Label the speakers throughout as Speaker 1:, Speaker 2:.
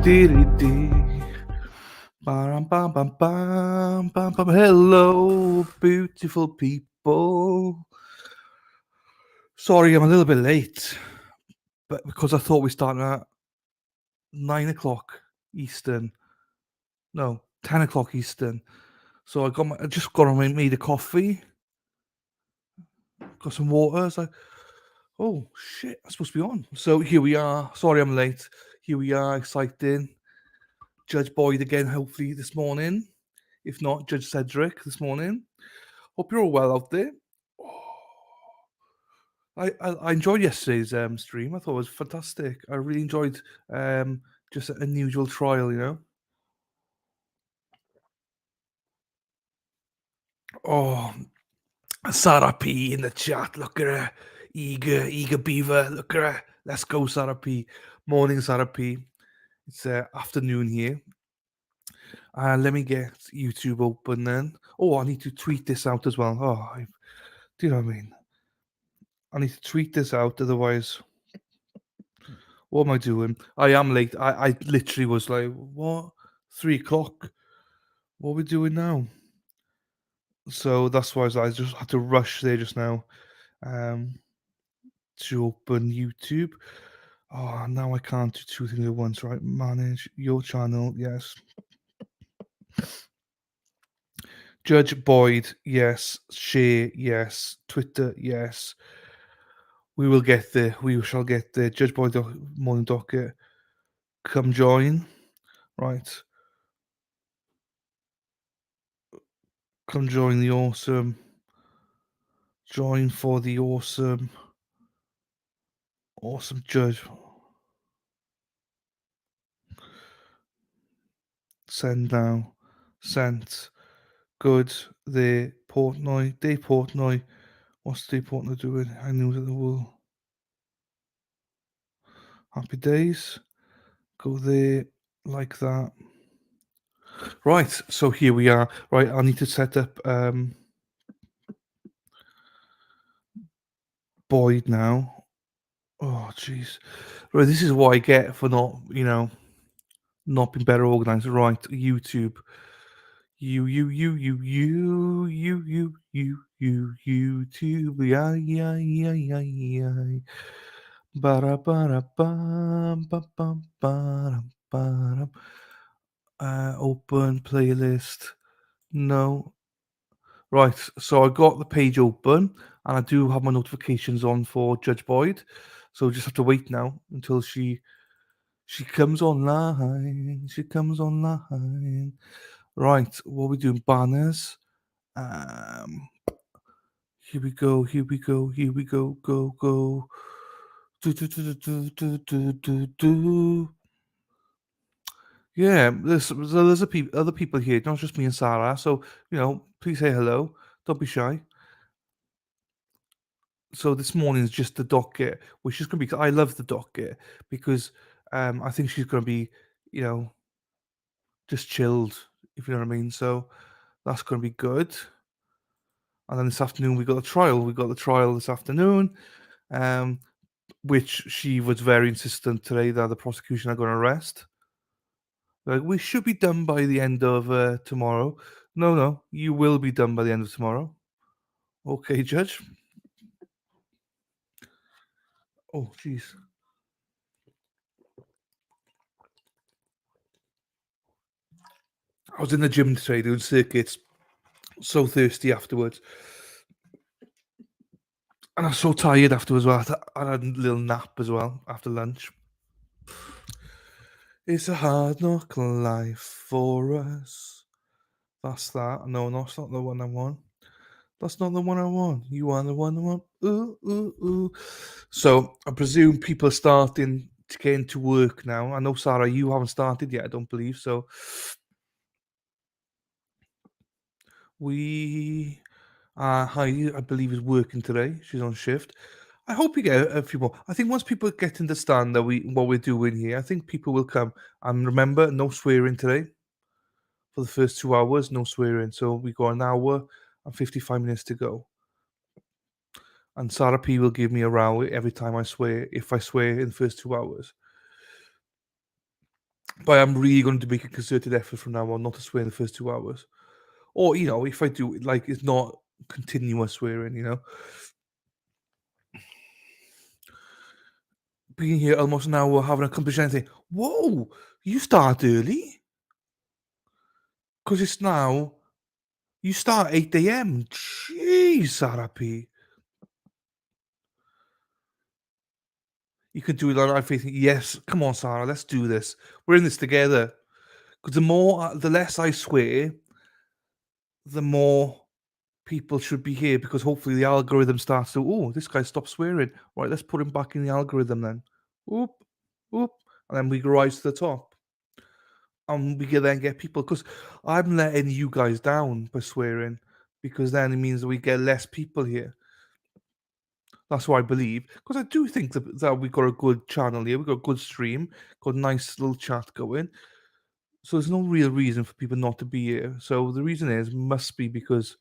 Speaker 1: dee dee. Bam, bam, bam, bam, bam, bam. Hello, beautiful people. Sorry, I'm a little bit late, but because I thought we started at 9 o'clock Eastern. No, 10 o'clock Eastern. So I just got on and made a coffee, got some water. I was like, oh shit, I'm supposed to be on. So here we are. Sorry, I'm late. Here we are, exciting. Judge Boyd again, hopefully this morning. If not, Judge Cedric this morning. Hope you're all well out there. I enjoyed yesterday's stream. I thought it was fantastic. I really enjoyed just an unusual trial, you know. Oh, Sarah P in the chat. Look at her, eager beaver. Look at her. Let's go, Sarah P. Morning, Sarah P. It's afternoon here. Let me get YouTube open then. Oh, I need to tweet this out as well. Do you know what I mean? I need to tweet this out, otherwise, what am I doing? I am late. I literally was like, what? 3 o'clock? What are we doing now? So that's why I just had to rush there just now um, to open YouTube. Oh, now I can't do two things at once, right? Manage your channel, yes. Judge Boyd, yes. Share, yes. Twitter, yes. We will get there. We shall get there. Judge Boyd, Morning Docket, come join. Right. Come join the awesome. Join for the awesome judge. Send now. Sent. Good. The Portnoy. Dave Portnoy. What's Dave Portnoy doing? I knew that the world. Happy days. Go there like that. Right. So here we are. Right. I need to set up Boyd now. Oh jeez. Right. This is what I get for not, not being better organized. Right. YouTube. YouTube, yeah. Bara bara bam bam bam baram baram. Open playlist. No. Right, so I got the page open and I do have my notifications on for Judge Boyd. So just have to wait now until she comes online. She comes online. Right, what are we doing? Banners. Here we go. Go. Do. Yeah, there's other people here, not just me and Sarah. So please say hello. Don't be shy. So this morning is just the docket, which is gonna be. I love the docket because I think she's gonna be, you know, just chilled, if you know what I mean. So that's gonna be good. And then this afternoon we got the trial. We got the trial this afternoon. Which she was very insistent today that the prosecution are going to arrest. Like, we should be done by the end of tomorrow. No, you will be done by the end of tomorrow. Okay, Judge. Oh, jeez. I was in the gym today doing circuits. So thirsty afterwards. And I was so tired afterwards. Well, I had a little nap as well after lunch. It's a hard knock life for us. That's that. No, that's not the one I want. That's not the one I want. You are the one I want. Ooh. So I presume people are starting to get into work now. I know, Sarah, you haven't started yet, I don't believe. So Heidi, I believe, is working today. She's on shift. I hope we get a few more. I think once people get to understand that what we're doing here, I think people will come. And remember, no swearing today. For the first 2 hours, no swearing. So we got an hour and 55 minutes to go. And Sarah P will give me a row every time I swear, if I swear in the first 2 hours. But I'm really going to make a concerted effort from now on not to swear in the first 2 hours. Or, if I do, like, it's not continuous swearing, Being here almost an hour, haven't accomplished anything. Whoa! You start early? Because it's now, you start 8 a.m. Jeez, Sarah P. You could do it on our faith. Yes, come on, Sarah, let's do this. We're in this together. Because the less I swear, the more people should be here. Because hopefully the algorithm starts to, oh, this guy stopped swearing. Right, let's put him back in the algorithm then. Oop, oop, and then we rise to the top, and we can then get people. Because I'm letting you guys down by swearing. Because then it means that we get less people here. That's what I believe. Because I do think that we got a good channel here. We got a good stream. Got a nice little chat going. So there's no real reason for people not to be here. So the reason must be because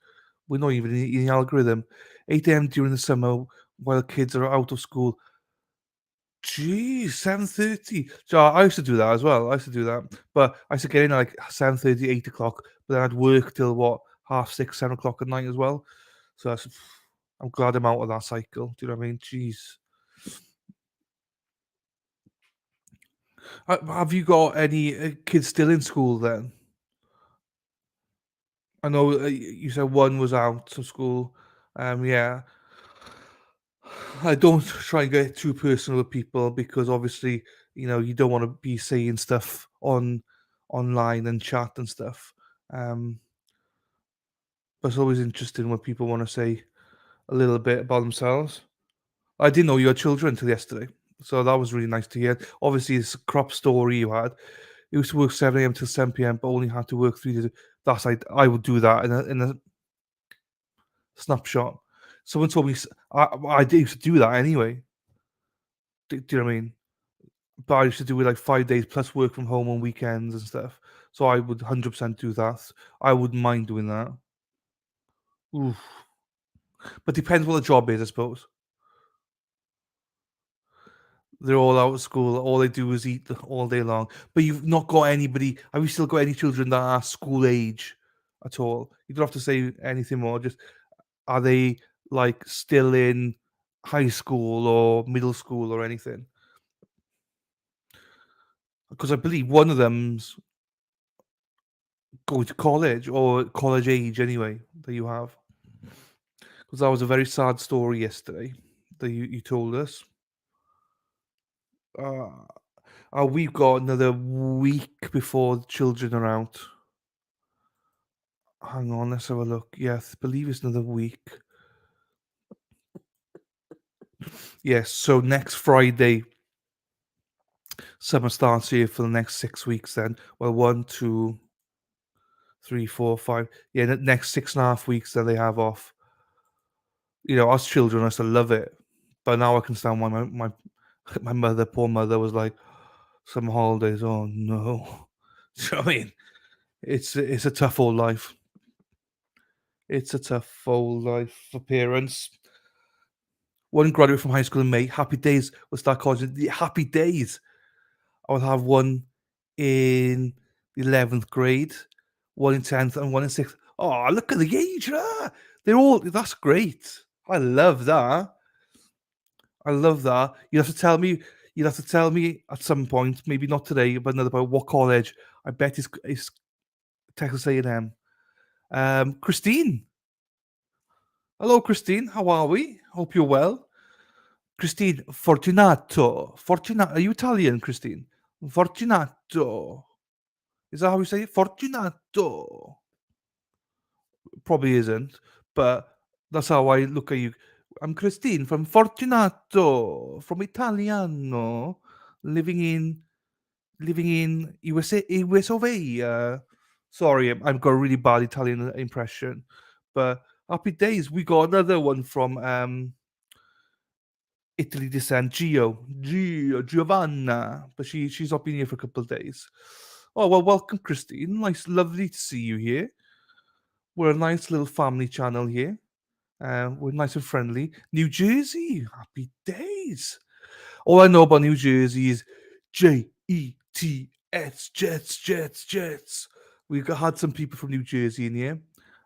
Speaker 1: we're not even in the algorithm. 8 a.m. during the summer while kids are out of school. Geez, 7:30. So I used to do that as well. I used to do that. But I used to get in at like 7:30, 8 o'clock. But then I'd work till what, half 6, 7 o'clock at night as well. So I'm glad I'm out of that cycle. Do you know what I mean? Jeez. Have you got any kids still in school then? I know you said one was out of school. Yeah. I don't try and get too personal with people because obviously, you don't want to be saying stuff online and chat and stuff. Um, but it's always interesting when people want to say a little bit about themselves. I didn't know you had children until yesterday, so that was really nice to hear. Obviously, it's a crop story you had. You used to work 7 a.m. till 7 p.m., but only had to work 3 days. That's like I would do that in a snapshot. Someone told me I did used to do that anyway. Do you know what I mean? But I used to do it like 5 days plus work from home on weekends and stuff. So I would 100% do that. I wouldn't mind doing that. Oof. But depends what the job is, I suppose. They're all out of school. All they do is eat all day long. But you've not got anybody. Have you still got any children that are school age at all? You don't have to say anything more. Just are they like still in high school or middle school or anything? Because I believe one of them's going to college or college age anyway that you have. Because that was a very sad story yesterday that you told us. Uh, we've got another week before the children are out. Hang on, let's have a look. Yes, I believe it's another week. Yes, so next Friday, summer starts here for the next 6 weeks then. Well, 1, 2, 3, 4, 5. Yeah, the next 6.5 weeks that they have off. Us children used to love it. But now I can stand why my mother, poor mother, was like, some holidays. Oh no. Do you know what I mean? It's a tough old life. It's a tough old life for parents. One graduate from high school in May. Happy days. We'll start calling the happy days. I will have one in the 11th grade, one in 10th, and one in 6th. Oh, look at the age. That's great. I love that. I love that. You'll have to tell me at some point, maybe not today, but another about what college. I bet it's Texas A&M. Christine. Hello, Christine. How are we? Hope you're well. Christine, Fortunato. Are you Italian, Christine? Fortunato. Is that how you say it? Fortunato. Probably isn't, but that's how I look at you. I'm Christine from Fortunato, from Italiano, living in USA, US of A. Sorry, I've got a really bad Italian impression, but happy days. We got another one from Italy descent, Giovanna, but she's not been here for a couple of days. Oh well, welcome, Christine. Nice, lovely to see you here. We're a nice little family channel here. We're nice and friendly. New Jersey, happy days. All I know about New Jersey is JETS. It's Jets, Jets, Jets. Had some people from New Jersey in here,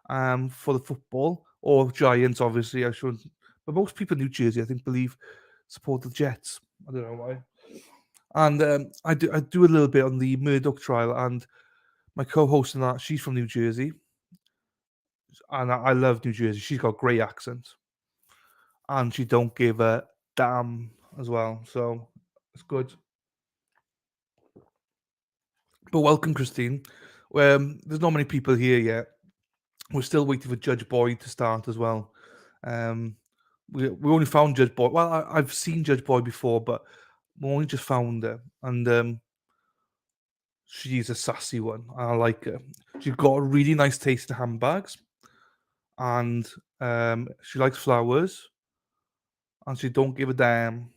Speaker 1: for the football or Giants, obviously. I shouldn't, but most people in New Jersey, I think, believe support the Jets. I don't know why. And I do a little bit on the Murdoch trial, and my co-host in that, she's from New Jersey, and I love New Jersey. She's got a great accent, and she don't give a damn as well. So it's good. But welcome, Christine. There's not many people here yet. We're still waiting for Judge Boyd to start as well. Um, we only found Judge Boyd. Well, I've seen Judge Boyd before, but we only just found her, and she's a sassy one. I like her. She's got a really nice taste in handbags, and she likes flowers, and she don't give a damn.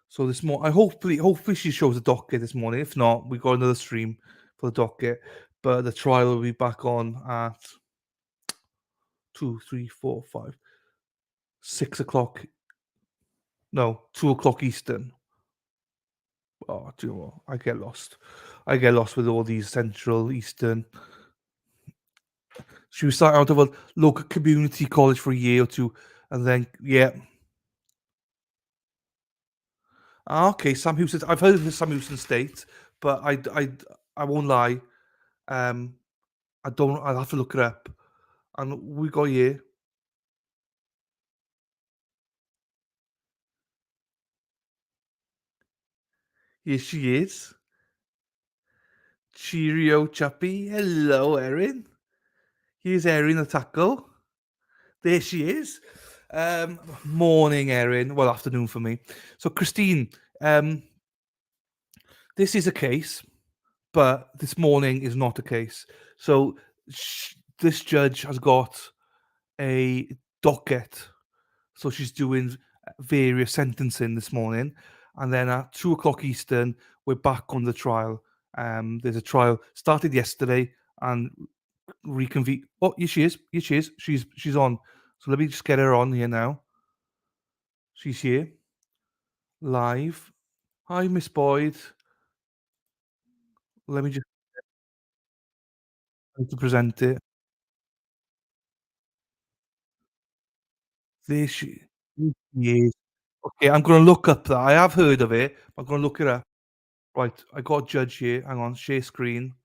Speaker 1: So this morning, hopefully she shows the docket this morning. If not, we got another stream for the docket. But the trial will be back on at 6 o'clock. No, 2 o'clock Eastern. Oh, do you know what? I get lost. I get lost with all these Central Eastern. She was starting out of a local community college for a year or two, and then yeah. Okay, Sam Houston. I've heard of Sam Houston State, but I won't lie. Um, I don't. I'll have to look it up. And we got here. Here she is. Cheerio, chappy. Hello, Erin. Here's Erin the tackle. There she is. Morning, Erin. Well, afternoon for me. So, Christine, this is a case, but this morning is not a case. So, this judge has got a docket. So, she's doing various sentencing this morning. And then at 2 o'clock Eastern, we're back on the trial. There's a trial started yesterday and reconvene. Oh, here she is. Here she is. She's on. So let me just get her on here now. She's here live. Hi, Miss Boyd. Let me just to present it. There here she is. Okay, I'm gonna look up that. I have heard of it. I'm gonna look it up. Right, I got Judge here. Hang on, share screen.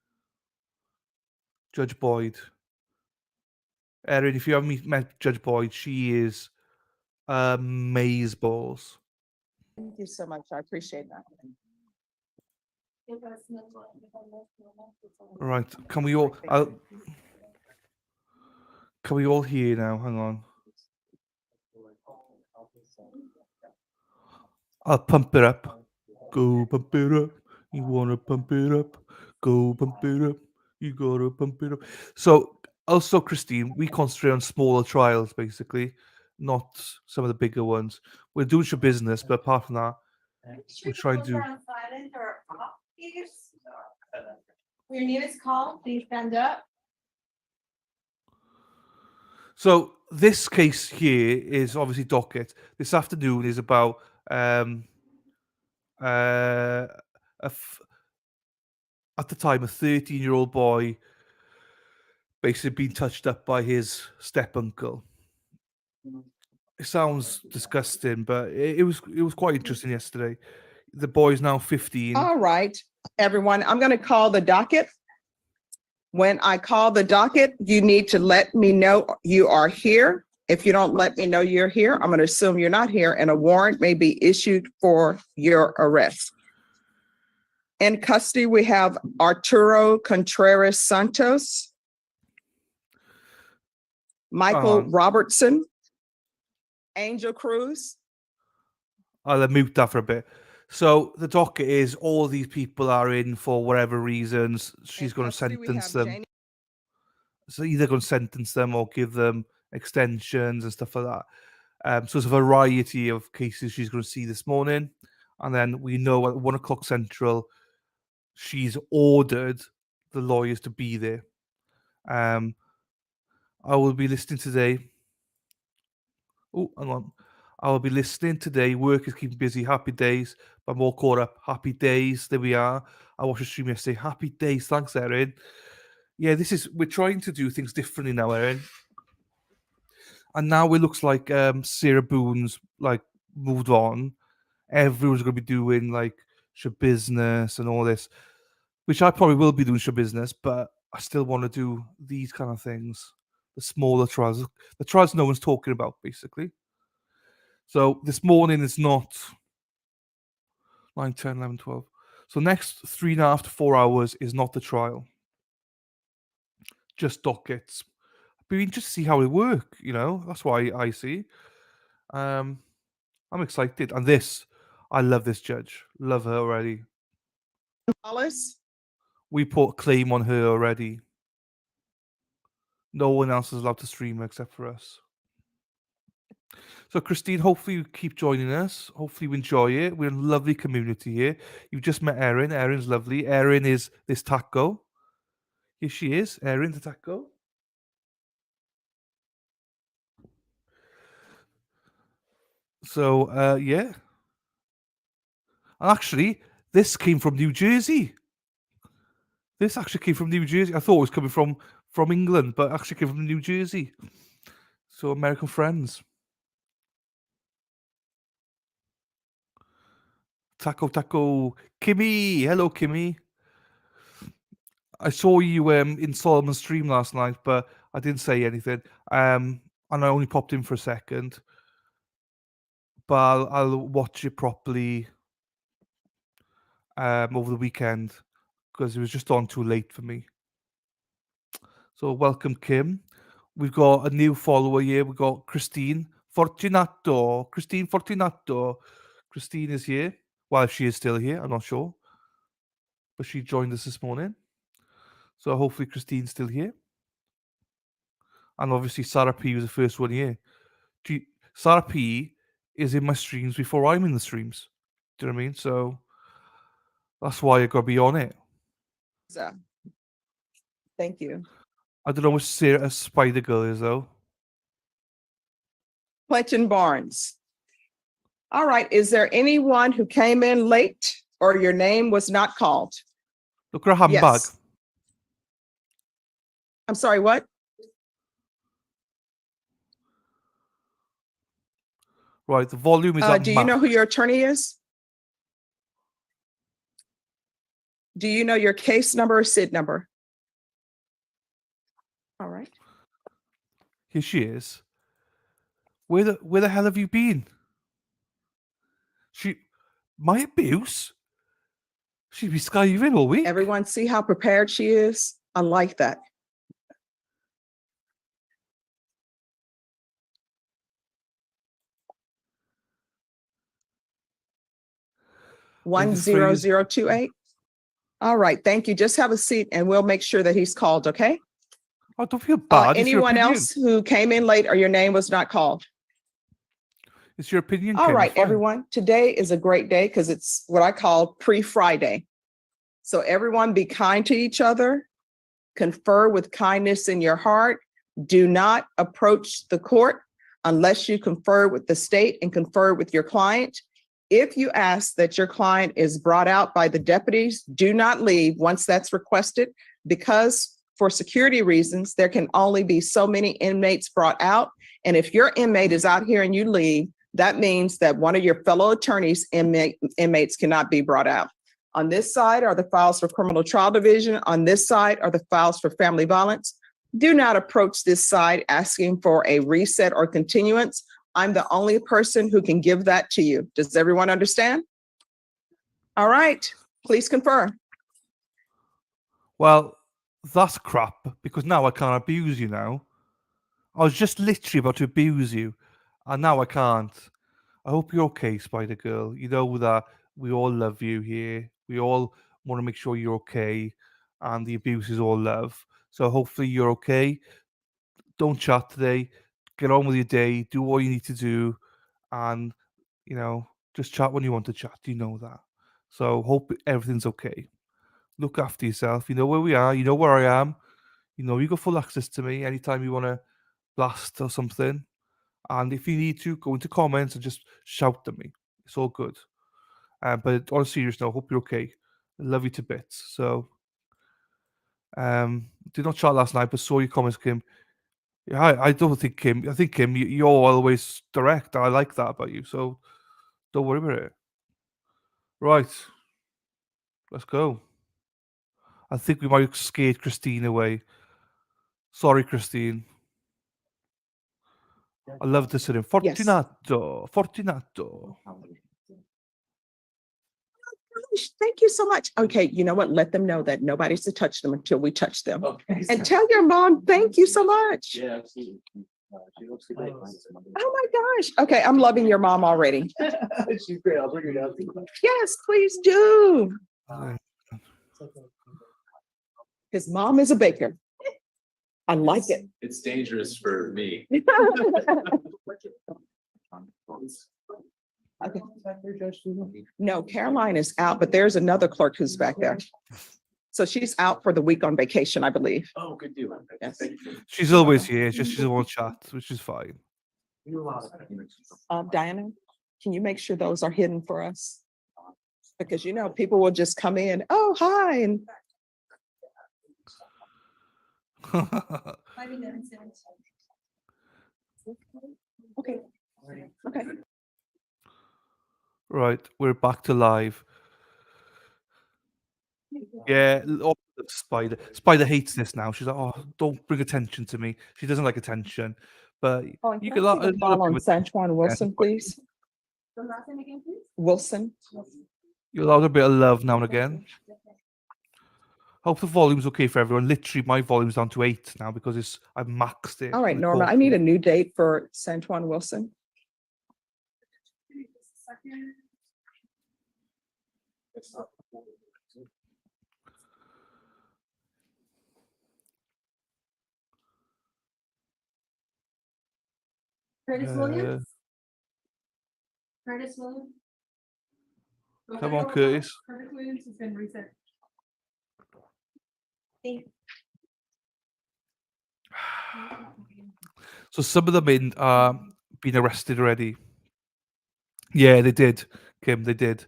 Speaker 1: Judge Boyd. Erin, if you haven't met Judge Boyd, she is amazeballs.
Speaker 2: Thank you so much. I appreciate that.
Speaker 1: Right, can we all hear now? Hang on. I'll pump it up. Go pump it up. You wanna pump it up. Go pump it up. You gotta pump it up. So also, Christine, we concentrate on smaller trials basically, not some of the bigger ones. We're doing your business, but apart from that, we're trying to.
Speaker 3: When your name is called, please stand up.
Speaker 1: So this case here is obviously docket. This afternoon is about uh, at the time a 13-year-old boy basically being touched up by his step uncle. It sounds disgusting, but it was quite interesting yesterday. The boy's now 15.
Speaker 2: All right, everyone, I'm going to call the docket. When I call the docket, you need to let me know you are here. If you don't let me know you're here, I'm going to assume you're not here, and a warrant may be issued for your arrest. In custody, we have Arturo Contreras Santos, Michael Robertson, Angel Cruz.
Speaker 1: I'll mute that for a bit. So the docket is all these people are in for whatever reasons. She's going to sentence them. So either going to sentence them or give them extensions and stuff like that. So it's a variety of cases she's going to see this morning. And then we know at 1 o'clock Central, she's ordered the lawyers to be there. I will be listening today. Oh, hang on. I'll be listening today. Work is keeping busy. Happy days. I'm all caught up. Happy days. There we are. I watched a stream yesterday. Happy days. Thanks, Erin. Yeah, we're trying to do things differently now, Erin. And now it looks like Sarah Boone's like moved on. Everyone's going to be doing like show business and all this, which I probably will be doing show business, but I still want to do these kind of things, the smaller trials, the trials no one's talking about, basically. So this morning is not 9, 10, 11, 12. So next 3.5 to 4 hours is not the trial, just dockets. But we just see how it work, That's why I see. I'm excited, and I love this judge. Love her already.
Speaker 2: Wallace,
Speaker 1: We put a claim on her already. No one else is allowed to stream her except for us. So, Christine, hopefully you keep joining us. Hopefully you enjoy it. We're in a lovely community here. You've just met Erin. Erin's lovely. Erin is this taco. Here she is, Erin the taco. So, yeah. And actually, this came from New Jersey. This actually came from New Jersey. I thought it was coming from England, but actually came from New Jersey. So, American friends. Taco. Kimmy. Hello, Kimmy. I saw you in Solomon's stream last night, but I didn't say anything. And I only popped in for a second. But I'll watch it properly over the weekend because it was just on too late for me. So welcome, Kim. We've got a new follower here. We've got Christine Fortunato. Christine Fortunato. Christine is here. Well, if she is still here, I'm not sure. But she joined us this morning. So hopefully Christine's still here. And obviously Sarah P was the first one here. Sarah P is in my streams before I'm in the streams. Do you know what I mean? So that's why I gotta be on it.
Speaker 2: so, thank you.
Speaker 1: I don't know what Sarah Spider Girl is though.
Speaker 2: Clinton Barnes. All right, is there anyone who came in late or your name was not called?
Speaker 1: Look at her handbag.
Speaker 2: Yes. I'm sorry, what?
Speaker 1: Right, the volume is
Speaker 2: Do you know who your attorney is? Do you know your case number or SID number? All right.
Speaker 1: Here she is. Where the hell have you been? My abuse? She'd be skiving all week.
Speaker 2: Everyone see how prepared she is? I like that. One zero zero 28. All right, thank you. Just have a seat and we'll make sure that he's called, okay?
Speaker 1: Oh, don't feel bad.
Speaker 2: Anyone else who came in late or your name was not called?
Speaker 1: It's your opinion.
Speaker 2: All right, everyone. Today is a great day because it's what I call pre-Friday. So everyone be kind to each other, confer with kindness in your heart. Do not approach the court unless you confer with the state and confer with your client. If you ask that your client is brought out by the deputies, do not leave once that's requested, because for security reasons, there can only be so many inmates brought out. And if your inmate is out here and you leave, that means that one of your fellow attorneys' inmates cannot be brought out. On this side are the files for criminal trial division. On this side are the files for family violence. Do not approach this side asking for a reset or continuance. I'm the only person who can give that to you. Does everyone understand? All right, please confirm.
Speaker 1: Well, that's crap because now I can't abuse you now. I was just literally about to abuse you and now I can't. I hope you're okay, Spider Girl. You know that we all love you here. We all want to make sure you're okay and the abuse is all love. So hopefully you're okay. Don't chat today. Get on with your day. Do what you need to do. And, just chat when you want to chat. You know that. So hope everything's okay. Look after yourself. You know where we are. You know where I am. You got full access to me anytime you want to blast or something. And if you need to, go into comments and just shout at me. It's all good. But on a serious note, hope you're okay. I love you to bits. So, did not chat last night, but saw your comments, Kim. Yeah, I don't think Kim. I think Kim, you're always direct. I like that about you. So don't worry about it. Right, let's go. I think we might have scared Christine away. Sorry, Christine. I love to sit in. Fortunato. Fortunato.
Speaker 2: Gosh, thank you so much. Okay, you know what? Let them know that nobody's to touch them until we touch them.
Speaker 4: Okay.
Speaker 2: And tell your mom, thank you so much.
Speaker 4: Yeah, absolutely. She looks great.
Speaker 2: Oh my gosh. Okay, I'm loving your mom already.
Speaker 4: She's great. I'll bring her down.
Speaker 2: Yes, please do.
Speaker 1: Uh,
Speaker 2: His mom is a baker. I like it.
Speaker 4: It's dangerous for me.
Speaker 2: Okay. No, Caroline is out, but there's another clerk who's back there. So she's out for the week on vacation, I believe.
Speaker 4: Oh, good deal.
Speaker 2: Yes.
Speaker 1: She's always here. It's just she doesn't want to chat, which is fine.
Speaker 2: Diana, can you make sure those are hidden for us? Because you know, people will just come in, oh, hi, and okay, okay.
Speaker 1: Right, we're back to live. Yeah, Spider. Spider hates this now. She's like, "Oh, don't bring attention to me." She doesn't like attention, but
Speaker 2: Oh,
Speaker 1: you
Speaker 2: can
Speaker 1: can
Speaker 2: I
Speaker 1: allow
Speaker 2: see the file on Sanjuan Wilson, please?
Speaker 3: The last name again, please?
Speaker 2: Wilson.
Speaker 1: you allow a bit of love now and again. Hope the volume's okay for everyone. Literally, my volume's down to 8 now because I've maxed it.
Speaker 2: All right,
Speaker 1: for the
Speaker 2: Norma, I
Speaker 1: call.
Speaker 2: need a new date for Sanjuan Wilson.
Speaker 3: Curtis
Speaker 1: Uh,
Speaker 3: Williams? Curtis Williams?
Speaker 1: Come on, Curtis.
Speaker 3: Curtis Williams has been reset.
Speaker 1: So some of them been arrested already. Yeah, they did, Kim. They did.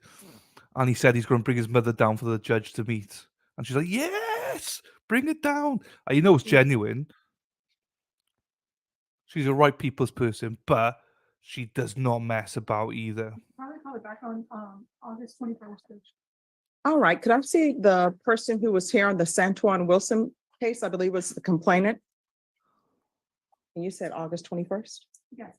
Speaker 1: And he said he's going to bring his mother down for the judge to meet. And she's like, "Yes, bring it down." And you know it's genuine. She's a right people's person, but she does not mess about either.
Speaker 3: Probably call it back on August 21st.
Speaker 2: All right, could I see the person who was here on the Sanjuan Wilson case? I believe was the complainant. And you said August 21st?
Speaker 3: Yes.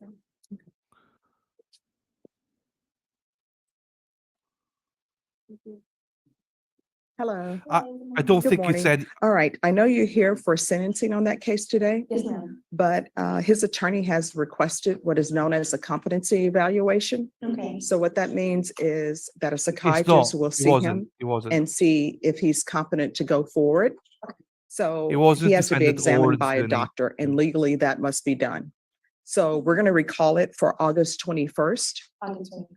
Speaker 2: Hello.
Speaker 1: I don't
Speaker 2: Good
Speaker 1: think it's
Speaker 2: morning.
Speaker 1: any.
Speaker 2: All right, I know you're here for sentencing on that case today,
Speaker 3: Yes, ma'am.
Speaker 2: but his attorney has requested what is known as a competency evaluation.
Speaker 3: Okay.
Speaker 2: So what that means is that a
Speaker 1: It's not.
Speaker 2: psychiatrist will
Speaker 1: It
Speaker 2: see
Speaker 1: wasn't.
Speaker 2: him
Speaker 1: It wasn't.
Speaker 2: and see if he's competent to go forward. So
Speaker 1: It wasn't
Speaker 2: he has to be
Speaker 1: defendant or
Speaker 2: examined by a
Speaker 1: attorney.
Speaker 2: doctor, and legally that must be done. So we're going to recall it for August 21st.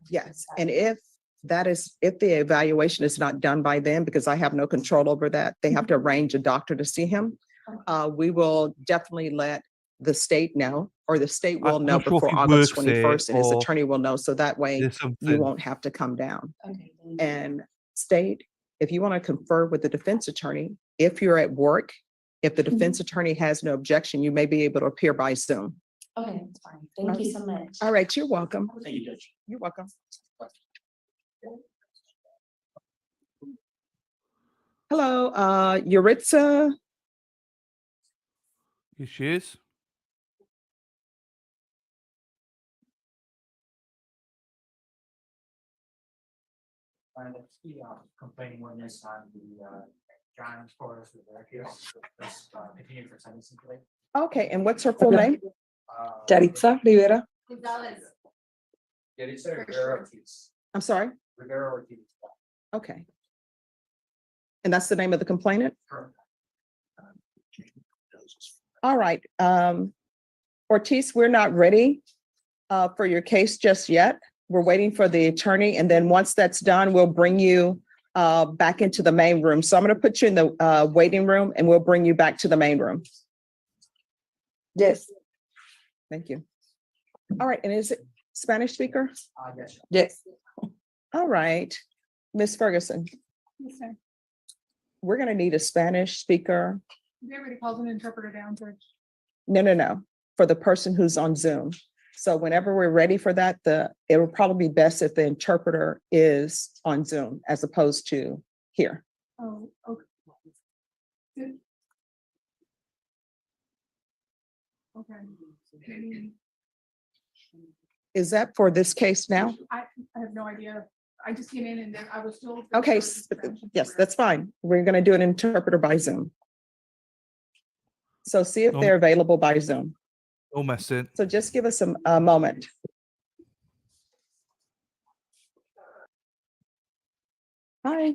Speaker 2: Yes, and if the evaluation is not done by then, because I have no control over that, they have to arrange a doctor to see him. We will definitely let the state know, or the state will
Speaker 1: I'm
Speaker 2: know
Speaker 1: not sure if
Speaker 2: before
Speaker 1: he
Speaker 2: August
Speaker 1: works there
Speaker 2: 21st, and his
Speaker 1: or
Speaker 2: attorney will know, so that way
Speaker 1: there's
Speaker 2: you
Speaker 1: something.
Speaker 2: won't have to come down.
Speaker 3: Okay.
Speaker 2: And state, if you want to confer with the defense attorney, if you're at work, if the defense attorney has no objection, you may be able to appear by Zoom.
Speaker 3: Okay, that's fine. Thank you so much.
Speaker 2: All right, you're welcome.
Speaker 4: Thank you, Judge.
Speaker 2: You're welcome. Hello, Yuritsa.
Speaker 1: Here she is.
Speaker 5: Complaining witness on the John Forrest here. Continue for sentencing today.
Speaker 2: Okay, and what's her full name?
Speaker 6: Yaritza Rivera.
Speaker 3: Gonzalez.
Speaker 2: I'm sorry?
Speaker 5: Rivera Ortiz.
Speaker 2: Okay. And that's the name of the complainant?
Speaker 5: Correct.
Speaker 2: All right. Ortiz, we're not ready for your case just yet. We're waiting for the attorney, and then once that's done, we'll bring you back into the main room. So I'm going to put you in the waiting room, and we'll bring you back to the main room.
Speaker 6: Yes.
Speaker 2: Thank you. All right, and is it Spanish speaker?
Speaker 5: Yes.
Speaker 6: Yes.
Speaker 2: All right, Miss Ferguson,
Speaker 3: Yes, sir.
Speaker 2: we're gonna need a Spanish speaker.
Speaker 3: They already called an interpreter down, George.
Speaker 2: No, for the person who's on Zoom. So whenever we're ready for that, it will probably be best if the interpreter is on Zoom as opposed to here.
Speaker 3: Oh, okay. Good. Okay.
Speaker 2: Is that for this case now?
Speaker 3: I have no idea. I just came in and then I was told.
Speaker 2: Okay, yes, that's fine. We're gonna do an interpreter by Zoom. So see if
Speaker 1: No.
Speaker 2: they're available by Zoom.
Speaker 1: No messing.
Speaker 2: So just give us a moment. Hi.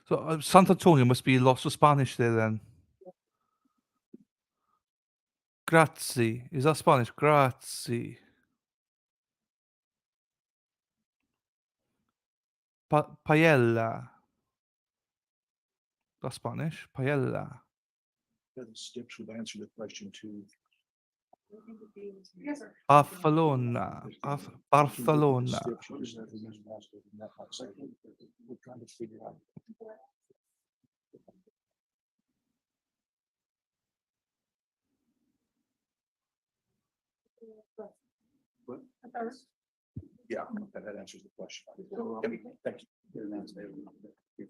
Speaker 1: So Sant Antonio must be lots of Spanish there then. Grazie. Is that Spanish? Grazie. Paella. That's Spanish. Paella.
Speaker 4: The steps would answer the question too.
Speaker 3: Yes, sir.
Speaker 1: Barcelona. Barcelona.
Speaker 4: We're trying to figure out. Yeah, that answers the question. Yep, thank you.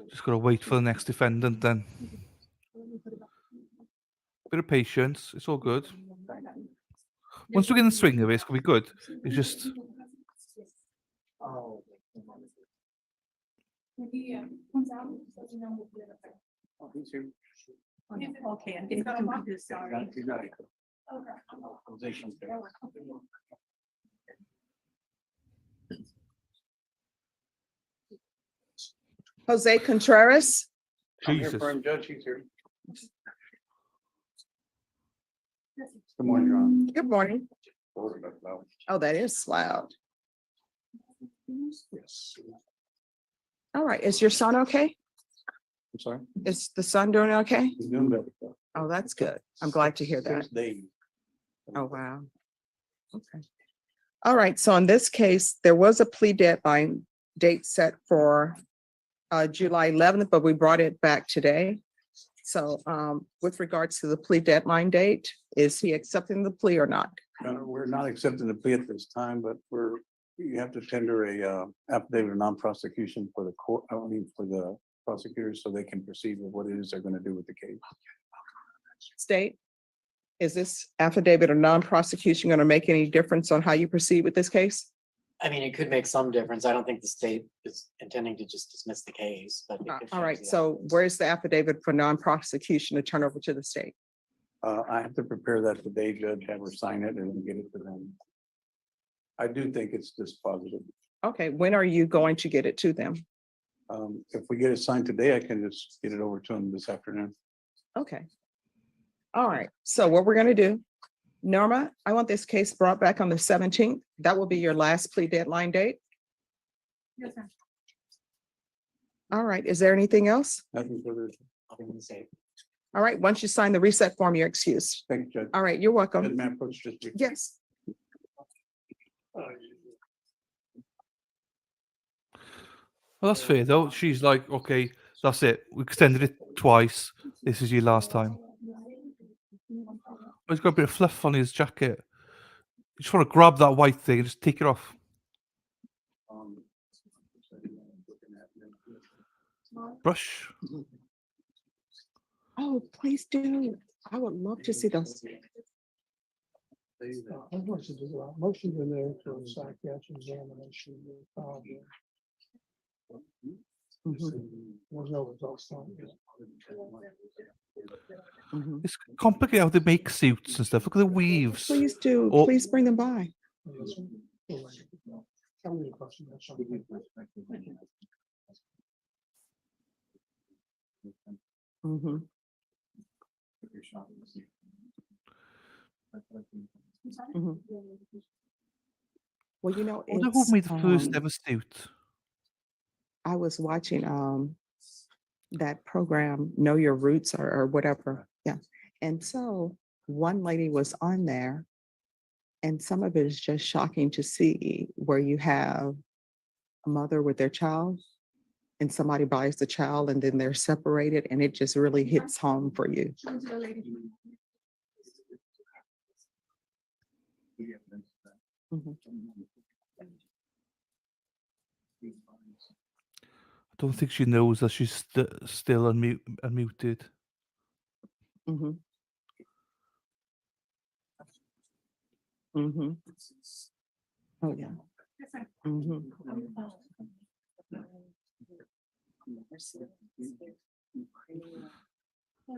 Speaker 1: Just gotta wait for the next defendant then. Bit of patience. It's all good. Once we get in the swing of it, it's gonna be good. It's just
Speaker 4: Oh. He's here.
Speaker 3: Okay, I'm getting confused, sorry.
Speaker 4: He's not here. Organization's there.
Speaker 2: Jose Contreras.
Speaker 4: I'm here
Speaker 1: Jesus.
Speaker 4: for him, Judge, he's here. Good morning, Your Honor.
Speaker 2: Good morning. Oh, that is loud.
Speaker 4: Yes.
Speaker 2: All right, is your son okay?
Speaker 4: I'm sorry?
Speaker 2: Is the son doing okay?
Speaker 4: He's doing better.
Speaker 2: Oh, that's good. I'm glad to hear that.
Speaker 4: 6 days.
Speaker 2: Oh, wow. Okay. All right, so in this case, there was a plea deadline date set for July 11th, but we brought it back today. So with regards to the plea deadline date, is he accepting the plea or not?
Speaker 7: We're not accepting the plea at this time, but you have to tender a affidavit of non-prosecution for the court, I mean, for the prosecutors, so they can proceed with what it is they're gonna do with the case.
Speaker 2: State, is this affidavit of non-prosecution going to make any difference on how you proceed with this case?
Speaker 8: I mean, it could make some difference. I don't think the state is intending to just dismiss the case, but. it could
Speaker 2: All
Speaker 8: change
Speaker 2: right,
Speaker 8: the
Speaker 2: so where's the affidavit for non-prosecution to turn over to the state?
Speaker 7: I have to prepare that today, Judge, have her sign it and then get it to them. I do think it's just positive.
Speaker 2: Okay, when are you going to get it to them?
Speaker 7: If we get it signed today, I can just get it over to them this afternoon.
Speaker 2: Okay. All right, so what we're gonna do, Norma, I want this case brought back on the 17th. That will be your last plea deadline date.
Speaker 3: Yes, ma'am.
Speaker 2: All right, is there anything else?
Speaker 7: Nothing further.
Speaker 8: Nothing to say.
Speaker 2: All right, once you sign the reset form, you're excused.
Speaker 7: Thank you, Judge.
Speaker 2: All right, you're
Speaker 7: Judge
Speaker 2: welcome.
Speaker 7: Manfred's just.
Speaker 2: Yes.
Speaker 1: well, that's fair though. She's like, okay, that's it. We extended it twice. This is your last time. He's got a bit of fluff on his jacket. You just want to grab that white thing and just take it off. Brush.
Speaker 2: Oh, please do. I would love to see those.
Speaker 9: Motion in there for psychiatric examination. There's no results on it.
Speaker 2: Mhm.
Speaker 1: It's complicated how they make suits and stuff. Look at the weaves.
Speaker 2: Please do,
Speaker 1: Oh.
Speaker 2: please bring them by.
Speaker 9: Tell me a question, that's something.
Speaker 2: Mhm. Mhm. Well, you know,
Speaker 1: I wonder who
Speaker 2: it's,
Speaker 1: made the first
Speaker 2: um,
Speaker 1: ever suit.
Speaker 2: I was watching that program, Know Your Roots or whatever. Yeah. And so one lady was on there, and some of it is just shocking to see where you have a mother with their child and somebody buys the child and then they're separated, and it just really hits home for you. Mhm.
Speaker 1: I don't think she knows that she's still unmuted.
Speaker 2: Mhm. Mhm. Oh, yeah. Mhm.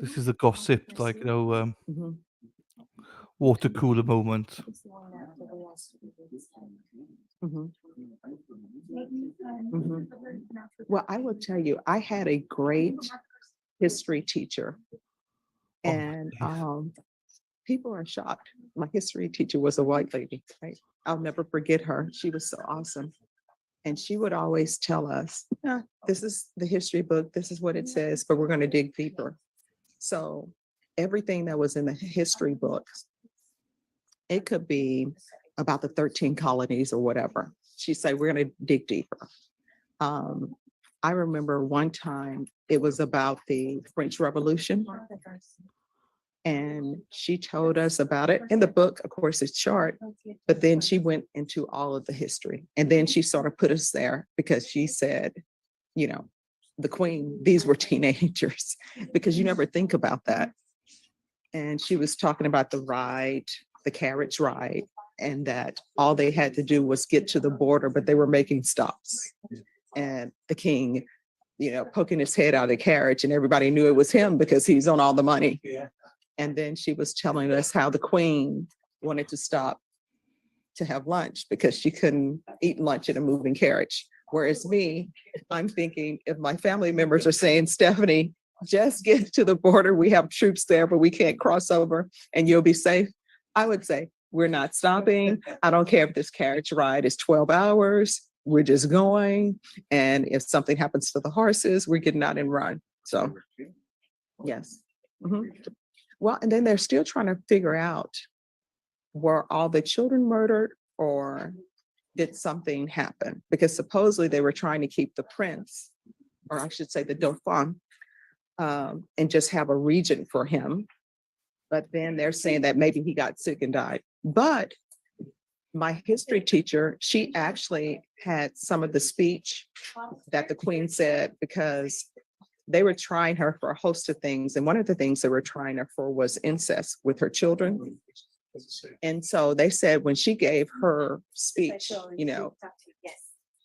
Speaker 1: This is a gossip, like,
Speaker 2: Mhm.
Speaker 1: water cooler moment.
Speaker 2: Mhm. Mhm. Well, I will tell you, I had a great history teacher,
Speaker 1: Oh,
Speaker 2: and
Speaker 1: nice.
Speaker 2: people are shocked. My history teacher was a white lady, right? I'll never forget her. She was so awesome. And she would always tell us, "Yeah, this is the history book, this is what it says, but we're going to dig deeper." So everything that was in the history books, it could be about the 13 colonies or whatever. She'd say, we're going to dig deeper. Um, I remember one time it was about the French Revolution, and she told us about it. In the book, of course, it's short, but then she went into all of the history. And then she sort of put us there because she said, you know, the queen, these were teenagers, because you never think about that. And she was talking about the ride, the carriage ride, and that all they had to do was get to the border, but they were making stops. And the king, poking his head out of the carriage, and everybody knew it was him because he's on all the money. And then she was telling us how the queen wanted to stop to have lunch because she couldn't eat lunch in a moving carriage. Whereas me, I'm thinking if my family members are saying, Stephanie, just get to the border, we have troops there, but we can't cross over and you'll be safe, I would say, we're not stopping. I don't care if this carriage ride is 12 hours. We're just going. And if something happens to the horses, we're getting out and run. So, yes. Mhm. Well, and then they're still trying to figure out, were all the children murdered or did something happen? Because supposedly they were trying to keep the prince, or I should say the Dauphin, and just have a regent for him. But then they're saying that maybe he got sick and died. But my history teacher, she actually had some of the speech that the queen said, because they were trying her for a host of things. And one of the things they were trying her for was incest with her children. And so they said when she gave her speech,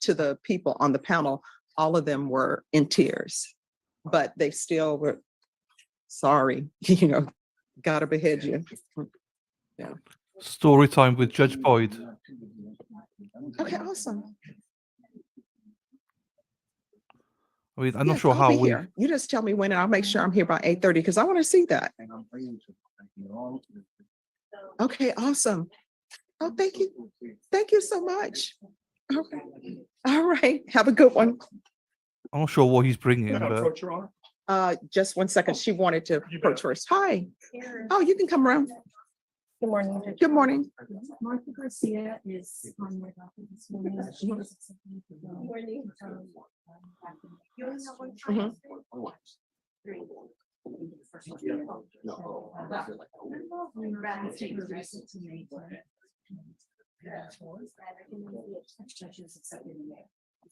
Speaker 2: to the people on the panel, all of them were in tears, but they still were sorry, gotta behead you. Yeah.
Speaker 1: Story time with Judge Boyd.
Speaker 2: Okay, awesome.
Speaker 1: I mean, I'm not
Speaker 2: Yes,
Speaker 1: sure
Speaker 2: I'll
Speaker 1: how
Speaker 2: be
Speaker 1: we.
Speaker 2: here. You just tell me when and I'll make sure I'm here by 8:30 because I want to see that. Okay, awesome. Oh, thank you. Thank you so much. Okay. All right. Have a good one.
Speaker 1: I'm not sure what he's bringing, but
Speaker 4: Approach your honor.
Speaker 2: Just one second. She wanted to approach first. Hi. Oh, you can come around.
Speaker 3: Good morning.
Speaker 2: Good morning.
Speaker 3: Martha Garcia is on my docket this morning.
Speaker 2: Mhm.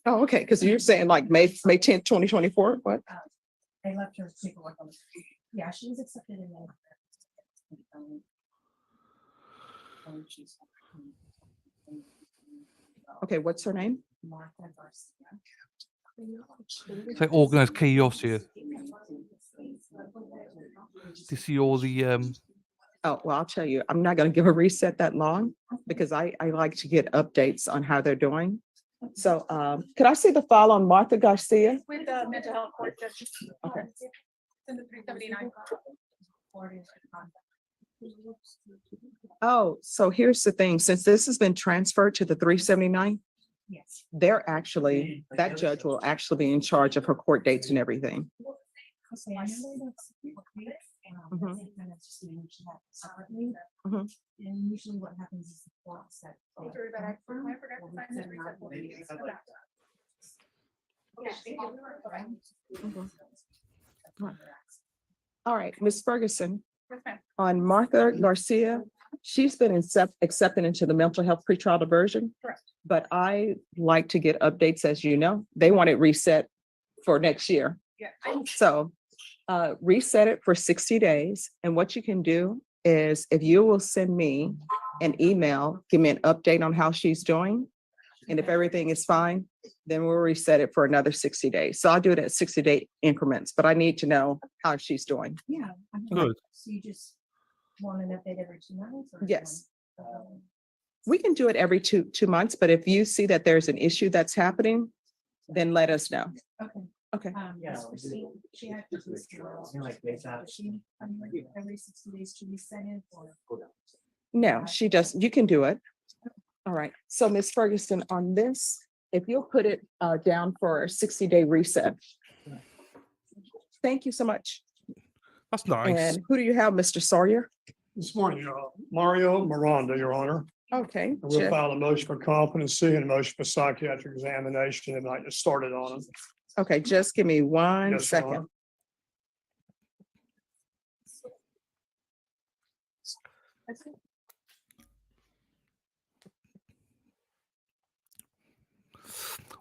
Speaker 2: Oh, okay, because you're saying like May 10th, 2024, what?
Speaker 3: I left her paperwork on the. Yeah, she was accepted in May.
Speaker 2: Okay, what's her name?
Speaker 3: Martha Garcia.
Speaker 1: it's like organized chaos here. To see all the
Speaker 2: Oh, well, I'll tell you, I'm not going to give a reset that long because I like to get updates on how they're doing. So could I see the file on Martha Garcia?
Speaker 3: With the mental health court judge.
Speaker 2: Okay.
Speaker 3: In the 379.
Speaker 2: Oh, so here's the thing, since this has been transferred to the 379,
Speaker 3: Yes.
Speaker 2: they're actually, that judge will actually be in charge of her court dates and everything. Mhm. Mhm.
Speaker 3: And usually what happens is the courts that.
Speaker 2: All right, Ms. Ferguson, on Martha Garcia, she's been accepted into the mental health pretrial diversion.
Speaker 3: Correct.
Speaker 2: But I like to get updates, as you know, they want it reset for next year.
Speaker 3: Yeah.
Speaker 2: So reset it for 60 days. And what you can do is if you will send me an email, give me an update on how she's doing. And if everything is fine, then we'll reset it for another 60 days. So I'll do it at 60-day increments, but I need to know how she's doing.
Speaker 3: Yeah.
Speaker 1: Good.
Speaker 3: So you just want an update every 2 months? or
Speaker 2: Yes.
Speaker 3: one?
Speaker 2: We can do it every two months, but if you see that there's an issue that's happening, then let us know.
Speaker 3: Okay.
Speaker 2: Okay.
Speaker 5: Yeah,
Speaker 3: Ms. Christine, she had to do this
Speaker 5: Like, they have-
Speaker 3: every 60 days to reset it or?
Speaker 2: No, she just, you can do it. All right. So Ms. Ferguson, on this, if you'll put it down for a 60-day reset. Thank you so much.
Speaker 1: That's nice.
Speaker 2: And who do you have, Mr. Sawyer?
Speaker 9: This morning, Mario Miranda, Your Honor.
Speaker 2: Okay.
Speaker 9: We'll
Speaker 2: Jeff.
Speaker 9: file a motion for competency and a motion for psychiatric examination and I just started on it.
Speaker 2: Okay, just give me one
Speaker 9: Yes, Your
Speaker 2: second.
Speaker 9: Honor.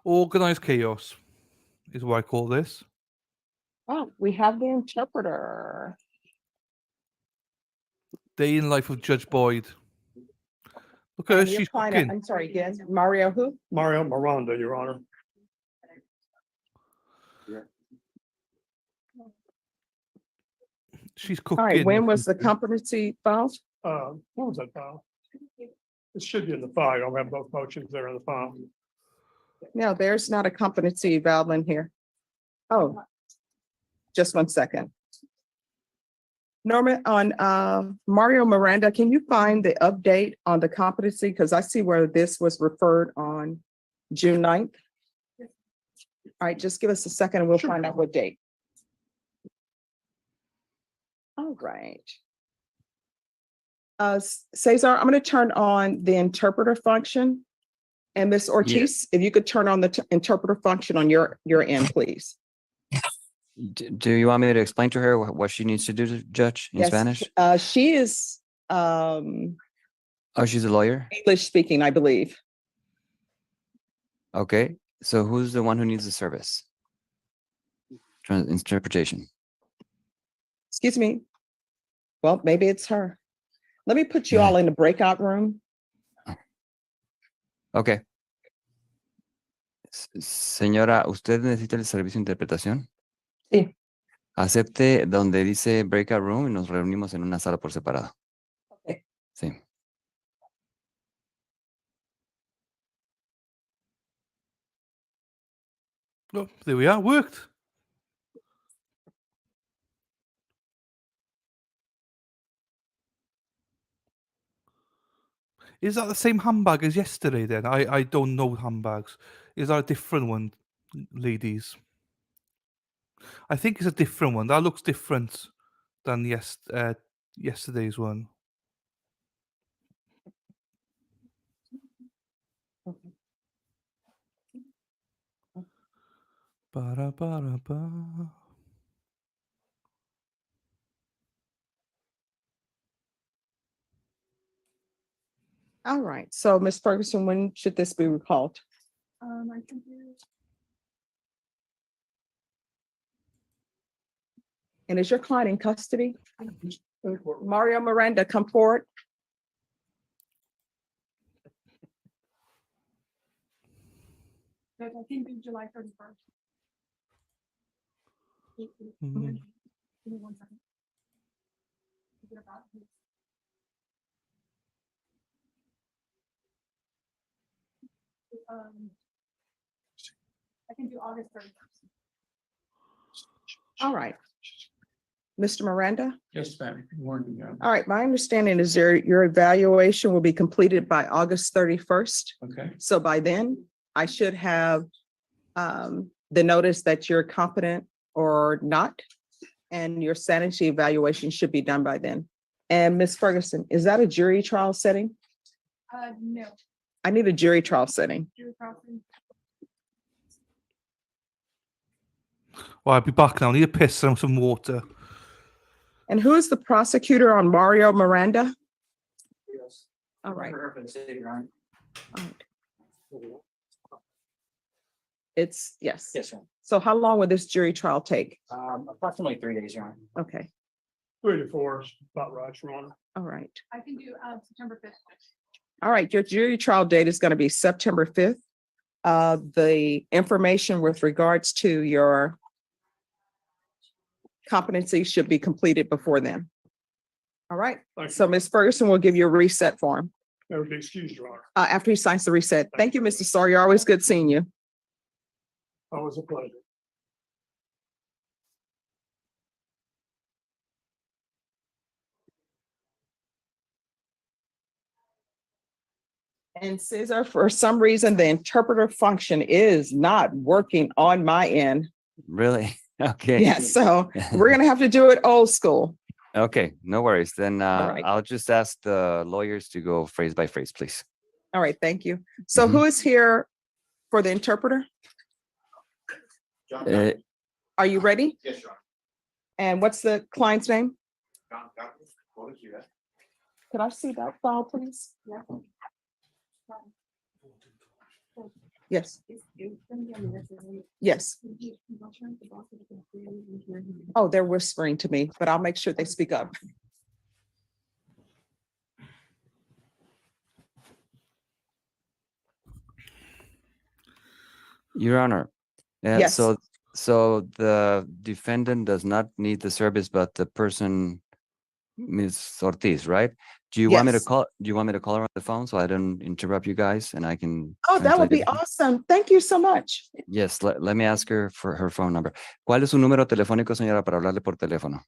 Speaker 1: Organized chaos is what I call this.
Speaker 2: Oh, we have the interpreter.
Speaker 1: Day in life of Judge Boyd. Look at her,
Speaker 2: And your
Speaker 1: she's
Speaker 2: client,
Speaker 1: cooking.
Speaker 2: I'm sorry, again, Mario who?
Speaker 9: Mario Miranda, Your Honor.
Speaker 1: She's
Speaker 2: All right,
Speaker 1: cooking.
Speaker 2: when was the competency filed?
Speaker 9: What was that file? It should be in the file. I'll have both motions there in the file.
Speaker 2: No, there's not a competency eval in here. Oh, just one second. Norman, on Mario Miranda, can you find the update on the competency? Because I see where this was referred on June 9th. All right, just give us a second and we'll find out what date. All right. Cesar, I'm going to turn on the interpreter function. And Ms. Ortiz, if you could turn on the interpreter function on your end, please.
Speaker 10: Do you want me to explain to her what she needs to do to judge in
Speaker 2: Yes,
Speaker 10: Spanish?
Speaker 2: she is
Speaker 10: Oh, she's a lawyer?
Speaker 2: English speaking, I believe.
Speaker 10: Okay, so who's the one who needs the service? Interpretation.
Speaker 2: Excuse me. Well, maybe it's her. Let me put you all in the breakout room.
Speaker 10: Okay. Señora, ¿usted necesita el servicio de interpretación?
Speaker 2: Sí.
Speaker 10: Acepte donde dice breakout room y nos reunimos en una sala por separado.
Speaker 2: Okay.
Speaker 10: Sí.
Speaker 1: Oh, there we are, worked. Is that the same handbag as yesterday then? I don't know handbags. Is that a different one, ladies? I think it's a different one. That looks different than yesterday's one. Ba-da-ba-da-ba.
Speaker 2: All right. So Ms. Ferguson, when should this be recalled?
Speaker 3: I can do.
Speaker 2: And is your client in custody? Mario Miranda, come forward.
Speaker 3: I can do July 31st.
Speaker 1: Mhm.
Speaker 3: Give me 1 second. Forget about it. I can do August 31st.
Speaker 2: All right. Mr. Miranda?
Speaker 7: Yes, ma'am. Good morning.
Speaker 2: All right, my understanding is your evaluation will be completed by August 31st.
Speaker 7: Okay.
Speaker 2: So by then, I should have the notice that you're competent or not, and your sanity evaluation should be done by then. And Ms. Ferguson, is that a jury trial setting?
Speaker 3: No.
Speaker 2: I need a jury trial setting.
Speaker 1: Well, I'll be back now. I need a piss and some water.
Speaker 2: And who is the prosecutor on Mario Miranda?
Speaker 5: Yes.
Speaker 2: All right.
Speaker 5: For the state, Your Honor.
Speaker 2: all right. It's, yes.
Speaker 5: Yes, sir.
Speaker 2: So how long will this jury trial take?
Speaker 5: Approximately 3 days, Your Honor.
Speaker 2: Okay,
Speaker 9: 3 to 4 is about right, Your Honor.
Speaker 2: all right.
Speaker 3: I can do September 5th.
Speaker 2: All right, your jury trial date is going to be September 5th. The information with regards to your competency should be completed before then. All right,
Speaker 9: Thank
Speaker 2: so
Speaker 9: you.
Speaker 2: Ms. Ferguson will give you a reset form
Speaker 9: That would be excused, Your Honor.
Speaker 2: after he signs the reset. Thank you, Mr. Sawyer. Always good seeing you.
Speaker 9: Always a pleasure.
Speaker 2: And Cesar, for some reason, the interpreter function is not working on my end.
Speaker 10: Really? Okay.
Speaker 2: Yes, so we're gonna have to do it old school.
Speaker 10: Okay, no worries. Then
Speaker 2: right.
Speaker 10: I'll just ask the lawyers to go phrase by phrase, please.
Speaker 2: All right, thank you. So who is here for the interpreter?
Speaker 10: Uh,
Speaker 2: Are you ready?
Speaker 4: Yes, Your Honor.
Speaker 2: And what's the client's name?
Speaker 4: Docket,
Speaker 2: Could I see that file, please? Yes, yes. Oh, they're whispering to me, but I'll make sure they speak up.
Speaker 10: Your Honor.
Speaker 2: Yes.
Speaker 10: So the defendant does not need the service, but the person, Ms. Ortiz, right? Do you want me to
Speaker 2: Yes.
Speaker 10: call, do you want me to call her on the phone so I don't interrupt you guys and I can?
Speaker 2: Oh, that would
Speaker 10: translate
Speaker 2: be
Speaker 10: everything?
Speaker 2: awesome. Thank you so much.
Speaker 10: Yes, let me ask her for her phone number. ¿Cuál es su número telefónico, señora, para hablarle por teléfono?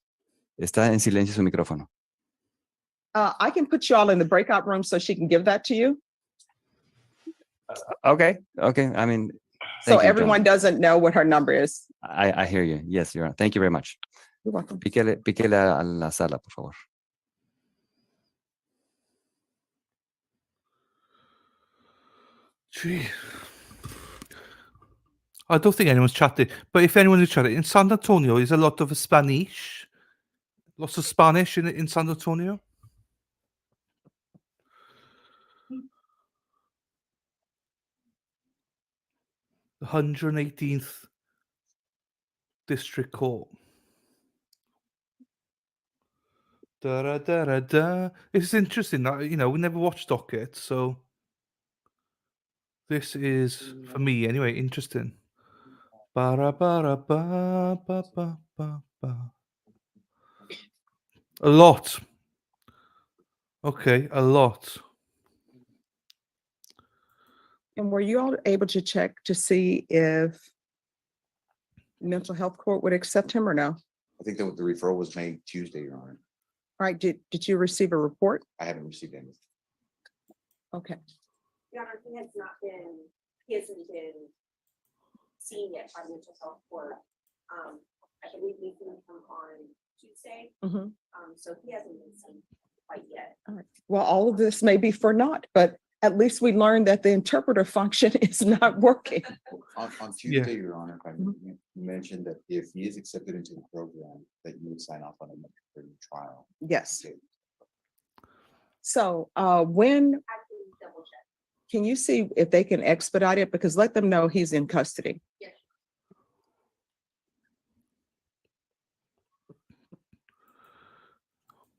Speaker 10: Está en silencio su micrófono.
Speaker 2: I can put you all in the breakout room so she can give that to you.
Speaker 10: Okay, I mean,
Speaker 2: So
Speaker 10: thank you,
Speaker 2: everyone doesn't know what her number is.
Speaker 10: I hear you. Yes, Your Honor. Thank you very much.
Speaker 2: You're welcome.
Speaker 10: Píquele a la sala, por favor.
Speaker 1: Gee. I don't think anyone's chatting, but if anyone is chatting, in San Antonio, is a lot of Spanish. Lots of Spanish in San Antonio. The 118th District Court. Da da da da da. It's interesting that we never watched Docket, so this is for me anyway interesting. Ba ra ba ra ba ba ba ba ba. A lot. Okay, a lot.
Speaker 2: And were you all able to check to see if mental health court would accept him or no?
Speaker 11: I think that the referral was made Tuesday, Your Honor.
Speaker 2: All right, did you receive a report?
Speaker 11: I haven't received any.
Speaker 2: Okay,
Speaker 3: Your Honor, he hasn't been seen yet by mental health court. I believe we can come on Tuesday.
Speaker 2: Mhm.
Speaker 3: So he hasn't been seen quite yet.
Speaker 2: all right. Well, all of this may be for naught, but at least we learned that the interpreter function is not working.
Speaker 11: On Tuesday, Your Honor, you mentioned that if he is accepted into the program, that you would sign off on a trial.
Speaker 2: Yes.
Speaker 11: Okay.
Speaker 2: So when
Speaker 3: I can double check.
Speaker 2: can you see if they can expedite it? Because let them know he's in custody.
Speaker 3: Yes.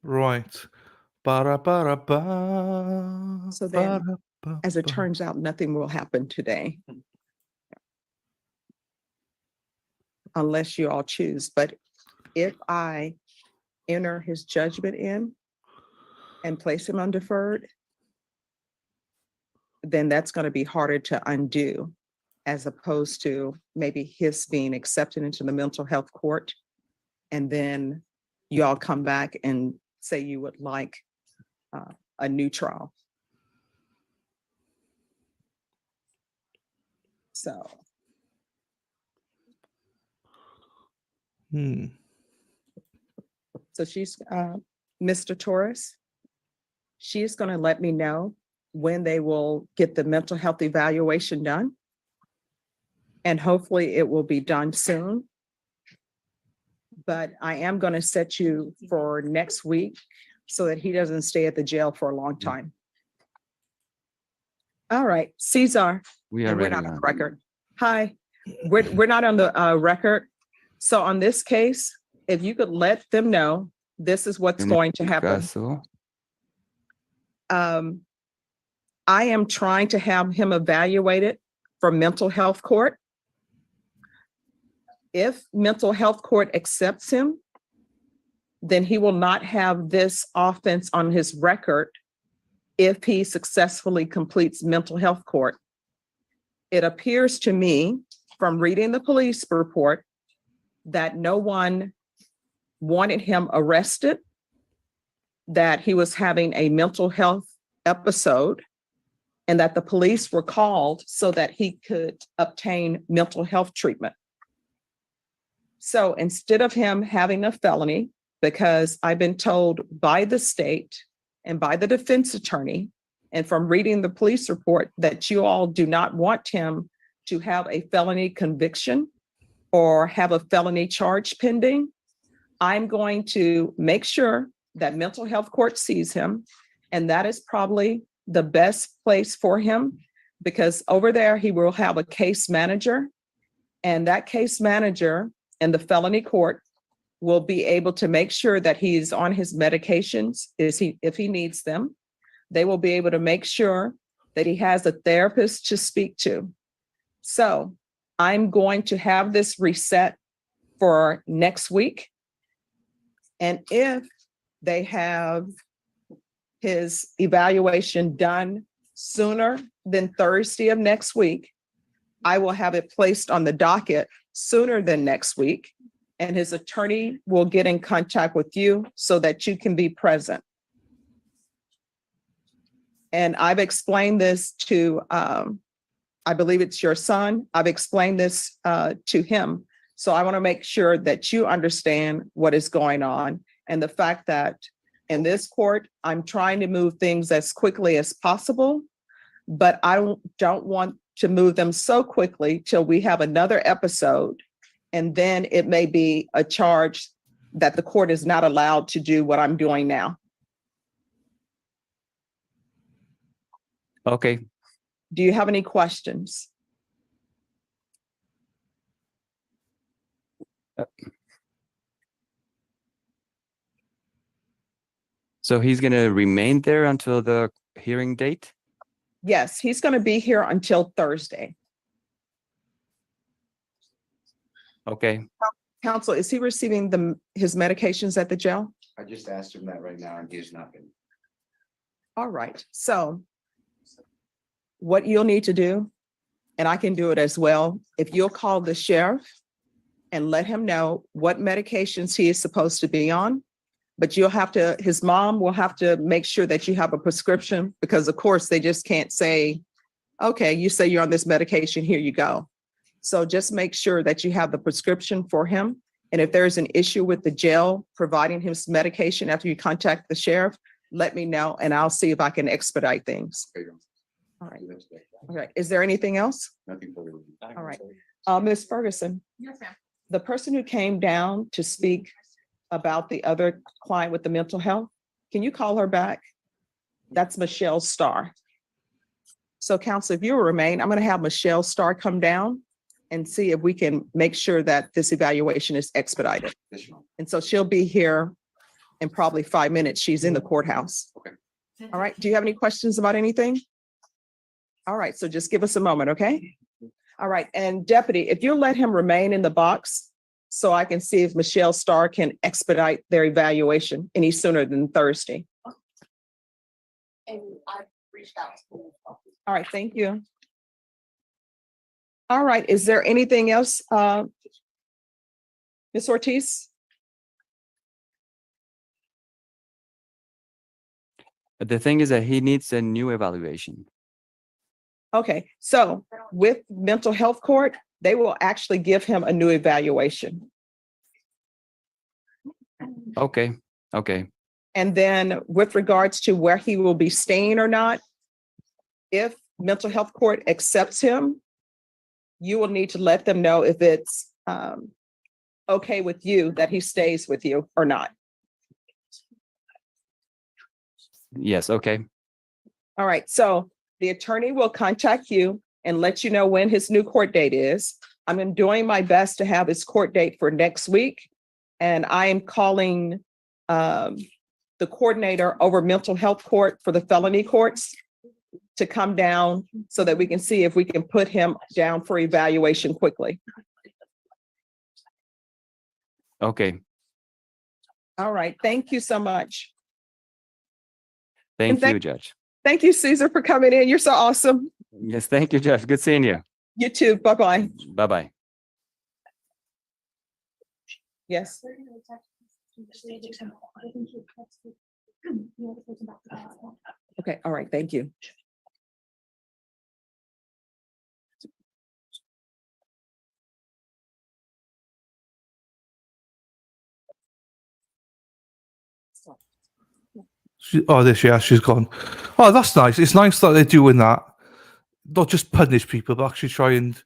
Speaker 1: Right. Ba ra ba ra ba.
Speaker 2: So then,
Speaker 1: ba, ra, ba,
Speaker 2: As it
Speaker 1: ba.
Speaker 2: turns out, nothing will happen today. Unless you all choose, but if I enter his judgment in and place him on deferred, then that's going to be harder to undo as opposed to maybe his being accepted into the mental health court. And then you all come back and say you would like a new trial. So,
Speaker 1: Hmm.
Speaker 2: so she's, Mr. Torres, she's going to let me know when they will get the mental health evaluation done. And hopefully it will be done soon. But I am going to set you for next week so that he doesn't stay at the jail for a long time. All right, Cesar.
Speaker 10: We are
Speaker 2: And we're
Speaker 10: ready.
Speaker 2: not on
Speaker 10: hon.
Speaker 2: record. Hi, we're not on the record. So on this case, if you could let them know, this is what's
Speaker 10: En
Speaker 2: going to
Speaker 10: este
Speaker 2: happen.
Speaker 10: caso,
Speaker 2: I am trying to have him evaluated for mental health court. If mental health court accepts him, then he will not have this offense on his record if he successfully completes mental health court. It appears to me from reading the police report that no one wanted him arrested, that he was having a mental health episode, and that the police were called so that he could obtain mental health treatment. So instead of him having a felony, because I've been told by the state and by the defense attorney, and from reading the police report, that you all do not want him to have a felony conviction or have a felony charge pending, I'm going to make sure that mental health court sees him. And that is probably the best place for him, because over there, he will have a case manager, and that case manager and the felony court will be able to make sure that he's on his medications if he needs them. They will be able to make sure that he has a therapist to speak to. So I'm going to have this reset for next week. And if they have his evaluation done sooner than Thursday of next week, I will have it placed on the docket sooner than next week. And his attorney will get in contact with you so that you can be present. And I've explained this to, I believe it's your son. I've explained this to him. So I want to make sure that you understand what is going on, and the fact that in this court, I'm trying to move things as quickly as possible, but I don't want to move them so quickly till we have another episode. And then it may be a charge that the court is not allowed to do what I'm doing now.
Speaker 10: okay.
Speaker 2: Do you have any questions?
Speaker 10: So he's going to remain there until the hearing date?
Speaker 2: Yes, he's going to be here until Thursday.
Speaker 10: Okay.
Speaker 2: Counsel, is he receiving his medications at the jail?
Speaker 11: I just asked him that right now and he's not been.
Speaker 2: All right, so what you'll need to do, and I can do it as well, if you'll call the sheriff and let him know what medications he is supposed to be on, but you'll have to, his mom will have to make sure that you have a prescription, because of course they just can't say, okay, you say you're on this medication, here you go. So just make sure that you have the prescription for him. And if there's an issue with the jail providing him some medication after you contact the sheriff, let me know and I'll see if I can expedite things. All right. Okay. Is there anything else?
Speaker 11: Nothing further.
Speaker 2: All right. Ms. Ferguson.
Speaker 3: Yes, ma'am.
Speaker 2: The person who came down to speak about the other client with the mental health, can you call her back? That's Michelle Starr. So counsel, if you will remain, I'm going to have Michelle Starr come down and see if we can make sure that this evaluation is expedited. And so she'll be here in probably 5 minutes. She's in the courthouse.
Speaker 11: Okay.
Speaker 2: All right. Do you have any questions about anything? All right. So just give us a moment, okay? All right. And deputy, if you'll let him remain in the box so I can see if Michelle Starr can expedite their evaluation any sooner than Thursday.
Speaker 3: And I reached out to him.
Speaker 2: All right. Thank you. All right. Is there anything else? Ms. Ortiz?
Speaker 10: The thing is that he needs a new evaluation.
Speaker 2: Okay, so with mental health court, they will actually give him a new evaluation.
Speaker 10: Okay, okay,
Speaker 2: And then with regards to where he will be staying or not, if mental health court accepts him, you will need to let them know if it's okay with you that he stays with you or not.
Speaker 10: yes, okay,
Speaker 2: All right, so the attorney will contact you and let you know when his new court date is. I'm doing my best to have his court date for next week. And I am calling the coordinator over mental health court for the felony courts to come down so that we can see if we can put him down for evaluation quickly.
Speaker 10: okay.
Speaker 2: All right, thank you so much.
Speaker 10: Thank
Speaker 2: thank-
Speaker 10: you, Judge.
Speaker 2: Thank you, Caesar, for coming in. You're so awesome.
Speaker 10: Yes, thank you, Judge. Good seeing you.
Speaker 2: You too. Bye-bye.
Speaker 10: Bye-bye.
Speaker 2: Yes. Okay, all right, thank you.
Speaker 1: There she is. She's gone. Oh, that's nice. It's nice that they're doing that. Not just punish people, but actually try and,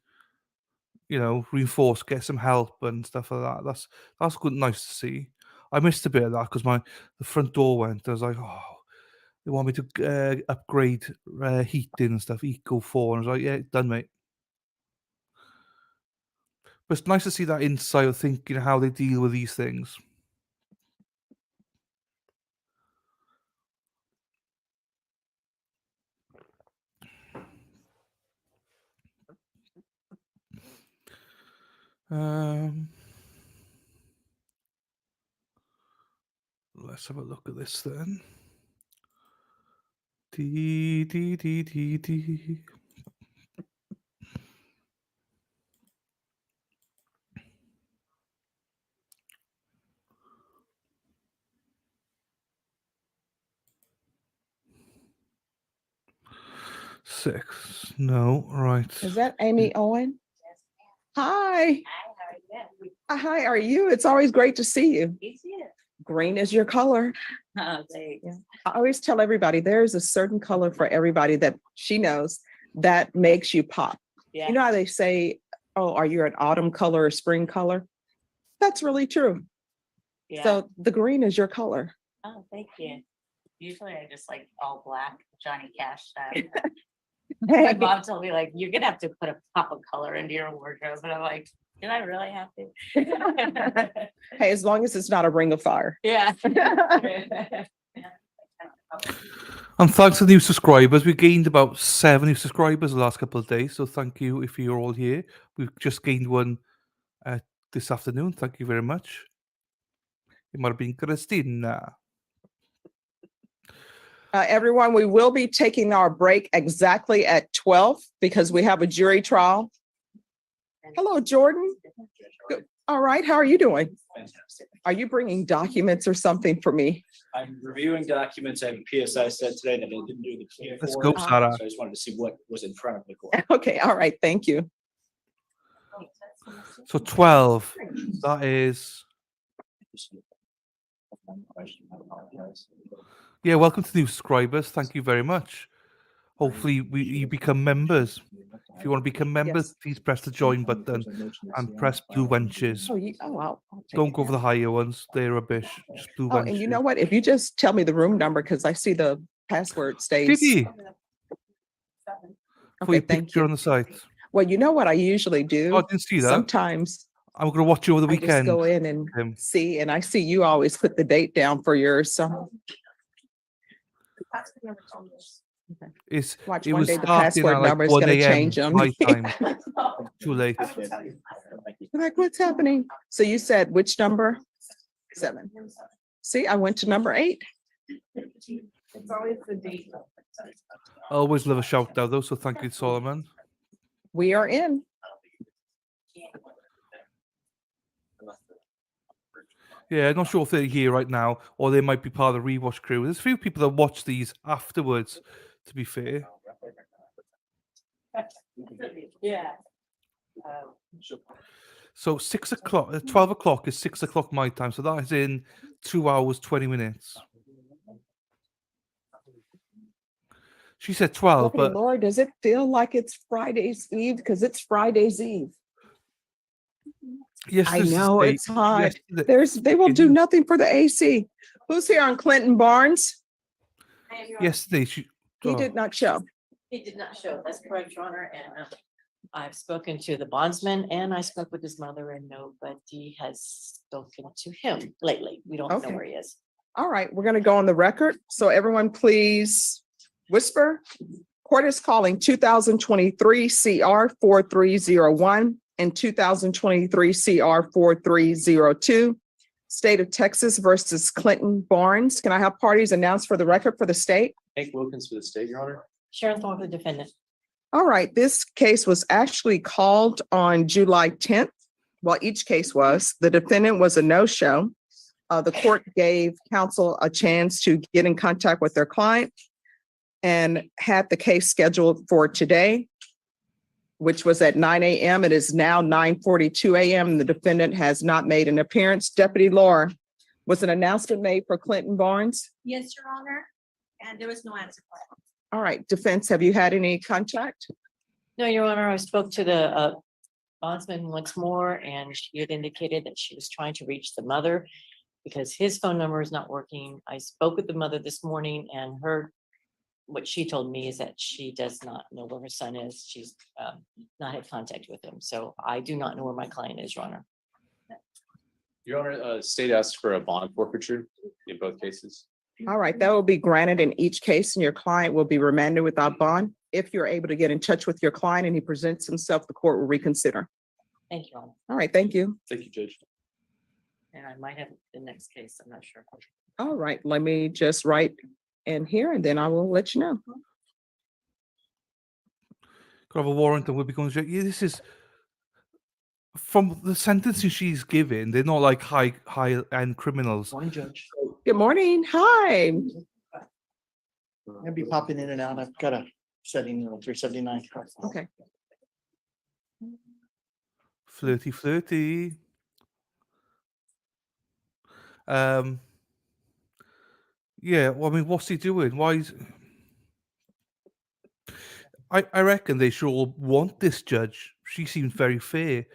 Speaker 1: reinforce, get some help and stuff like that. That's good, nice to see. I missed a bit of that because the front door went. I was like, oh, they want me to upgrade heating and stuff, Eco 4. And I was like, yeah, done, mate. But it's nice to see that insight of thinking how they deal with these things. Let's have a look at this then. D. 6. No, right.
Speaker 2: Is that Amy Owen? Hi. Hi, are you? It's always great to see you. Green is your color. I always tell everybody there's a certain color for everybody that she knows that makes you pop. You know how they say, oh, are you an autumn color or spring color? That's really true.
Speaker 12: Yeah.
Speaker 2: So the green is your color.
Speaker 12: Oh, thank you. Usually I just like all black, Johnny Cash style. My
Speaker 2: Hey,
Speaker 12: mom told me like, you're gonna have to put a pop of color into your wardrobe. And I'm like, do I really have to?
Speaker 2: hey, as long as it's not a ring of fire.
Speaker 12: Yeah.
Speaker 1: And thanks to new subscribers. We gained about 7 new subscribers the last couple of days. So thank you if you're all here. We've just gained one this afternoon. Thank you very much. It might have been Christina.
Speaker 2: Everyone, we will be taking our break exactly at 12 because we have a jury trial. Hello, Jordan. Good. All right, how are you doing?
Speaker 13: Fantastic.
Speaker 2: Are you bringing documents or something for me?
Speaker 13: I'm reviewing documents. I have a PSI set today that I didn't do the Q4.
Speaker 1: Let's go, Sarah.
Speaker 13: So I just wanted to see what was in front of the court.
Speaker 2: Okay, all right, thank you.
Speaker 1: So 12. That is. Yeah, welcome to new subscribers. Thank you very much. Hopefully you become members. If you want to become members,
Speaker 2: Yes.
Speaker 1: please press the join button and press blue wenches.
Speaker 2: I'll take
Speaker 1: Don't
Speaker 2: it
Speaker 1: go for the
Speaker 2: down.
Speaker 1: higher ones. They're rubbish. Just blue
Speaker 2: Oh,
Speaker 1: wenches.
Speaker 2: and you know what? If you just tell me the room number, because I see the password stays.
Speaker 1: Did he? Put
Speaker 2: Okay,
Speaker 1: your
Speaker 2: thank
Speaker 1: picture
Speaker 2: you.
Speaker 1: on the site.
Speaker 2: Well, you know what I usually do?
Speaker 1: Oh, I didn't see that.
Speaker 2: Sometimes
Speaker 1: I'm going to watch you over the
Speaker 2: I just
Speaker 1: weekend.
Speaker 2: go in and see, and I see you always put the date down for yours, so.
Speaker 1: It's,
Speaker 2: Watch
Speaker 1: it
Speaker 2: one
Speaker 1: was
Speaker 2: day the
Speaker 1: starting
Speaker 2: password
Speaker 1: at like
Speaker 2: number is
Speaker 1: 1
Speaker 2: gonna
Speaker 1: a.m.
Speaker 2: change on
Speaker 1: my
Speaker 2: me.
Speaker 1: time. Too late.
Speaker 2: Like, what's happening? So you said which number? 7. See, I went to number 8.
Speaker 12: It's always the date.
Speaker 1: I always love a shout out though, so thank you, Solomon.
Speaker 2: We are in.
Speaker 1: Yeah, I'm not sure if they're here right now or they might be part of the rewatch crew. There's a few people that watch these afterwards, to be fair.
Speaker 12: Yeah.
Speaker 1: So 6 o'clock, 12 o'clock is 6 o'clock my time. So that is in 2 hours, 20 minutes. She said 12,
Speaker 2: Deputy
Speaker 1: but
Speaker 2: Laura, does it feel like it's Friday's Eve? Because it's Friday's Eve.
Speaker 1: yes,
Speaker 2: I know it's hot.
Speaker 1: Yesterday,
Speaker 2: They will do
Speaker 1: is.
Speaker 2: nothing for the AC. Who's here on Clinton Barnes?
Speaker 12: I am your-
Speaker 1: Yesterday, she.
Speaker 2: He
Speaker 1: oh,
Speaker 2: did not show.
Speaker 12: He did not show, that's correct, Your Honor, and I've spoken to the bondsman and I spoke with his mother and nobody has spoken to him lately. We don't know
Speaker 2: Okay.
Speaker 12: where he is.
Speaker 2: All right, we're going to go on the record. So everyone, please whisper. Court is calling 2023 CR 4301 and 2023 CR 4302. State of Texas versus Clinton Barnes. Can I have parties announced for the record for the state?
Speaker 13: Hank Wilkins for the state, Your Honor.
Speaker 12: Sharon Thorne, the defendant.
Speaker 2: All right, this case was actually called on July 10th. Well, each case was. The defendant was a no-show. The court gave counsel a chance to get in contact with their client and had the case scheduled for today, which was at 9 a.m. It is now 9:42 a.m. The defendant has not made an appearance. Deputy Laura, was an announcement made for Clinton Barnes?
Speaker 3: Yes, Your Honor, and there was no answer for it.
Speaker 2: All right, defense, have you had any contact?
Speaker 12: No, Your Honor, I spoke to the bondsman once more and she had indicated that she was trying to reach the mother because his phone number is not working. I spoke with the mother this morning and what she told me is that she does not know where her son is. She's not had contact with him. So I do not know where my client is, Your Honor.
Speaker 13: Your Honor, state asked for a bond forfeiture in both cases.
Speaker 2: All right, that will be granted in each case and your client will be remanded without bond. If you're able to get in touch with your client and he presents himself, the court will reconsider.
Speaker 12: Thank you, Your Honor.
Speaker 2: All right, thank you.
Speaker 13: Thank you, Judge.
Speaker 12: And I might have the next case. I'm not sure.
Speaker 2: All right, let me just write in here and then I will let you know.
Speaker 1: could have a warrant and we'll be going straight. Yeah, this is from the sentences she's given. They're not like high end criminals.
Speaker 4: Morning, Judge.
Speaker 2: Good morning. Hi.
Speaker 4: I'll be popping in and out. I've got a setting on 379.
Speaker 2: Okay.
Speaker 1: Flirty. Yeah, well, I mean, what's he doing? Why is I reckon they should all want this judge. She seems very fair.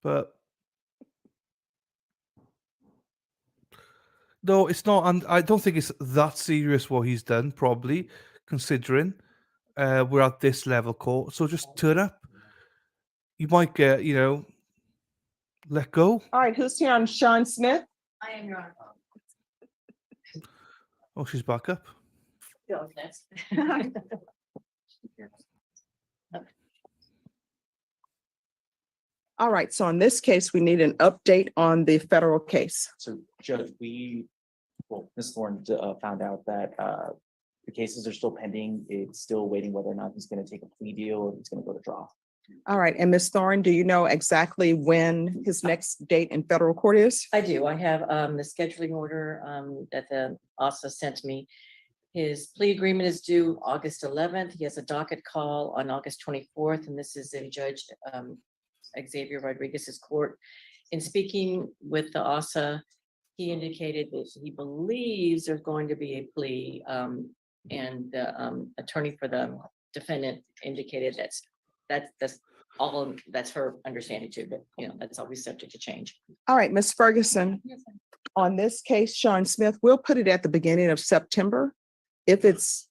Speaker 1: But no, it's not, and I don't think it's that serious what he's done, probably, considering we're at this level court. So just turn up. You might get, let go.
Speaker 2: All right, who's here on Sean Smith?
Speaker 12: I am, Your Honor.
Speaker 1: Oh, she's back up.
Speaker 12: Phil's next.
Speaker 2: All right, so in this case, we need an update on the federal case.
Speaker 14: So Judge, Ms. Thorne found out that the cases are still pending. It's still waiting whether or not he's going to take a plea deal or he's going to go to trial.
Speaker 2: All right, and Ms. Thorne, do you know exactly when his next date in federal court is?
Speaker 12: I do. I have the scheduling order that the OSA sent me. His plea agreement is due August 11th. He has a docket call on August 24th, and this is in Judge Xavier Rodriguez's court. In speaking with the OSA, he indicated that he believes there's going to be a plea, and the attorney for the defendant indicated that's all, that's her understanding too, but that's always subject to change.
Speaker 2: All right, Ms. Ferguson, on this case, Sean Smith, we'll put it at the beginning of September. If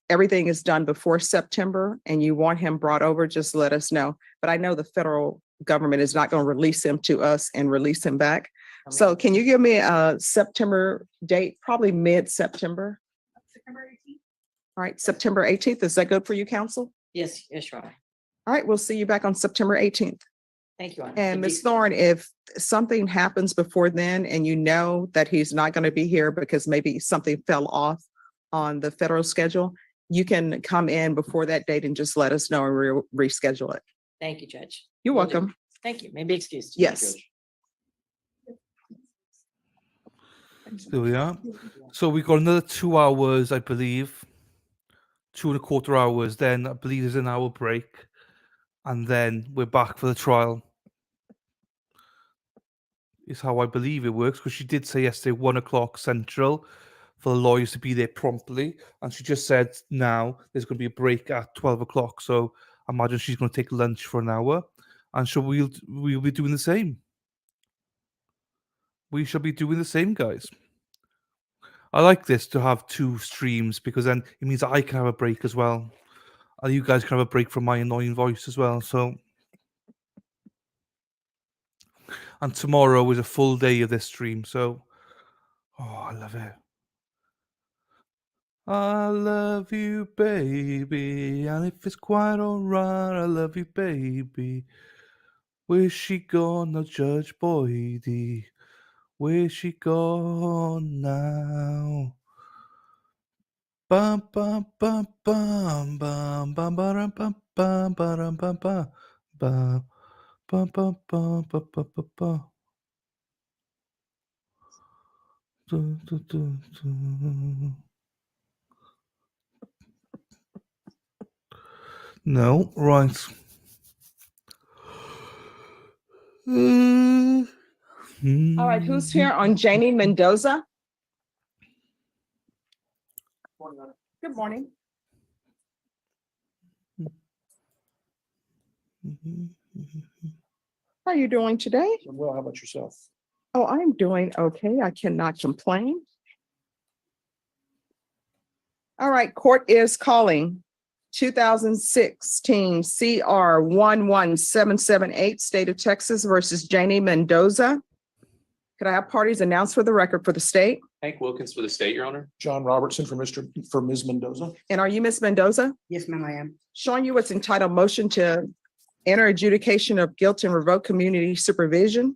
Speaker 2: everything is done before September and you want him brought over, just let us know. But I know the federal government is not going to release him to us and release him back. So can you give me a September date, probably mid-September?
Speaker 3: September 18th.
Speaker 2: All right, September 18th. Is that good for you, counsel?
Speaker 12: Yes, Your Honor.
Speaker 2: All right, we'll see you back on September 18th.
Speaker 12: Thank you, Your Honor.
Speaker 2: And Ms. Thorne, if something happens before then and you know that he's not going to be here because maybe something fell off on the federal schedule, you can come in before that date and just let us know and reschedule it.
Speaker 12: Thank you, Judge.
Speaker 2: You're
Speaker 12: Will do.
Speaker 2: welcome.
Speaker 12: Thank you. Maybe excused.
Speaker 2: Yes.
Speaker 1: There we are. So we got another 2 hours, I believe. 2.25 hours. Then I believe there's an hour break. And then we're back for the trial. Is how I believe it works, because she did say yesterday 1 o'clock Central for the lawyers to be there promptly, and she just said now there's going to be a break at 12 o'clock. So I imagine she's going to take lunch for an hour, and so we'll be doing the same. We shall be doing the same, guys. I like this to have 2 streams, because then it means I can have a break as well, and you guys can have a break from my annoying voice as well. So. And tomorrow is a full day of this stream, so I love it. I love you, baby, and if it's quite alright, I love you, baby. Where's she gone, the Judge Boydie? Where's she gone now? Bum bum bum bum bum bum bum bum bum bum bum bum bum bum bum bum bum bum bum. No, right.
Speaker 2: All right, who's here on Janie Mendoza? Good morning. How are you doing today?
Speaker 4: Well, how about yourself?
Speaker 2: Oh, I'm doing okay. I cannot complain. All right, court is calling 2016 CR 11778, State of Texas versus Janie Mendoza. Could I have parties announced for the record for the state?
Speaker 13: Hank Wilkins for the state, Your Honor.
Speaker 4: John Robertson for Ms. Mendoza.
Speaker 2: And are you Miss Mendoza?
Speaker 6: Yes, ma'am, I am.
Speaker 2: Showing you what's entitled motion to enter adjudication of guilt and revoke community supervision.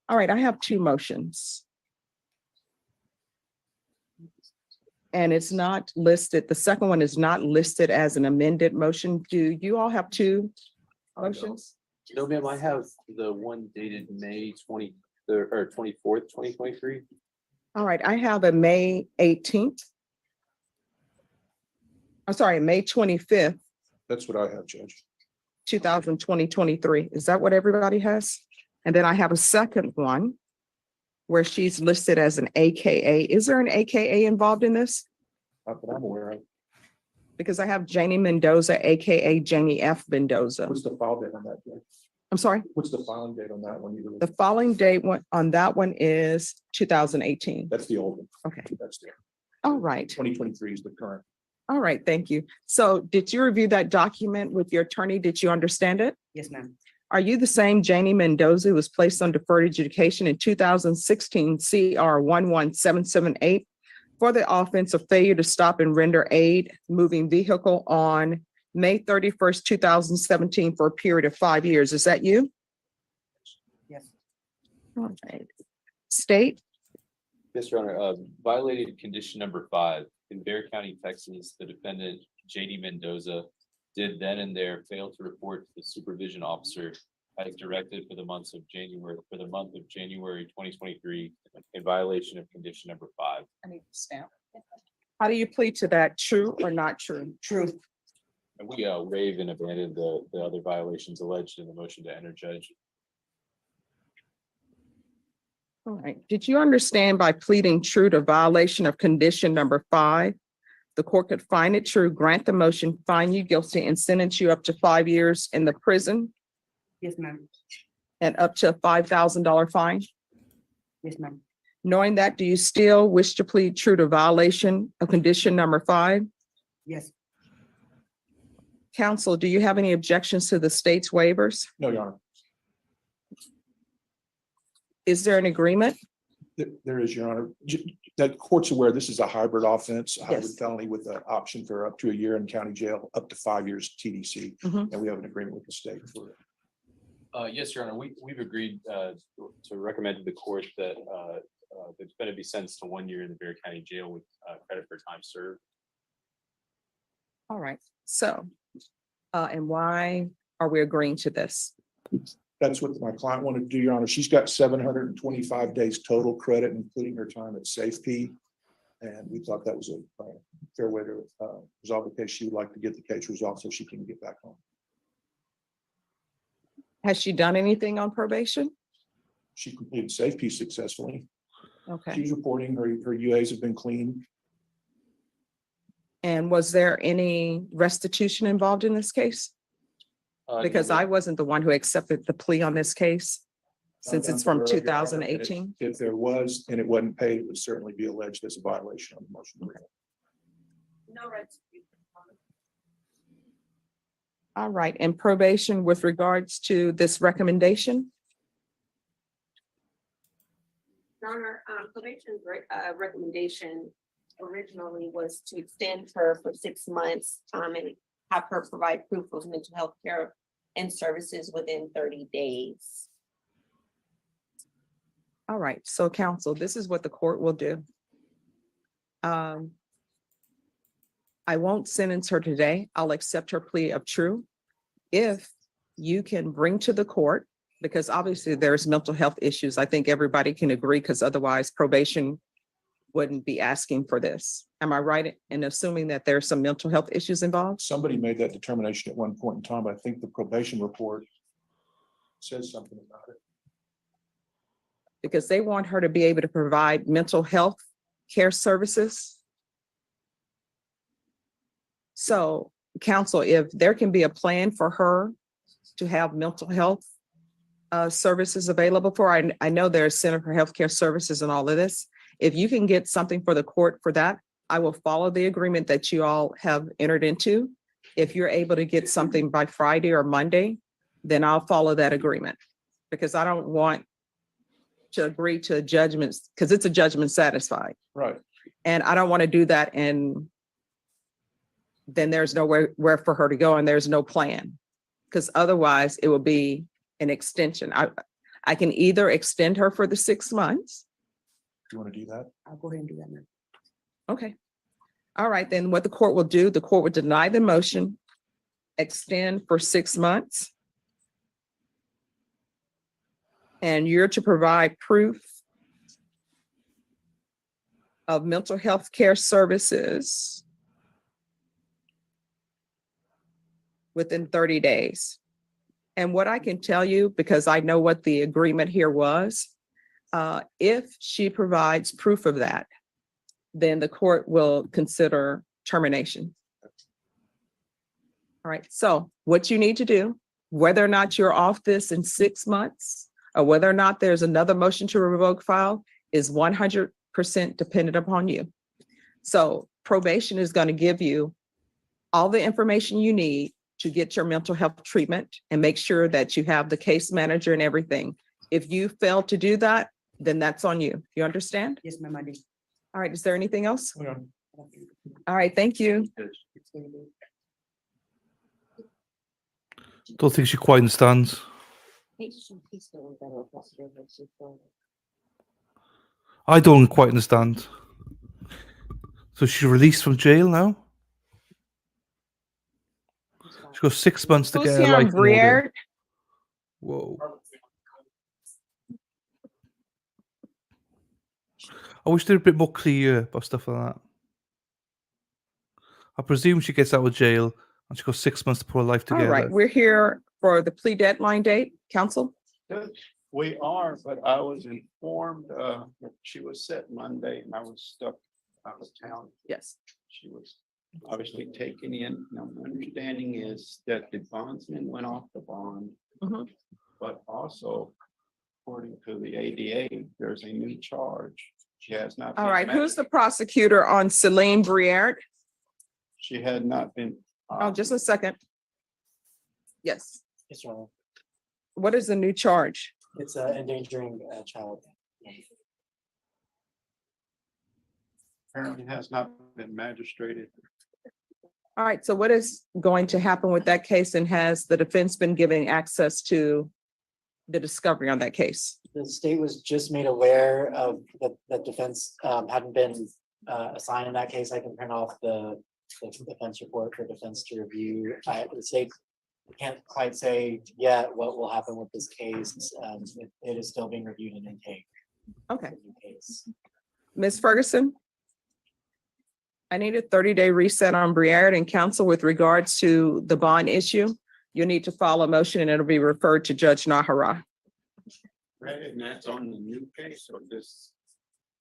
Speaker 2: All right, I have 2 motions. And it's not listed. The second one is not listed as an amended motion. Do you all have 2 motions?
Speaker 13: No, ma'am, I have the one dated May 23rd or 24th, 2023.
Speaker 2: All right, I have a May 18th. I'm sorry, May 25th,
Speaker 4: That's what I have, Judge.
Speaker 2: 2023. Is that what everybody has? And then I have a second one where she's listed as an AKA. Is there an AKA involved in this?
Speaker 4: Not that I'm aware of.
Speaker 2: Because I have Janie Mendoza, AKA Janie F. Mendoza.
Speaker 4: What's the file date on that, Judge?
Speaker 2: I'm sorry,
Speaker 4: What's the filing date on that one?
Speaker 2: the following date on that one is 2018.
Speaker 4: That's the old one.
Speaker 2: Okay,
Speaker 4: That's the
Speaker 2: all right.
Speaker 4: 2023 is the current.
Speaker 2: All right, thank you. So did you review that document with your attorney? Did you understand it?
Speaker 6: Yes, ma'am.
Speaker 2: Are you the same Janie Mendoza who was placed on deferred adjudication in 2016 CR 11778 for the offense of failure to stop and render aid moving vehicle on May 31st, 2017 for a period of 5 years? Is that you?
Speaker 6: Yes.
Speaker 2: All right. State?
Speaker 13: Yes, Your Honor, violated condition number 5 in Bexar County, Texas. The defendant, JD Mendoza, did then and there fail to report to the supervision officer as directed for the month of January 2023 in violation of condition number 5.
Speaker 2: I need to stamp. How do you plead to that? True or not true?
Speaker 6: True.
Speaker 13: And we waive and abandon the other violations alleged in the motion to enter, Judge.
Speaker 2: All right. Did you understand by pleading true to violation of condition number 5, the court could find it true, grant the motion, find you guilty, and sentence you up to 5 years in the prison
Speaker 6: Yes, ma'am.
Speaker 2: and up to a $5,000 fine?
Speaker 6: Yes, ma'am.
Speaker 2: Knowing that, do you still wish to plead true to violation of condition number 5?
Speaker 6: Yes.
Speaker 2: Counsel, do you have any objections to the state's waivers?
Speaker 4: No, Your Honor.
Speaker 2: Is there an agreement?
Speaker 4: There is, Your Honor. That court's aware this is a hybrid offense, a hybrid
Speaker 2: Yes.
Speaker 4: felony with an option for up to a year in county jail, up to 5 years TDC.
Speaker 2: Mhm.
Speaker 4: And we have an agreement with the state for it.
Speaker 13: Yes, Your Honor, we've agreed to recommend to the court that the defendant be sentenced to 1 year in the Bexar County Jail with credit for time served.
Speaker 2: All right. So, and why are we agreeing to this?
Speaker 4: That's what my client wanted to do, Your Honor. She's got 725 days total credit, including her time at SafeP. And we thought that was a fair way to resolve the case. She would like to get the case resolved so she can get back home.
Speaker 2: Has she done anything on probation?
Speaker 4: She completed SafeP successfully.
Speaker 2: Okay.
Speaker 4: She's reporting her UAs have been cleaned.
Speaker 2: And was there any restitution involved in this case? Because I wasn't the one who accepted the plea on this case, since it's from 2018.
Speaker 4: If there was, and it wasn't paid, it would certainly be alleged as a violation of the motion.
Speaker 3: No rights.
Speaker 2: All right, and probation with regards to this recommendation?
Speaker 3: Your Honor, probation's recommendation originally was to extend her for 6 months, and have her provide proof of mental health care and services within 30 days.
Speaker 2: All right, so counsel, this is what the court will do. I won't sentence her today. I'll accept her plea of true. If you can bring to the court, because obviously there's mental health issues. I think everybody can agree, because otherwise probation wouldn't be asking for this. Am I right in assuming that there's some mental health issues involved?
Speaker 4: Somebody made that determination at one point in time. I think the probation report says something about it.
Speaker 2: Because they want her to be able to provide mental health care services. So, counsel, if there can be a plan for her to have mental health services available for, I know there's Center for Healthcare Services and all of this. If you can get something for the court for that, I will follow the agreement that you all have entered into. If you're able to get something by Friday or Monday, then I'll follow that agreement, because I don't want to agree to judgments, because it's a judgment satisfied.
Speaker 4: Right.
Speaker 2: And I don't want to do that, and then there's nowhere where for her to go and there's no plan, because otherwise it will be an extension. I can either extend her for the 6 months.
Speaker 4: Do you want to do that?
Speaker 6: I'll go ahead and do that now.
Speaker 2: Okay. All right, then what the court will do, the court will deny the motion, extend for 6 months. And you're to provide proof of mental health care services within 30 days. And what I can tell you, because I know what the agreement here was, if she provides proof of that, then the court will consider termination. All right, so what you need to do, whether or not you're off this in 6 months, or whether or not there's another motion to revoke file, is 100% dependent upon you. So probation is going to give you all the information you need to get your mental health treatment and make sure that you have the case manager and everything. If you fail to do that, then that's on you. You understand?
Speaker 6: Yes, ma'am, I do.
Speaker 2: All right, is there anything else?
Speaker 4: Yeah.
Speaker 2: All right, thank you.
Speaker 1: Don't think she quite understands. I don't quite understand. So she's released from jail now? She got 6 months to
Speaker 2: Who's
Speaker 1: get her
Speaker 2: here on
Speaker 1: life in order.
Speaker 2: Briere?
Speaker 1: Whoa. I wish they were a bit more clear about stuff like that. I presume she gets out of jail and she got 6 months to put her life
Speaker 2: All
Speaker 1: together.
Speaker 2: right, we're here for the plea deadline date, counsel.
Speaker 7: We are, but I was informed that she was set Monday and I was stuck out of town.
Speaker 2: Yes.
Speaker 7: She was obviously taken in. Now, my understanding is that the bondsman went off the bond,
Speaker 2: Mhm.
Speaker 7: but also according to the ADA, there's a new charge. She has not.
Speaker 2: All
Speaker 7: been
Speaker 2: right, who's the
Speaker 7: met.
Speaker 2: prosecutor on Celine Briere?
Speaker 7: She had not been.
Speaker 2: Oh, just a second. Yes.
Speaker 8: Yes, Your Honor.
Speaker 2: What is the new charge?
Speaker 8: It's endangering a child.
Speaker 7: Apparently has not been magistrated.
Speaker 2: All right, so what is going to happen with that case, and has the defense been giving access to the discovery on that case?
Speaker 8: The state was just made aware of that defense hadn't been assigned in that case. I can print off the defense report for defense to review. The state Can't quite say yet what will happen with this case. It is still being reviewed in intake.
Speaker 2: Okay.
Speaker 8: The new case.
Speaker 2: Ms. Ferguson? I need a 30-day reset on Briard and council with regards to the bond issue. You need to file a motion and it'll be referred to Judge Nahara.
Speaker 7: And that's on the new case or this?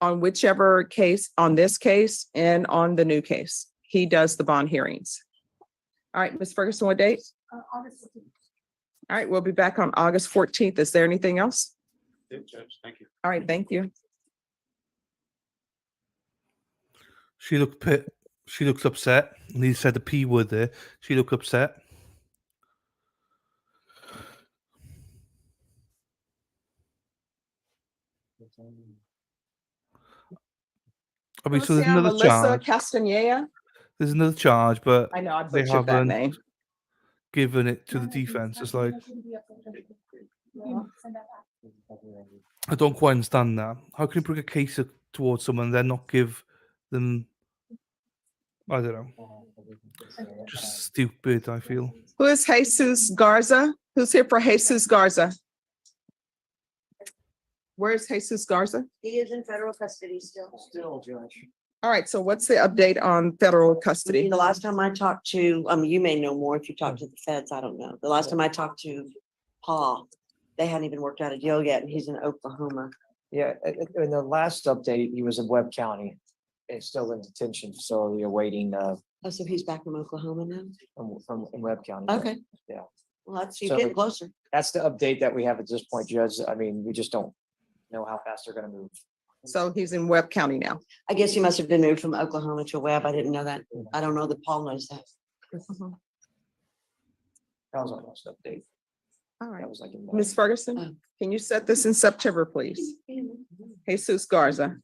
Speaker 2: On whichever case, on this case and on the new case. He does the bond hearings. All right, Ms. Ferguson, what date?
Speaker 3: August.
Speaker 2: All right, we'll be back on August 14th. Is there anything else?
Speaker 7: Judge, thank you.
Speaker 2: All right, thank you.
Speaker 1: She looked upset. And he said the P word there. She looked upset. I mean, so there's
Speaker 2: Lucia
Speaker 1: another
Speaker 2: Melissa
Speaker 1: charge.
Speaker 2: Castaneda.
Speaker 1: There's another charge, but
Speaker 2: I know I
Speaker 1: they
Speaker 2: butchered that
Speaker 1: haven't
Speaker 2: name.
Speaker 1: given it to the defense. It's like, I don't quite understand that. How can you bring a case towards someone and then not give them, I don't know, just stupid, I feel.
Speaker 2: Who is Jesus Garza? Who's here for Jesus Garza? Where's Jesus Garza?
Speaker 6: He is in federal custody still.
Speaker 8: Still, Judge.
Speaker 2: All right, so what's the update on federal custody?
Speaker 6: The last time I talked to, you may know more if you talked to the feds, I don't know. The last time I talked to Paul, they hadn't even worked out a deal yet and he's in Oklahoma.
Speaker 14: Yeah, in the last update, he was in Webb County. It's still in detention facility awaiting
Speaker 6: Oh, so he's back from Oklahoma now?
Speaker 14: from in Webb County.
Speaker 6: Okay.
Speaker 14: Yeah.
Speaker 6: Well, that's, he's
Speaker 14: So-
Speaker 6: getting closer.
Speaker 14: That's the update that we have at this point, Judge. I mean, we just don't know how fast they're gonna move.
Speaker 2: So he's in Webb County now.
Speaker 6: I guess he must have been moved from Oklahoma to Webb. I didn't know that. I don't know that Paul knows that.
Speaker 14: That was our last update.
Speaker 2: All right,
Speaker 14: That was like in
Speaker 2: Ms. Ferguson, can you set this in September, please? Jesus Garza.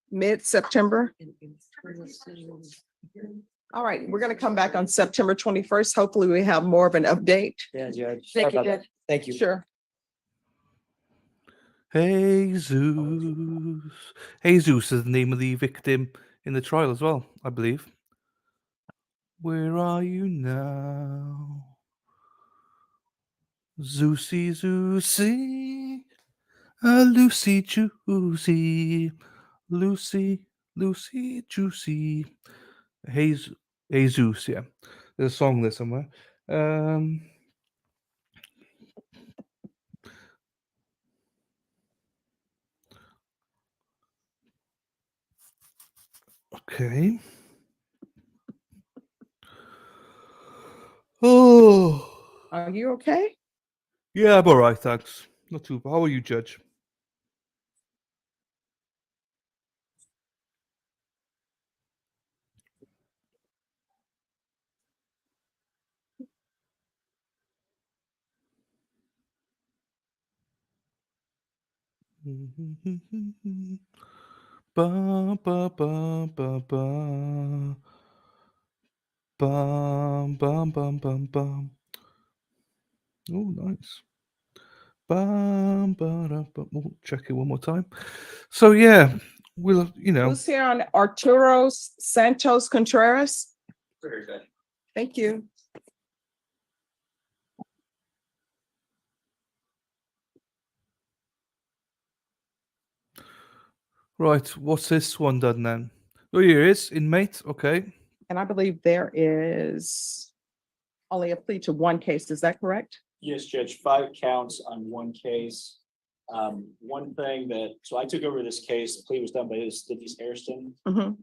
Speaker 2: Mid-September. All right, we're gonna come back on September 21st. Hopefully we have more of an update.
Speaker 14: Yeah, Judge.
Speaker 6: Thank
Speaker 14: Sorry
Speaker 6: you,
Speaker 14: about that.
Speaker 6: Judge.
Speaker 14: Thank you.
Speaker 2: Sure.
Speaker 1: Jesus is the name of the victim in the trial as well, I believe. Where are you now? Zeusy, Zeusy, Lucy, Juicy, Lucy, Juicy. Jesus, yeah. There's a song there somewhere. Okay. Oh,
Speaker 2: Are you okay?
Speaker 1: yeah, I'm all right, thanks. Not too bad. How are you, Judge? Ba, ba, ba, ba, ba. Bum, bum, bum, bum, bum. Oh, nice. Bum, ba, da, bum. Oh, check it one more time. So, yeah, we'll,
Speaker 2: Who's here on Arturo Santos Contreras?
Speaker 13: Very good.
Speaker 2: Thank you.
Speaker 1: right. What's this one done then? Oh, here it is, inmate. Okay.
Speaker 2: And I believe there is only a plea to one case. Is that correct?
Speaker 5: Yes, Judge, 5 counts on 1 case. One thing that, so I took over this case, the plea was done by Denise Hairston.
Speaker 2: Mhm.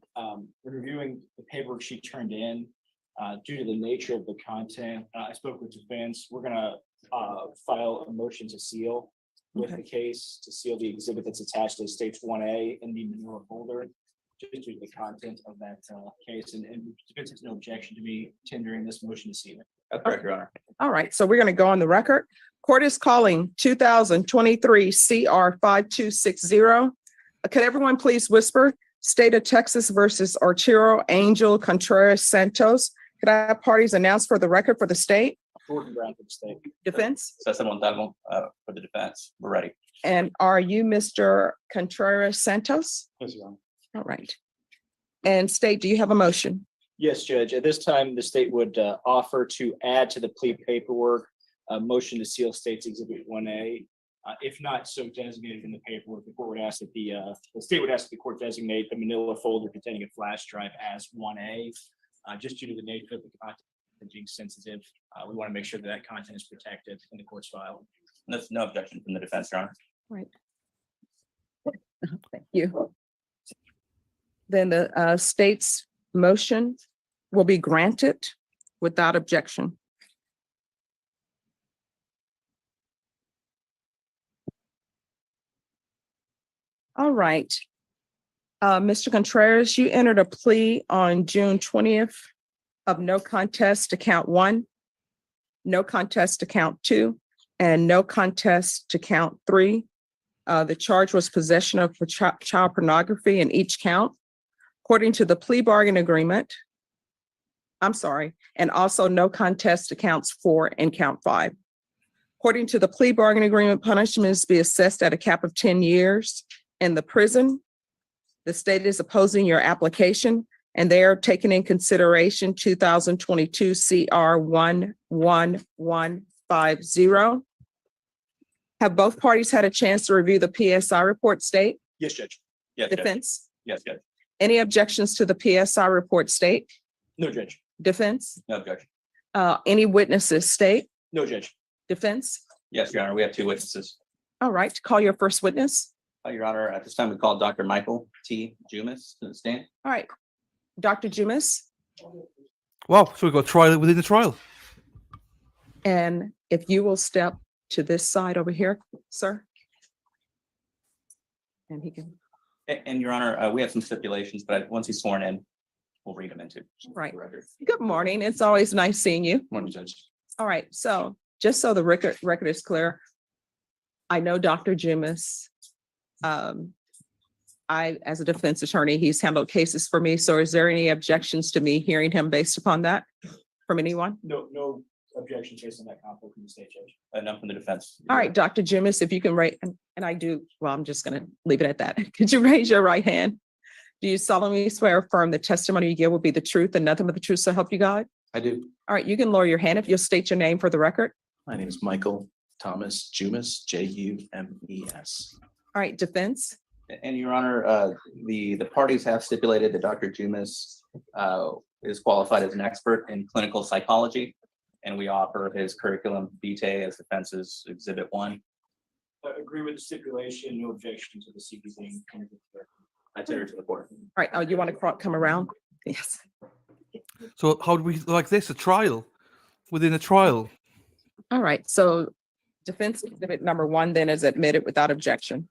Speaker 5: Reviewing the paperwork she turned in, due to the nature of the content, I spoke with defense. We're gonna file a motion to seal with the case, to seal the exhibit that's attached to states 1A in the manila folder, just due to the content of that case, and defense has no objection to me tendering this motion to seal it.
Speaker 13: That's correct, Your Honor.
Speaker 2: All right, so we're going to go on the record. Court is calling 2023 CR 5260. Could everyone please whisper? State of Texas versus Arturo Angel Contreras Santos. Could I have parties announced for the record for the state?
Speaker 5: Gordon Brown for the state.
Speaker 2: Defense?
Speaker 13: Cesar Montalvo, for the defense. We're ready.
Speaker 2: And are you Mr. Contreras Santos?
Speaker 5: Yes, Your Honor.
Speaker 2: All right. And state, do you have a motion?
Speaker 5: Yes, Judge. At this time, the state would offer to add to the plea paperwork a motion to seal State's Exhibit 1A. If not so designated in the paperwork, the court would ask that the state would ask the court designate the manila folder containing a flash drive as 1A. Just due to the nature of the content being sensitive, we want to make sure that that content is protected in the court's file.
Speaker 14: That's no objection from the defense, Your Honor.
Speaker 2: Right. Thank you. Then the state's motion will be granted without objection. All right. Mr. Contreras, you entered a plea on June 20th of no contest to count 1, no contest to count 2, and no contest to count 3. The charge was possession of child pornography in each count. According to the plea bargain agreement, and also no contest to counts 4 and count 5. According to the plea bargain agreement, punishments be assessed at a cap of 10 years in the prison. The state is opposing your application, and they are taking in consideration 2022 CR 11150. Have both parties had a chance to review the PSI report, state?
Speaker 5: Yes, Judge.
Speaker 14: Yes, Judge.
Speaker 2: Defense?
Speaker 14: Yes, Judge.
Speaker 2: Any objections to the PSI report, state?
Speaker 5: No, Judge.
Speaker 2: Defense?
Speaker 14: No objection.
Speaker 2: Any witnesses, state?
Speaker 5: No, Judge.
Speaker 2: Defense?
Speaker 14: Yes, Your Honor. We have 2 witnesses.
Speaker 2: All right, call your first witness.
Speaker 14: Your Honor, at this time, we call Dr. Michael T. Jumis to the stand.
Speaker 2: All right, Dr. Jumis,
Speaker 1: Wow, so we've got trial within the trial.
Speaker 2: and if you will step to this side over here, sir. And he can,
Speaker 14: And Your Honor, we have some stipulations, but once he's sworn in, we'll read them into.
Speaker 2: right.
Speaker 14: the record.
Speaker 2: Good morning. It's always nice seeing you.
Speaker 14: Morning, Judge.
Speaker 2: All right, so just so the record is clear, I know Dr. Jumis. As a defense attorney, he's handled cases for me. So is there any objections to me hearing him based upon that from anyone?
Speaker 5: No objections based on that conflict in the state, Judge.
Speaker 14: Enough from the defense.
Speaker 2: All right, Dr. Jumis, if you can rate, and I do, well, I'm just going to leave it at that. Could you raise your right hand? Do you solemnly swear or affirm the testimony you give will be the truth and nothing but the truth, so help you God?
Speaker 15: I do.
Speaker 2: All right, you can lower your hand if you'll state your name for the record.
Speaker 15: My name is Michael Thomas Jumis, Jumes.
Speaker 2: All right, defense.
Speaker 14: And Your Honor, the parties have stipulated that Dr. Jumis is qualified as an expert in clinical psychology, and we offer his curriculum vitae as defense's Exhibit 1.
Speaker 5: Agree with the stipulation, no objection to the CP being.
Speaker 14: I tender to the court.
Speaker 2: All right, oh, you want to come around? Yes.
Speaker 1: So how do we like this? A trial within a trial?
Speaker 2: All right, so defense exhibit number 1 then is admitted without objection.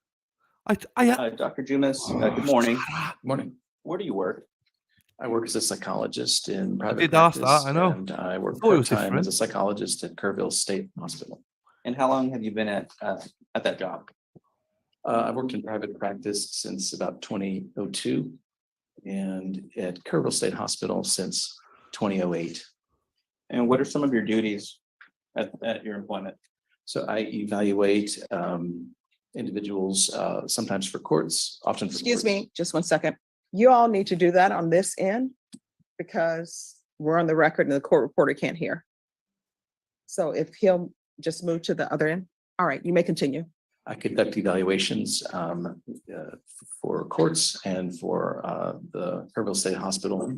Speaker 14: Dr. Jumis, good morning.
Speaker 15: Morning.
Speaker 14: Where do you work?
Speaker 15: I work as a psychologist in private
Speaker 1: did ask
Speaker 15: practice.
Speaker 1: that, I know.
Speaker 15: And I work
Speaker 1: Oh, it was
Speaker 15: part-time as
Speaker 1: different.
Speaker 15: a psychologist at Kerrville State Hospital.
Speaker 14: And how long have you been at that job?
Speaker 15: I've worked in private practice since about 2002 and at Kerrville State Hospital since 2008.
Speaker 14: And what are some of your duties at your employment?
Speaker 15: So I evaluate individuals, sometimes for courts, often for
Speaker 2: Excuse
Speaker 15: courts.
Speaker 2: me, just 1 second. You all need to do that on this end because we're on the record and the court reporter can't hear. So if he'll just move to the other end. All right, you may continue.
Speaker 15: I conduct evaluations for courts and for the Kerrville State Hospital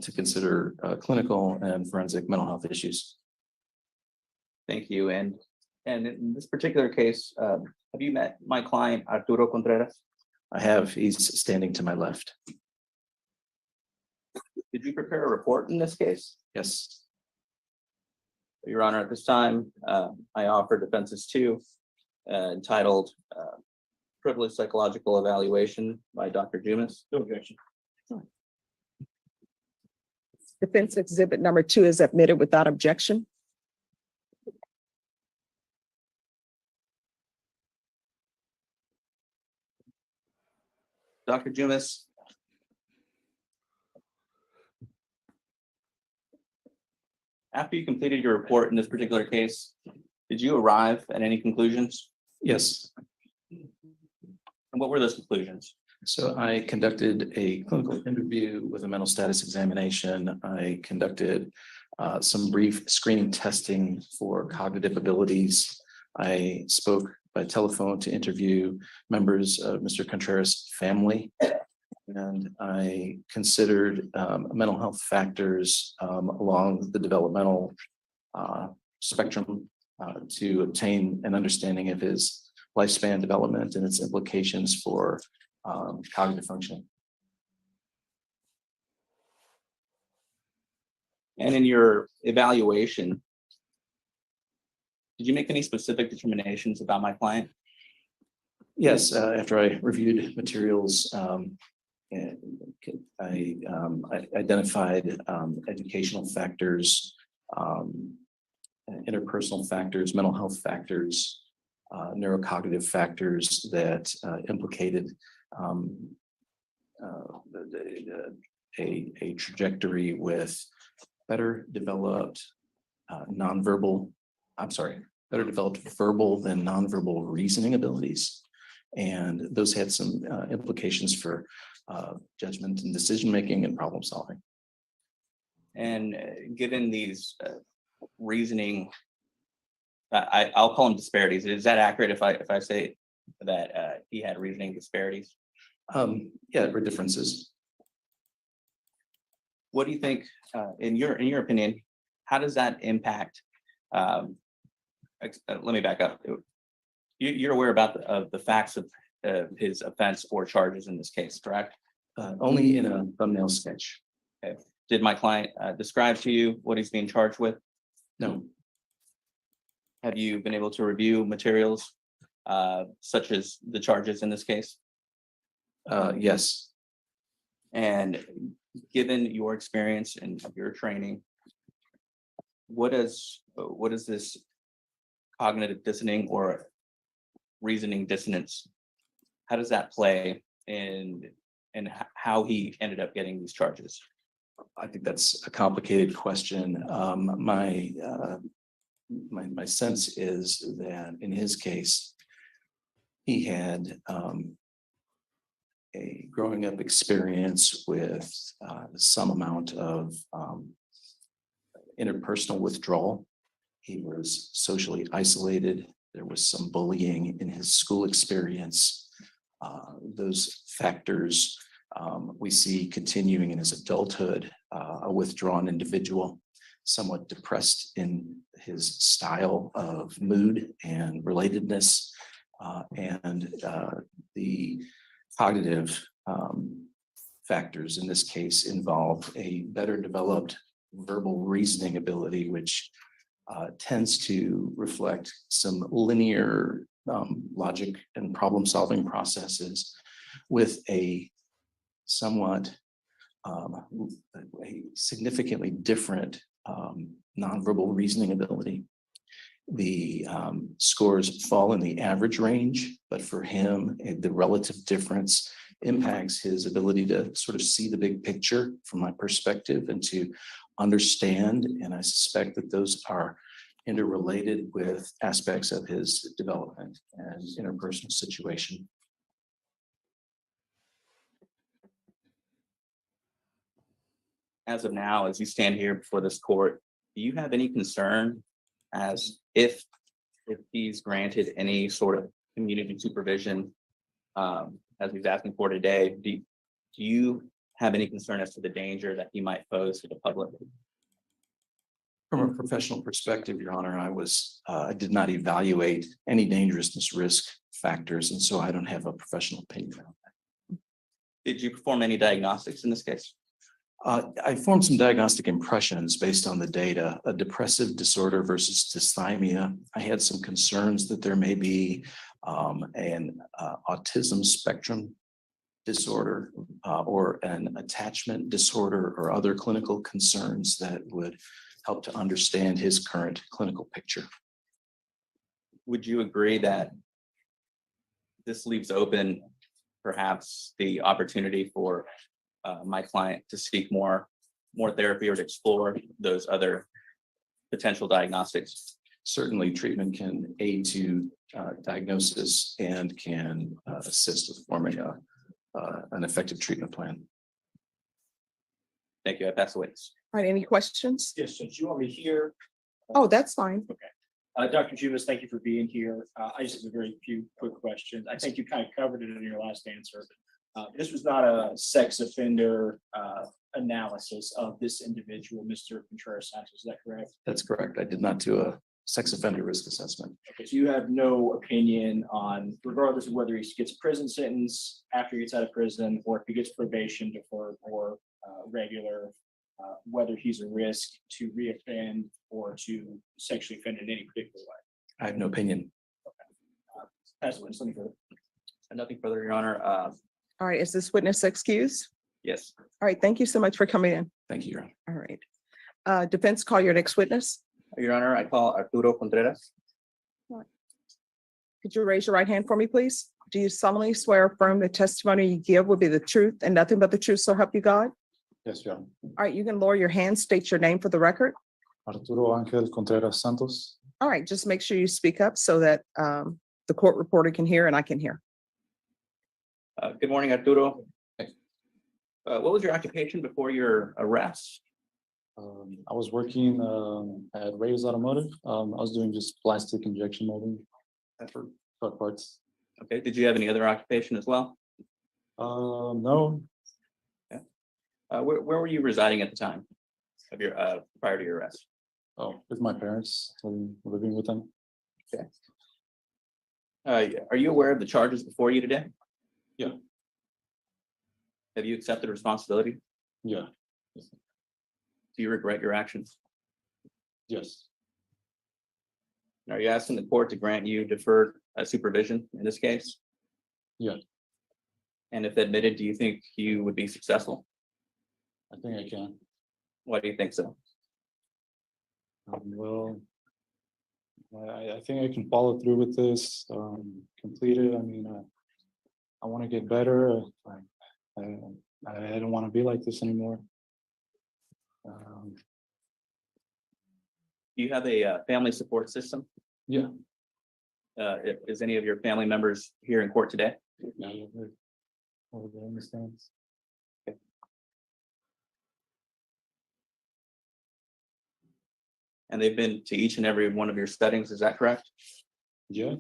Speaker 15: to consider clinical and forensic mental health issues.
Speaker 14: Thank you. And in this particular case, have you met my client, Arturo Contreras?
Speaker 15: I have. He's standing to my left.
Speaker 14: Did you prepare a report in this case?
Speaker 15: Yes.
Speaker 14: Your Honor, at this time, I offer defenses 2 entitled Privileged Psychological Evaluation by Dr. Jumis.
Speaker 5: No objection.
Speaker 2: Defense exhibit number 2 is admitted without objection.
Speaker 14: Dr. Jumis. After you completed your report in this particular case, did you arrive at any conclusions?
Speaker 15: Yes.
Speaker 14: And what were those conclusions?
Speaker 15: So I conducted a clinical interview with a mental status examination. I conducted some brief screening testing for cognitive abilities. I spoke by telephone to interview members of Mr. Contreras' family. And I considered mental health factors along the developmental spectrum to obtain an understanding of his lifespan development and its implications for cognitive function.
Speaker 14: And in your evaluation, did you make any specific determinations about my client?
Speaker 15: Yes, after I reviewed materials, and I identified educational factors, interpersonal factors, mental health factors, neurocognitive factors that implicated a trajectory with better developed better developed verbal than nonverbal reasoning abilities. And those had some implications for judgment and decision-making and problem solving.
Speaker 14: And given these reasoning, I'll call them disparities. Is that accurate if I say that he had reasoning disparities?
Speaker 15: Yeah, there were differences.
Speaker 14: What do you think, in your opinion, how does that impact? Let me back up. You're aware about the facts of his offense or charges in this case, correct?
Speaker 15: Only in a thumbnail sketch.
Speaker 14: Okay. Did my client describe to you what he's being charged with?
Speaker 15: No.
Speaker 14: Have you been able to review materials such as the charges in this case?
Speaker 15: Yes.
Speaker 14: And given your experience and your training, what is this cognitive dissonance or reasoning dissonance? How does that play in how he ended up getting these charges?
Speaker 15: I think that's a complicated question. My sense is that in his case, he had a growing up experience with some amount of interpersonal withdrawal. He was socially isolated. There was some bullying in his school experience. Those factors we see continuing in his adulthood, a withdrawn individual, somewhat depressed in his style of mood and relatedness, and the cognitive factors in this case involve a better developed verbal reasoning ability, which tends to reflect some linear logic and problem solving processes with a somewhat a significantly different nonverbal reasoning ability. The scores fall in the average range, but for him, the relative difference impacts his ability to sort of see the big picture from my perspective and to understand. And I suspect that those are interrelated with aspects of his development and interpersonal situation.
Speaker 14: As of now, as you stand here before this court, do you have any concern as if he's granted any sort of community supervision, as he's asking for today? Do you have any concern as to the danger that he might pose to the public?
Speaker 15: From a professional perspective, Your Honor, I did not evaluate any dangerousness risk factors, and so I don't have a professional opinion on that.
Speaker 14: Did you perform any diagnostics in this case?
Speaker 15: I formed some diagnostic impressions based on the data, a depressive disorder versus dysthymia. I had some concerns that there may be an autism spectrum disorder or an attachment disorder or other clinical concerns that would help to understand his current clinical picture.
Speaker 14: Would you agree that this leaves open perhaps the opportunity for my client to seek more therapy or to explore those other potential diagnostics?
Speaker 15: Certainly, treatment can aid to diagnosis and can assist with forming an effective treatment plan.
Speaker 14: Thank you. I pass the witness.
Speaker 2: All right, any questions?
Speaker 5: Yes, since you want me here,
Speaker 2: Oh, that's fine.
Speaker 5: Dr. Jumas, thank you for being here. I just have a very few quick questions. I think you kind of covered it in your last answer. This was not a sex offender analysis of this individual, Mr. Contreras Santos. Is that correct?
Speaker 15: That's correct. I did not do a sex offender risk assessment.
Speaker 5: Okay, so you have no opinion on, regardless of whether he gets a prison sentence after he gets out of prison, or if he gets probation, deferred, or regular, whether he's a risk to reoffend or to sexually offend in any particular way.
Speaker 15: I have no opinion.
Speaker 5: Pass the witness, nothing further.
Speaker 14: Nothing further, Your Honor.
Speaker 2: All right, is this witness excused?
Speaker 14: Yes.
Speaker 2: All right, thank you so much for coming in.
Speaker 15: Thank you, Your Honor.
Speaker 2: All right. Defense, call your next witness.
Speaker 14: Your Honor, I call Arturo Contreras.
Speaker 2: Could you raise your right hand for me, please? Do you solemnly swear or affirm the testimony you give will be the truth and nothing but the truth, so help you God?
Speaker 7: Yes, Your Honor.
Speaker 2: All right, you can lower your hand, state your name for the record.
Speaker 7: Arturo Angel Contreras Santos.
Speaker 2: All right, just make sure you speak up so that the court reporter can hear and I can hear.
Speaker 14: Good morning, Arturo. What was your occupation before your arrest?
Speaker 7: I was working at Reyes Automotive. I was doing just plastic injection molding for truck parts.
Speaker 14: Okay, did you have any other occupation as well?
Speaker 7: No.
Speaker 14: Where were you residing at the time of your, prior to your arrest?
Speaker 7: Oh, with my parents, living with them.
Speaker 14: Okay. Are you aware of the charges before you today?
Speaker 7: Yeah.
Speaker 14: Have you accepted responsibility?
Speaker 7: Yeah.
Speaker 14: Do you regret your actions?
Speaker 7: Yes.
Speaker 14: Are you asking the court to grant you deferred supervision in this case?
Speaker 7: Yeah.
Speaker 14: And if admitted, do you think you would be successful?
Speaker 7: I think I can.
Speaker 14: Why do you think so?
Speaker 7: Well, I think I can follow through with this, complete it. I mean, I want to get better. I don't want to be like this anymore.
Speaker 14: Do you have a family support system?
Speaker 7: Yeah.
Speaker 14: Is any of your family members here in court today?
Speaker 7: Yeah. Over there in the stands.
Speaker 14: And they've been to each and every one of your settings, is that correct?
Speaker 7: Yeah.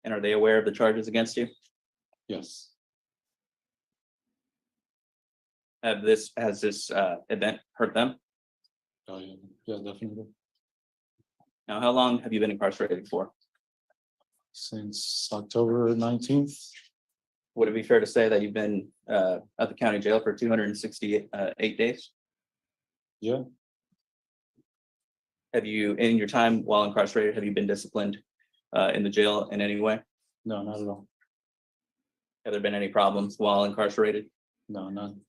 Speaker 14: And are they aware of the charges against you?
Speaker 7: Yes.
Speaker 14: Has this event hurt them?
Speaker 7: Oh, yeah. Yeah, definitely.
Speaker 14: Now, how long have you been incarcerated for?
Speaker 7: Since October 19th.
Speaker 14: Would it be fair to say that you've been at the county jail for 268 days?
Speaker 7: Yeah.
Speaker 14: Have you, in your time while incarcerated, have you been disciplined in the jail in any way?
Speaker 7: No, not at all.
Speaker 14: Have there been any problems while incarcerated?
Speaker 7: No, none.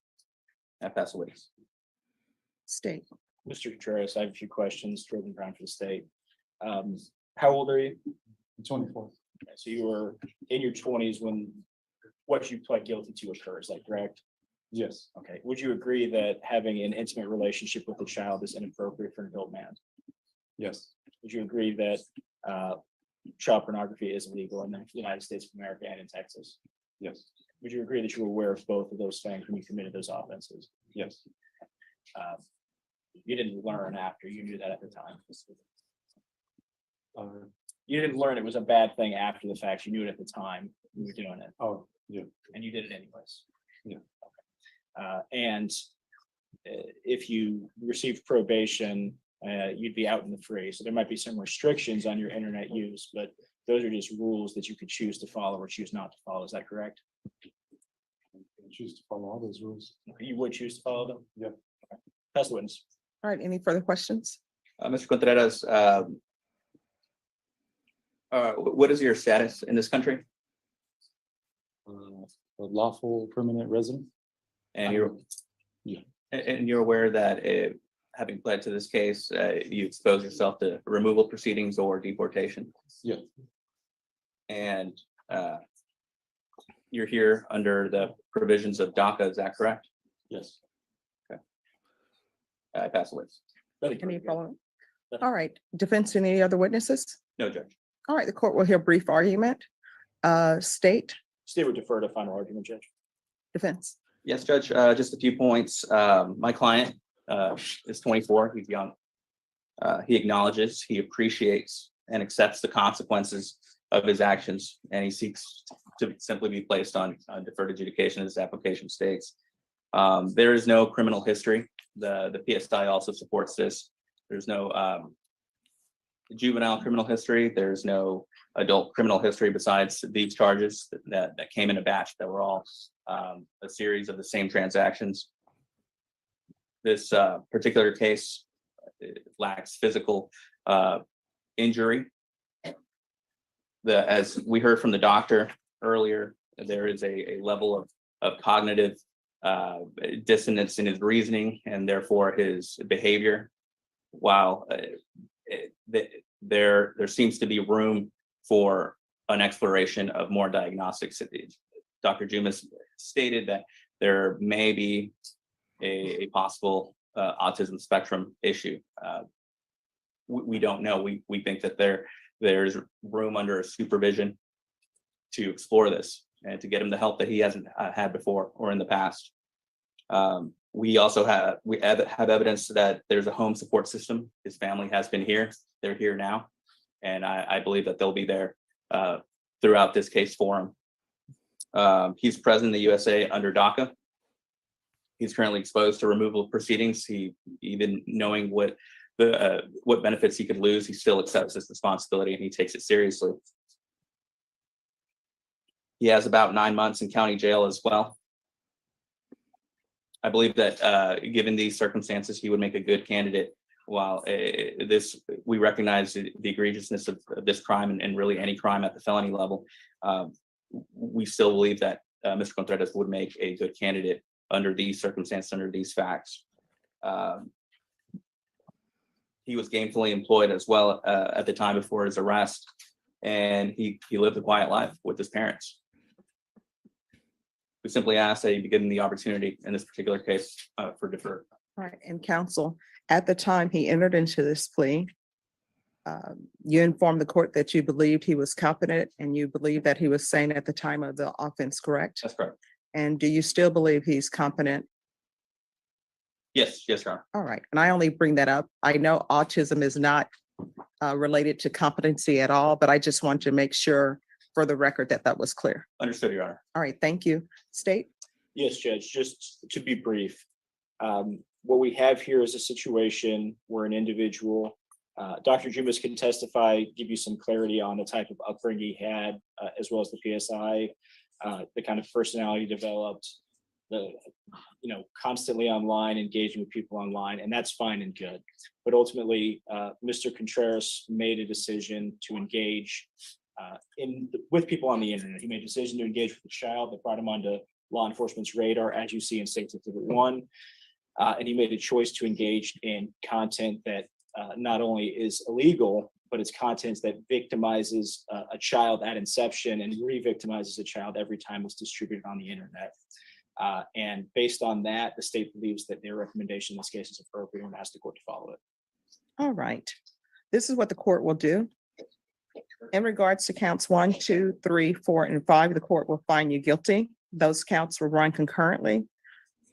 Speaker 14: I pass away.
Speaker 2: State.
Speaker 5: Mr. Contreras, I have a few questions, Jordan Brown for the state. How old are you?
Speaker 7: 24.
Speaker 5: Okay, so you were in your 20s when what you pled guilty to occurs, is that correct?
Speaker 7: Yes.
Speaker 5: Okay, would you agree that having an intimate relationship with a child is inappropriate for an adult man?
Speaker 7: Yes.
Speaker 5: Would you agree that child pornography is illegal in the United States of America and in Texas?
Speaker 7: Yes.
Speaker 5: Would you agree that you were aware of both of those things when you committed those offenses?
Speaker 7: Yes.
Speaker 5: You didn't learn after, you knew that at the time.
Speaker 7: Uh,
Speaker 5: You didn't learn it was a bad thing after the fact, you knew it at the time you were doing it,
Speaker 7: oh, yeah.
Speaker 5: and you did it anyways.
Speaker 7: Yeah.
Speaker 5: And if you received probation, you'd be out in the free. So there might be some restrictions on your internet use, but those are just rules that you could choose to follow or choose not to follow. Is that correct?
Speaker 7: I choose to follow all those rules.
Speaker 5: You would choose to follow them?
Speaker 7: Yeah.
Speaker 5: Okay. Pass the witness.
Speaker 2: All right, any further questions?
Speaker 14: Mr. Contreras, what is your status in this country?
Speaker 7: A lawful permanent resident.
Speaker 14: And you're,
Speaker 7: Yeah.
Speaker 14: and you're aware that having pled to this case, you expose yourself to removal proceedings or deportation.
Speaker 7: Yeah.
Speaker 14: And you're here under the provisions of DACA, is that correct?
Speaker 7: Yes.
Speaker 14: I pass away.
Speaker 2: Any follow? All right, defense, any other witnesses?
Speaker 14: No, Judge.
Speaker 2: All right, the court will hear brief argument. State.
Speaker 5: State would defer to final argument, Judge.
Speaker 2: Defense.
Speaker 14: Yes, Judge, just a few points. My client is 24, he's young. He acknowledges, he appreciates and accepts the consequences of his actions, and he seeks to simply be placed on deferred adjudication, as his application states. There is no criminal history. The PSI also supports this. There's no juvenile criminal history. There's no adult criminal history besides these charges that came in a batch that were all a series of the same transactions. This particular case lacks physical injury. As we heard from the doctor earlier, there is a level of cognitive dissonance in his reasoning and therefore his behavior. While there seems to be room for an exploration of more diagnostics. Dr. Jumis stated that there may be a possible autism spectrum issue. We don't know. We think that there's room under supervision to explore this and to get him the help that he hasn't had before or in the past. We also have evidence that there's a home support system. His family has been here. They're here now. And I believe that they'll be there throughout this case for him. He's present in the USA under DACA. He's currently exposed to removal proceedings. Even knowing what benefits he could lose, he still accepts this responsibility and he takes it seriously. He has about 9 months in county jail as well. I believe that given these circumstances, he would make a good candidate. While we recognize the egregiousness of this crime and really any crime at the felony level, we still believe that Mr. Contreras would make a good candidate under these circumstances, under these facts. He was gainfully employed as well at the time before his arrest, and he lived a quiet life with his parents. We simply ask that he be given the opportunity in this particular case for defer.
Speaker 2: All right, and counsel, at the time he entered into this plea, you informed the court that you believed he was competent and you believe that he was sane at the time of the offense, correct?
Speaker 14: That's correct.
Speaker 2: And do you still believe he's competent?
Speaker 14: Yes, Your Honor.
Speaker 2: All right, and I only bring that up. I know autism is not related to competency at all, but I just want to make sure for the record that that was clear.
Speaker 14: Understood, Your Honor.
Speaker 2: All right, thank you. State?
Speaker 5: Yes, Judge, just to be brief. What we have here is a situation where an individual, Dr. Jumis can testify, give you some clarity on the type of upbringing he had, as well as the PSI, the kind of personality developed, constantly online, engaging with people online, and that's fine and good. But ultimately, Mr. Contreras made a decision to engage with people on the internet. He made a decision to engage with a child that brought him onto law enforcement's radar, as you see in State Exhibit 1. And he made a choice to engage in content that not only is illegal, but it's content that victimizes a child at inception and re-victimizes a child every time it's distributed on the internet. And based on that, the state believes that their recommendation in this case is appropriate and asks the court to follow it.
Speaker 2: All right. This is what the court will do. In regards to counts 1, 2, 3, 4, and 5, the court will find you guilty. Those counts will run concurrently.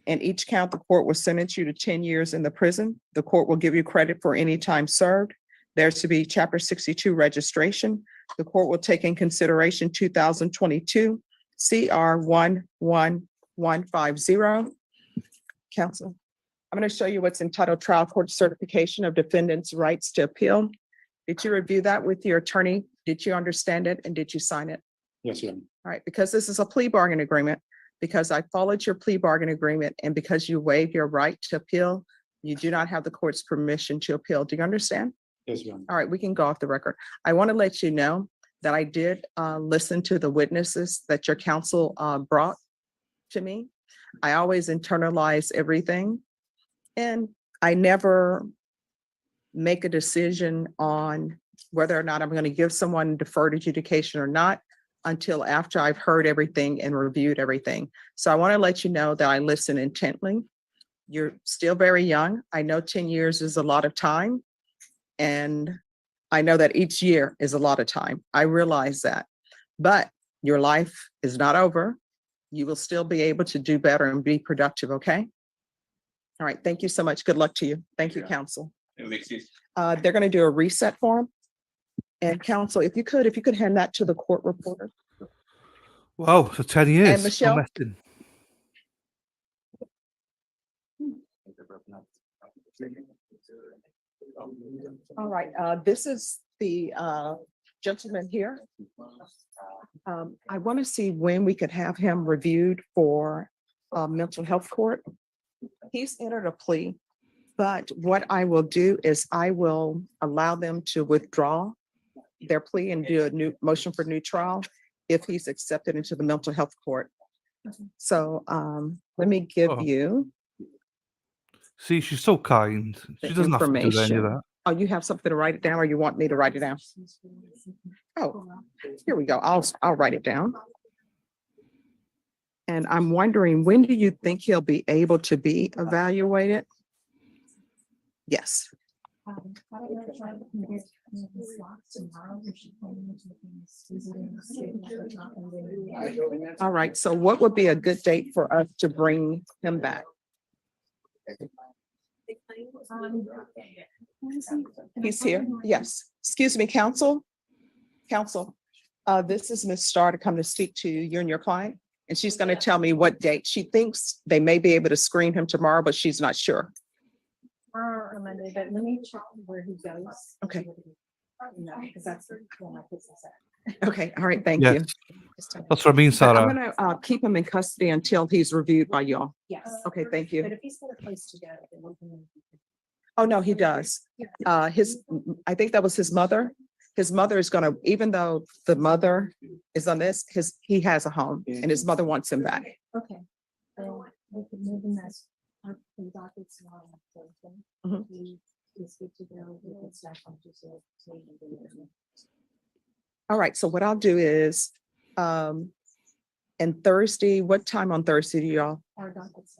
Speaker 2: In each count, the court will sentence you to 10 years in the prison. The court will give you credit for any time served. There's to be Chapter 62 registration. The court will take in consideration 2022 CR 11150. Counsel, I'm going to show you what's entitled Trial Court Certification of Defendant's Rights to Appeal. Did you review that with your attorney? Did you understand it and did you sign it?
Speaker 4: Yes, Your Honor.
Speaker 2: All right, because this is a plea bargain agreement, because I followed your plea bargain agreement and because you waived your right to appeal, you do not have the court's permission to appeal. Do you understand?
Speaker 4: Yes, Your Honor.
Speaker 2: All right, we can go off the record. I want to let you know that I did listen to the witnesses that your counsel brought to me. I always internalize everything and I never make a decision on whether or not I'm going to give someone deferred adjudication or not until after I've heard everything and reviewed everything. So I want to let you know that I listen intently. You're still very young. I know 10 years is a lot of time. And I know that each year is a lot of time. I realize that. But Your life is not over. You will still be able to do better and be productive, okay? All right, thank you so much. Good luck to you. Thank you, counsel. They're going to do a reset form. And counsel, if you could hand that to the court reporter.
Speaker 1: Wow, so 10 years.
Speaker 2: And
Speaker 1: no
Speaker 2: Michelle?
Speaker 1: messing.
Speaker 2: All right, this is the gentleman here. I want to see when we could have him reviewed for mental health court. He's entered a plea, but what I will do is I will allow them to withdraw their plea and do a new motion for new trial if he's accepted into the mental health court. So let me give
Speaker 1: Oh.
Speaker 2: you
Speaker 1: See, she's so kind.
Speaker 2: the
Speaker 1: She doesn't have to do any of
Speaker 2: information.
Speaker 1: that.
Speaker 2: Oh, you have something to write it down, or you want me to write it down? Oh, here we go. I'll write it down. And I'm wondering, when do you think he'll be able to be evaluated? Yes. All right, so what would be a good date for us to bring him back? He's here, yes. Excuse me, counsel? Counsel, this is Ms. Starr to come to speak to you and your client, and she's gonna tell me what date. She thinks they may be able to screen him tomorrow, but she's not sure.
Speaker 16: Or Monday, but let me check where he goes.
Speaker 2: Okay.
Speaker 16: No, because that's when my kids is
Speaker 2: Okay, all right, thank
Speaker 1: Yes.
Speaker 2: you.
Speaker 1: That's what I mean,
Speaker 2: But I'm
Speaker 1: Sarah.
Speaker 2: gonna keep him in custody until he's reviewed by y'all.
Speaker 16: Yes.
Speaker 2: Okay, thank
Speaker 16: But
Speaker 2: you.
Speaker 16: if he's got a place to go, then we can.
Speaker 2: Oh, no, he does. I think that was his mother. His mother is gonna, even though the mother is on this, he has a home and his mother wants him back.
Speaker 16: Okay. So we can move him as. The docket's not on Thursday.
Speaker 2: Mhm.
Speaker 16: He is good to go. We can start on Tuesday.
Speaker 2: All right, so what I'll do is, and Thursday, what time on Thursday do y'all?
Speaker 16: Our docket's.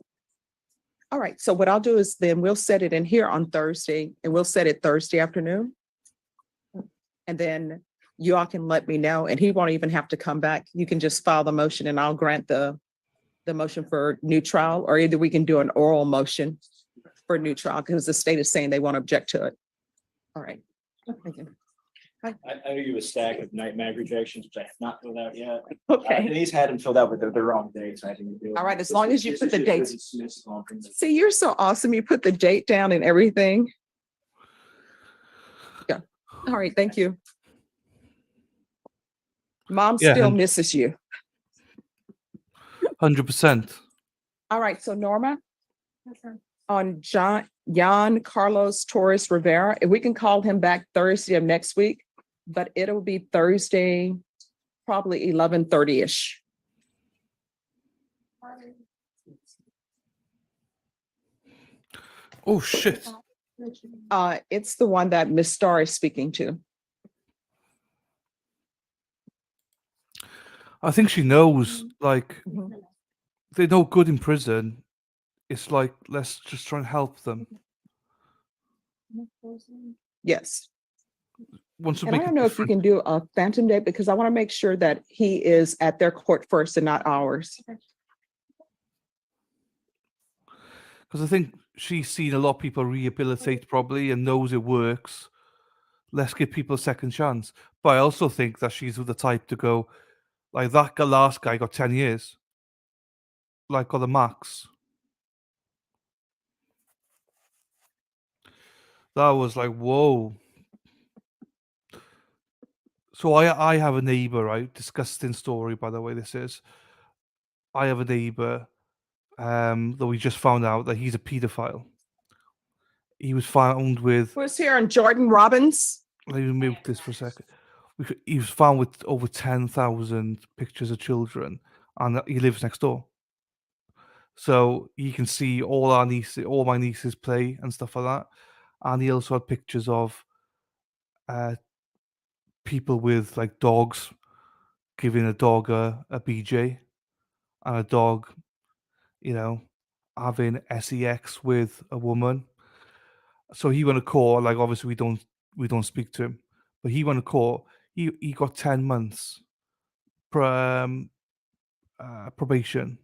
Speaker 2: All right, so what I'll do is then we'll set it in here on Thursday and we'll set it Thursday afternoon. And then you all can let me know, and he won't even have to come back. You can just file the motion and I'll grant the motion for new trial, or either we can do an oral motion for new trial because the state is saying they won't object to it. All right. Thank you.
Speaker 5: I owe you a stack of night mag rejections, which I have not filled out yet.
Speaker 2: Okay.
Speaker 5: Denise had them filled out, but they're the wrong dates. I didn't do it.
Speaker 2: All right, as long as you put the dates.
Speaker 5: dates.
Speaker 2: See, you're so awesome. You put the date down and everything. Yeah. All right, thank you. Mom
Speaker 1: Yeah,
Speaker 2: still
Speaker 1: and-
Speaker 2: misses you.
Speaker 1: 100%.
Speaker 2: All right, so Norma, on Jan Carlos Torres Rivera, if we can call him back Thursday of next week, but it'll be Thursday, probably 11:30-ish.
Speaker 1: Oh, shit.
Speaker 2: It's the one that Miss Starr is speaking to.
Speaker 1: I think she knows, like,
Speaker 2: Mhm.
Speaker 1: they're no good in prison. It's like, let's just try and help them.
Speaker 2: Yes.
Speaker 1: Once we
Speaker 2: And I
Speaker 1: make
Speaker 2: don't
Speaker 1: a
Speaker 2: know if you can do a phantom date because I want to make sure that he is at their court first and not ours.
Speaker 1: Because I think she's seen a lot of people rehabilitate probably and knows it works. Let's give people a second chance. But I also think that she's the type to go, like last guy got 10 years. Like on the max. That was like, whoa. So I have a neighbor, right? Disgusting story, by the way, this is. I have a neighbor that we just found out that he's a pedophile. He was found with,
Speaker 2: Who's here on Jordan Robbins?
Speaker 1: let me mute this for a second. He was found with over 10,000 pictures of children, and he lives next door. So you can see all my nieces play and stuff like that. And he also had pictures of people with like dogs giving a dog a BJ, and a dog, having sex with a woman. So he went to court. Like obviously we don't speak to him, but he went to court. He got 10 months probation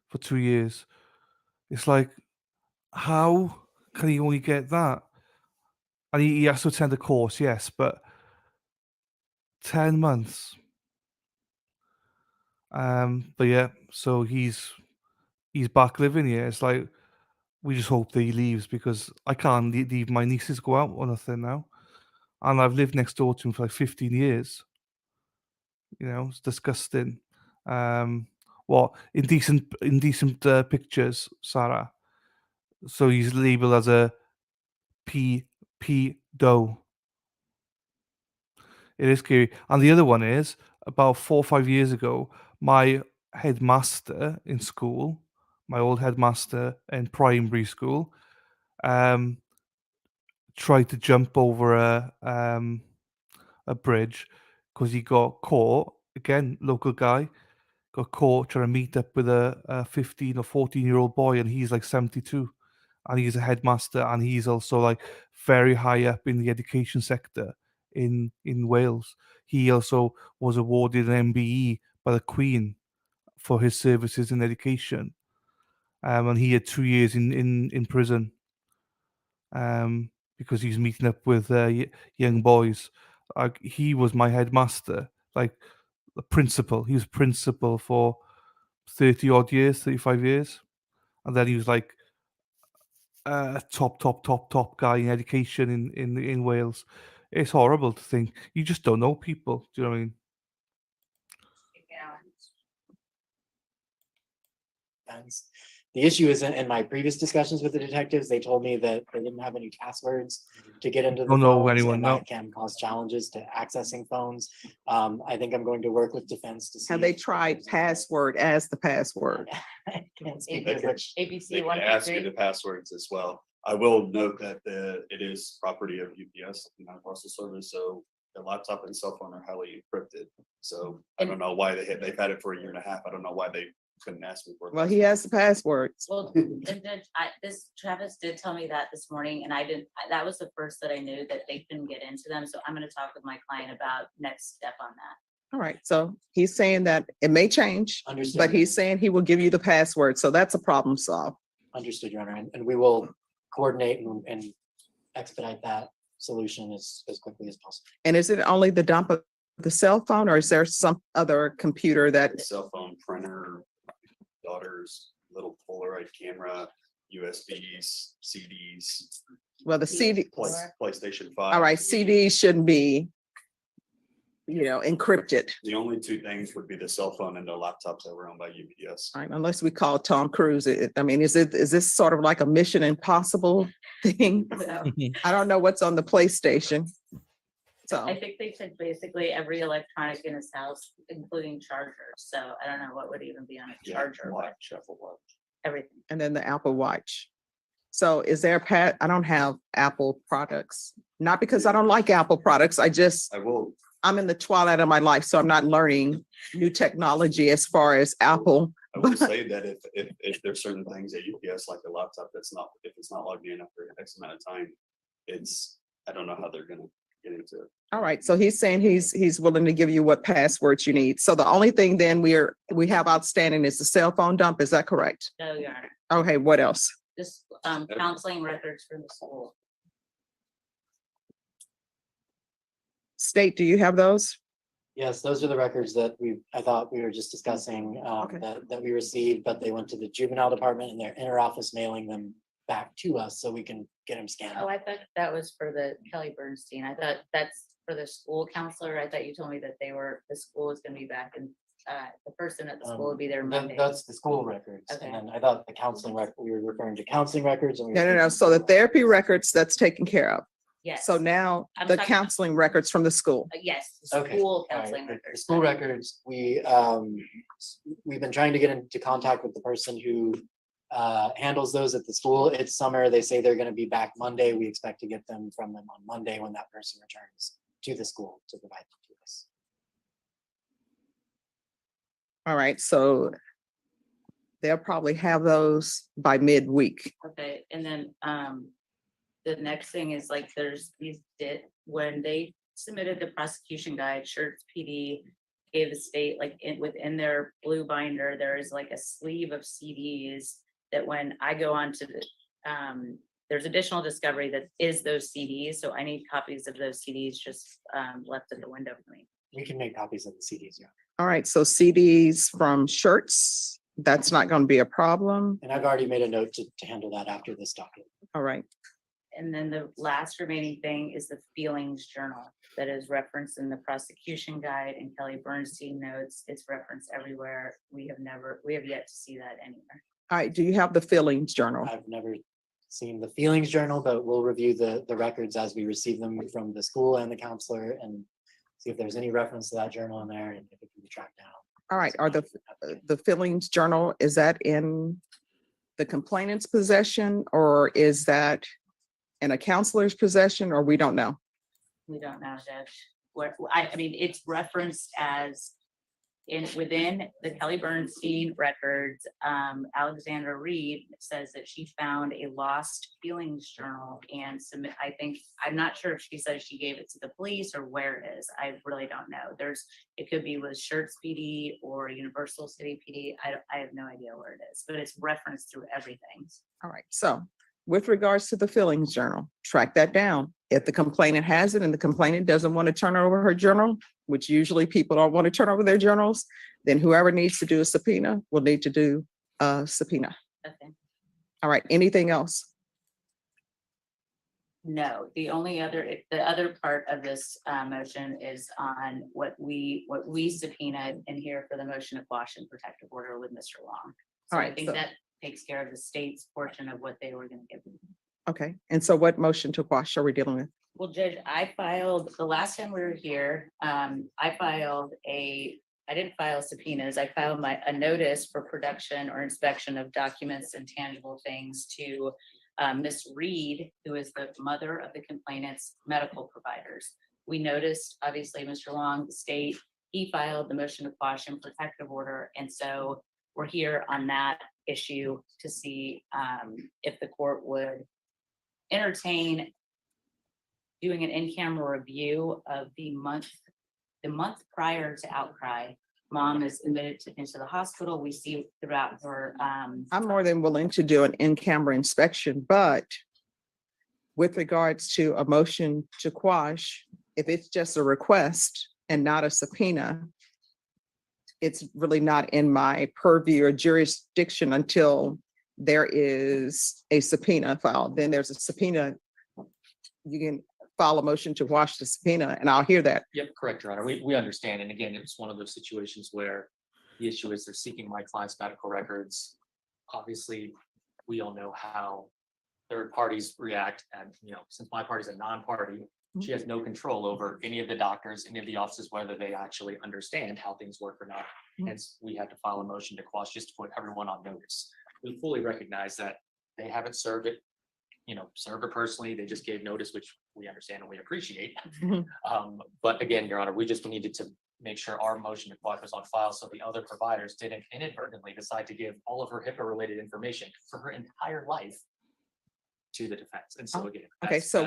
Speaker 1: for 2 years. It's like, how can he only get that? And he has to attend a course, yes, but 10 months. But yeah, so he's back living here. It's like we just hope that he leaves because I can't leave my nieces go out or nothing now. And I've lived next door to him for like 15 years. It's disgusting. What indecent pictures, Sarah. So he's labeled as a pedo. It is scary. And the other one is about 4 or 5 years ago, my headmaster in school, my old headmaster in primary school, um, tried to jump over a bridge because he got caught. Again, local guy got caught trying to meet up with a 15 or 14-year-old boy, and he's like 72, and he's a headmaster, and he's also like very high up in the education sector in Wales. He also was awarded an MBE by the Queen for his services in education, and he had 2 years in prison because he's meeting up with young boys. Like he was my headmaster, like the principal. He was principal for 30 odd years, 35 years, and then he was like top guy in education in Wales. It's horrible to think you just don't know people. Do you know what I mean?
Speaker 8: The issue is in my previous discussions with the detectives, they told me that they didn't have any passwords to get into the
Speaker 1: Don't know
Speaker 8: phones,
Speaker 1: anyone,
Speaker 8: and
Speaker 1: no.
Speaker 8: that can cause challenges to accessing phones. I think I'm going to work with defense to see.
Speaker 2: Have they tried password as the password?
Speaker 8: I can't speak
Speaker 17: They
Speaker 8: to
Speaker 17: can-
Speaker 8: which.
Speaker 17: They can ask you the passwords as well. I will note that it is property of UPS, Universal Service, so the laptop and cell phone are highly encrypted. So I don't know why they've had it for a year and a half. I don't know why they couldn't ask me for it.
Speaker 2: Well, he has the passwords.
Speaker 18: Well, and then Travis did tell me that this morning, and that was the first that I knew that they couldn't get into them. So I'm gonna talk with my client about next step on that.
Speaker 2: All right, so he's saying that it may change,
Speaker 8: Understood.
Speaker 2: but he's saying he will give you the password. So that's a problem solved.
Speaker 8: Understood, Your Honor, and we will coordinate and expedite that solution as quickly as possible.
Speaker 2: And is it only the dump of the cell phone, or is there some other computer that,
Speaker 17: Cell phone, printer, daughter's little Polaroid camera, USBs, CDs.
Speaker 2: well, the CD,
Speaker 17: PlayStation 5.
Speaker 2: all right, CDs shouldn't be, encrypted.
Speaker 17: The only two things would be the cell phone and the laptops that were owned by UPS.
Speaker 2: All right, unless we call Tom Cruise. Is this sort of like a Mission Impossible thing? I don't know what's on the PlayStation. So,
Speaker 18: I think they said basically every electronic in his house, including chargers. So I don't know what would even be on a charger.
Speaker 17: Watch, Apple Watch.
Speaker 18: Everything.
Speaker 2: and then the Apple Watch. So is there I don't have Apple products, not because I don't like Apple products. I'm in the twilight of my life, so I'm not learning new technology as far as Apple.
Speaker 17: I will say that if there's certain things at UPS, like a laptop if it's not logged in after X amount of time, I don't know how they're gonna get into it.
Speaker 2: All right, so he's saying he's willing to give you what passwords you need. So the only thing then we have outstanding is the cell phone dump. Is that correct?
Speaker 18: No, Your Honor.
Speaker 2: Okay, what else?
Speaker 18: Just counseling records from the school.
Speaker 2: State, do you have those?
Speaker 8: Yes, those are the records that I thought we were just discussing, that we received, but they went to the juvenile department and they're inter-office mailing them back to us so we can get them scanned.
Speaker 18: Oh, I thought that was for the Kelly Bernstein. I thought that's for the school counselor. I thought you told me that the school is gonna be back and the person at the school would be there Monday.
Speaker 8: That's the school records.
Speaker 18: Okay.
Speaker 8: And then I thought the counseling we were referring to counseling records. And we were-
Speaker 2: No. So the therapy records, that's taken care of.
Speaker 18: Yes.
Speaker 2: So now
Speaker 18: I'm
Speaker 2: the
Speaker 18: talking-
Speaker 2: counseling records from the school.
Speaker 18: Yes, the
Speaker 8: Okay,
Speaker 18: school
Speaker 8: all right,
Speaker 18: counseling
Speaker 8: the
Speaker 18: records.
Speaker 8: school records, we've been trying to get into contact with the person who handles those at the school. It's summer. They say they're gonna be back Monday. We expect to get them from them on Monday when that person returns to the school to provide them to us.
Speaker 2: All right, so they'll probably have those by midweek.
Speaker 18: Okay, and then the next thing is like there's when they submitted the prosecution guide, Shirts PD gave the state, like within their blue binder, there is like a sleeve of CDs that when I go on to the, there's additional discovery that is those CDs. So I need copies of those CDs just left at the window for me.
Speaker 8: We can make copies of the CDs, yeah.
Speaker 2: All right, so CDs from shirts, that's not going to be a problem.
Speaker 8: And I've already made a note to handle that after this document.
Speaker 2: All right.
Speaker 18: And then the last remaining thing is the feelings journal that is referenced in the prosecution guide and Kelly Bernstein notes. It's referenced everywhere. We have yet to see that anywhere.
Speaker 2: All right, do you have the feelings journal?
Speaker 8: I've never seen the feelings journal, but we'll review the records as we receive them from the school and the counselor and see if there's any reference to that journal in there and if it can be tracked down.
Speaker 2: All right, are the feelings journal, is that in the complainant's possession or is that in a counselor's possession, or we don't know?
Speaker 18: We don't know, Judge. I mean, it's referenced as within the Kelly Bernstein records. Alexandra Reed says that she found a lost feelings journal and I'm not sure if she says she gave it to the police or where it is. I really don't know. It could be with Shirts PD or Universal City PD. I have no idea where it is, but it's referenced through everything.
Speaker 2: All right, so with regards to the feelings journal, track that down. If the complainant has it and the complainant doesn't want to turn over her journal, which usually people don't want to turn over their journals, then whoever needs to do a subpoena will need to do a subpoena.
Speaker 18: Okay.
Speaker 2: All right, anything else?
Speaker 18: No, the other part of this motion is on what we subpoenaed in here for the motion to quash and protective order with Mr. Long. So
Speaker 2: All
Speaker 18: I
Speaker 2: right,
Speaker 18: think
Speaker 2: so-
Speaker 18: that takes care of the state's portion of what they were going to give me.
Speaker 2: Okay, and so what motion to quash are we dealing with?
Speaker 18: Well, Judge, I filed, the last time we were here, I didn't file subpoenas. I filed a notice for production or inspection of documents and tangible things to Miss Reed, who is the mother of the complainant's medical providers. We noticed, obviously, Mr. Long, the state, he filed the motion to quash and protective order. And so we're here on that issue to see if the court would entertain doing an in-camera review of the month prior to outcry. Mom is admitted into the hospital. We see throughout her.
Speaker 2: I'm more than willing to do an in-camera inspection, but with regards to a motion to quash, if it's just a request and not a subpoena, it's really not in my purview or jurisdiction until there is a subpoena filed. Then there's a subpoena. You can file a motion to quash the subpoena and I'll hear that.
Speaker 19: Yep, correct, Your Honor. We understand. And again, it's one of those situations where the issue is they're seeking my client's medical records. Obviously, we all know how third parties react. And, since my party's a non-party, she has no control over any of the doctors, any of the offices, whether they actually understand how things work or not. Hence, we had to file a motion to quash just to put everyone on notice. We fully recognize that they haven't served it, served it personally. They just gave notice, which we understand and we appreciate. But again, Your Honor, we just needed to make sure our motion to quash was on file so the other providers didn't inadvertently decide to give all of her HIPAA-related information for her entire life to the defense. And so again.
Speaker 2: Okay, so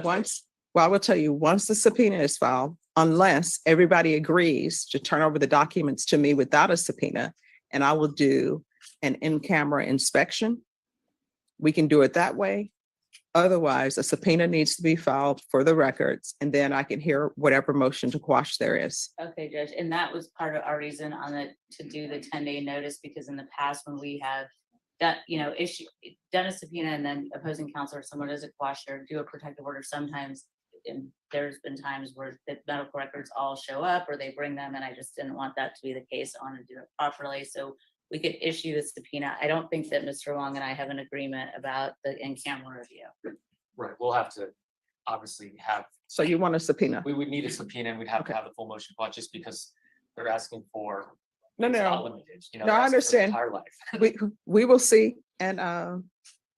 Speaker 2: I will tell you, once the subpoena is filed, unless everybody agrees to turn over the documents to me without a subpoena, and I will do an in-camera inspection, we can do it that way. Otherwise, a subpoena needs to be filed for the records, and then I can hear whatever motion to quash there is.
Speaker 18: Okay, Judge, and that was part of our reason to do the 10-day notice, because in the past when we have done a subpoena and then opposing counsel or someone does a quash or do a protective order, sometimes and there's been times where the medical records all show up or they bring them, and I just didn't want that to be the case. I want to do it properly. So we could issue the subpoena. I don't think that Mr. Long and I have an agreement about the in-camera review.
Speaker 19: Right, we'll have to obviously have.
Speaker 2: So you want a subpoena?
Speaker 19: We would need a subpoena and we'd have to have the full motion quash just because they're asking for.
Speaker 2: No,
Speaker 19: it's
Speaker 2: no.
Speaker 19: not limited,
Speaker 2: No,
Speaker 19: they're
Speaker 2: I
Speaker 19: asking for their
Speaker 2: understand.
Speaker 19: entire life.
Speaker 2: We will see. And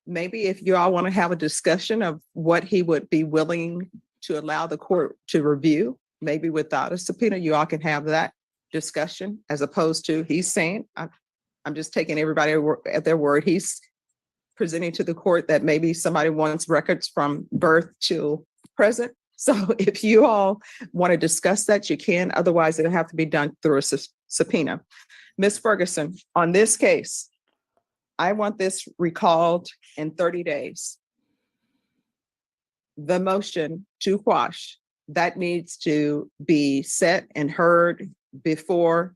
Speaker 2: maybe if you all want to have a discussion of what he would be willing to allow the court to review, maybe without a subpoena, you all can have that discussion as opposed to he's saying, I'm just taking everybody at their word. He's presenting to the court that maybe somebody wants records from birth to present. So if you all want to discuss that, you can. Otherwise, it'll have to be done through a subpoena. Ms. Ferguson, on this case, I want this recalled in 30 days. The motion to quash, that needs to be set and heard before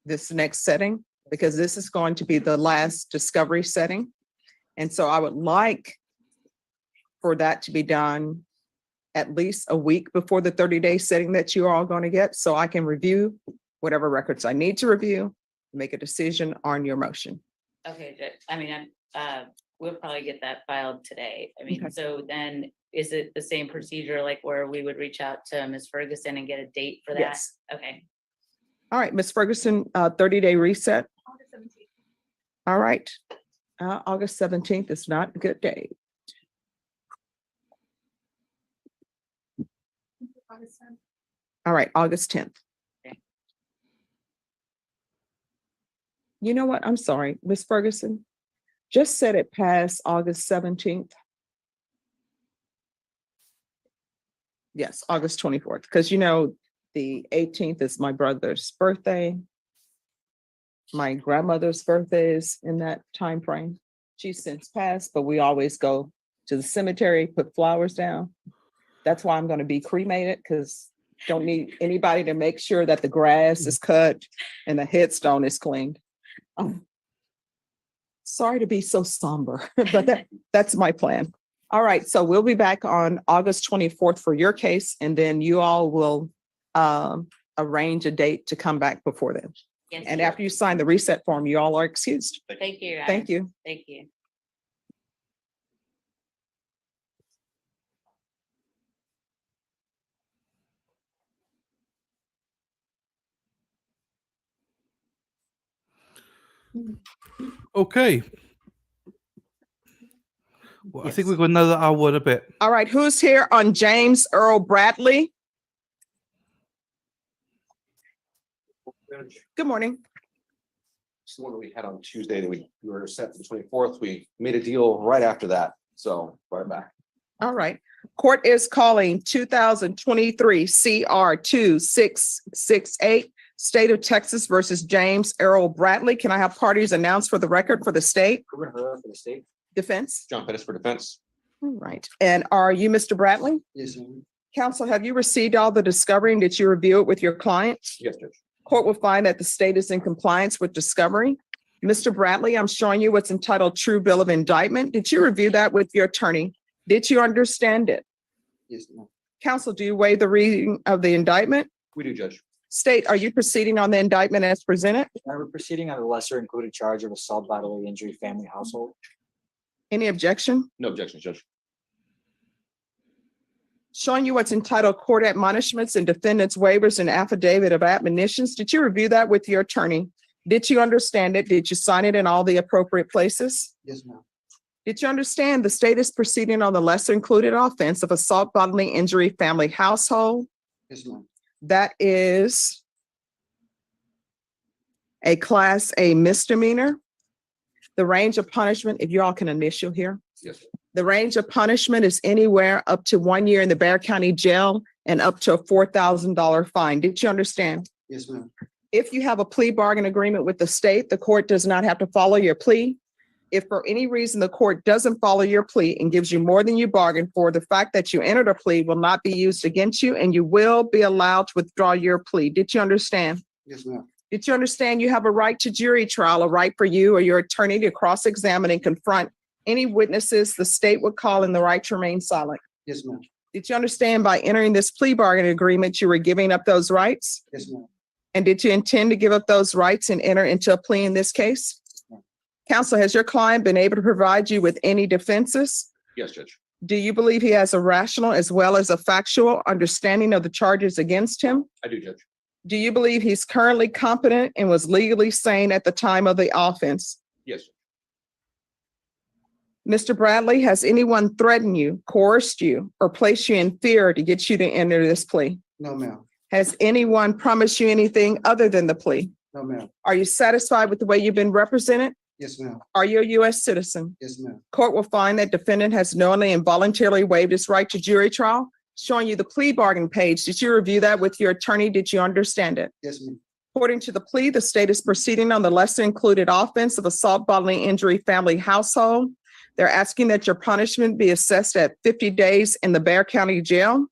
Speaker 2: this next setting, because this is going to be the last discovery setting. And so I would like for that to be done at least a week before the 30-day setting that you are all going to get, so I can review whatever records I need to review, make a decision on your motion.
Speaker 18: Okay, good. I mean, we'll probably get that filed today. I mean,
Speaker 2: Okay.
Speaker 18: so then is it the same procedure like where we would reach out to Ms. Ferguson and get a date for that?
Speaker 2: Yes.
Speaker 18: Okay.
Speaker 2: All right, Ms. Ferguson, 30-day reset. All right. August 17th is not a good day. All right, August 10th.
Speaker 18: Okay.
Speaker 2: You know what? I'm sorry, Ms. Ferguson. Just set it past August 17th. Yes, August 24th, because you know, the 18th is my brother's birthday. My grandmother's birthday is in that time frame. She's since passed, but we always go to the cemetery, put flowers down. That's why I'm going to be cremated, because don't need anybody to make sure that the grass is cut and the headstone is cleaned. Sorry to be so somber, but that's my plan. All right, so we'll be back on August 24th for your case, and then you all will arrange a date to come back before then.
Speaker 18: Yes,
Speaker 2: And
Speaker 18: sure.
Speaker 2: after you sign the reset form, you all are excused.
Speaker 18: Thank you. Your
Speaker 2: Thank
Speaker 18: Honor.
Speaker 2: you.
Speaker 18: Thank you.
Speaker 1: Okay. Well, I think we've got another hour and a bit.
Speaker 2: All right, who's here on James Earl Bradley? Good morning.
Speaker 20: It's the one that we had on Tuesday that we were set for the 24th. We made a deal right after that. So right back.
Speaker 2: All right. Court is calling 2023 CR 2668, State of Texas versus James Earl Bradley. Can I have parties announced for the record for the state?
Speaker 20: For the state.
Speaker 2: Defense?
Speaker 20: John Pettis for defense.
Speaker 2: All right. And are you Mr. Bradley?
Speaker 20: Yes.
Speaker 2: Counsel, have you received all the discovery and did you review it with your client?
Speaker 20: Yes, Judge.
Speaker 2: Court will find that the state is in compliance with discovery. Mr. Bradley, I'm showing you what's entitled True Bill of Indictment. Did you review that with your attorney? Did you understand it?
Speaker 20: Yes, ma'am.
Speaker 2: Counsel, do you waive the reading of the indictment?
Speaker 20: We do, Judge.
Speaker 2: State, are you proceeding on the indictment as presented?
Speaker 21: We're proceeding on a lesser included charge of assault, bodily injury, family, household.
Speaker 2: Any objection?
Speaker 20: No objections, Judge.
Speaker 2: Showing you what's entitled Court Admonishments and Defendants Waivers and Affidavit of Admonitions. Did you review that with your attorney? Did you understand it? Did you sign it in all the appropriate places?
Speaker 21: Yes, ma'am.
Speaker 2: Did you understand the state is proceeding on the lesser included offense of assault, bodily injury, family, household?
Speaker 21: Yes, ma'am.
Speaker 2: That is a Class A misdemeanor. The range of punishment, if you all can initial here.
Speaker 20: Yes.
Speaker 2: The range of punishment is anywhere up to 1 year in the Bexar County Jail and up to a $4,000 fine. Did you understand?
Speaker 21: Yes, ma'am.
Speaker 2: If you have a plea bargain agreement with the state, the court does not have to follow your plea. If for any reason the court doesn't follow your plea and gives you more than you bargained for, the fact that you entered a plea will not be used against you and you will be allowed to withdraw your plea. Did you understand?
Speaker 21: Yes, ma'am.
Speaker 2: Did you understand you have a right to jury trial, a right for you or your attorney to cross-examine and confront any witnesses the state would call and the right to remain silent?
Speaker 21: Yes, ma'am.
Speaker 2: Did you understand by entering this plea bargain agreement, you were giving up those rights?
Speaker 21: Yes, ma'am.
Speaker 2: And did you intend to give up those rights and enter into a plea in this case? Counsel, has your client been able to provide you with any defenses?
Speaker 20: Yes, Judge.
Speaker 2: Do you believe he has a rational as well as a factual understanding of the charges against him?
Speaker 20: I do, Judge.
Speaker 2: Do you believe he's currently competent and was legally sane at the time of the offense?
Speaker 20: Yes, Judge.
Speaker 2: Mr. Bradley, has anyone threatened you, coerced you, or placed you in fear to get you to enter this plea?
Speaker 21: No, ma'am.
Speaker 2: Has anyone promised you anything other than the plea?
Speaker 21: No, ma'am.
Speaker 2: Are you satisfied with the way you've been represented?
Speaker 21: Yes, ma'am.
Speaker 2: Are you a U.S. citizen?
Speaker 21: Yes, ma'am.
Speaker 2: Court will find that defendant has knowingly and voluntarily waived his right to jury trial. Showing you the plea bargain page. Did you review that with your attorney? Did you understand it?
Speaker 9: Yes, ma'am.
Speaker 2: According to the plea, the state is proceeding on the lesser included offense of assault, bodily injury, family, household. They're asking that your punishment be assessed at 50 days in the Bexar County Jail.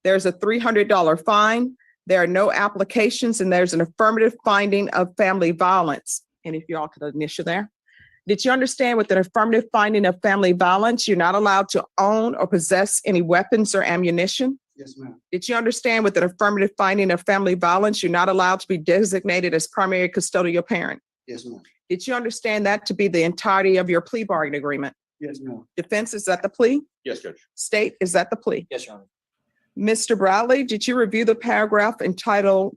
Speaker 2: There's a $300 fine. There are no applications, and there's an affirmative finding of family violence. And if you all could initial there. Did you understand with an affirmative finding of family violence, you're not allowed to own or possess any weapons or ammunition?
Speaker 9: Yes, ma'am.
Speaker 2: Did you understand with an affirmative finding of family violence, you're not allowed to be designated as primary custodial parent?
Speaker 9: Yes, ma'am.
Speaker 2: Did you understand that to be the entirety of your plea bargain agreement?
Speaker 9: Yes, ma'am.
Speaker 2: Defense, is that the plea?
Speaker 20: Yes, Judge.
Speaker 2: State, is that the plea?
Speaker 21: Yes, Your Honor.
Speaker 2: Mr. Bradley, did you review the paragraph entitled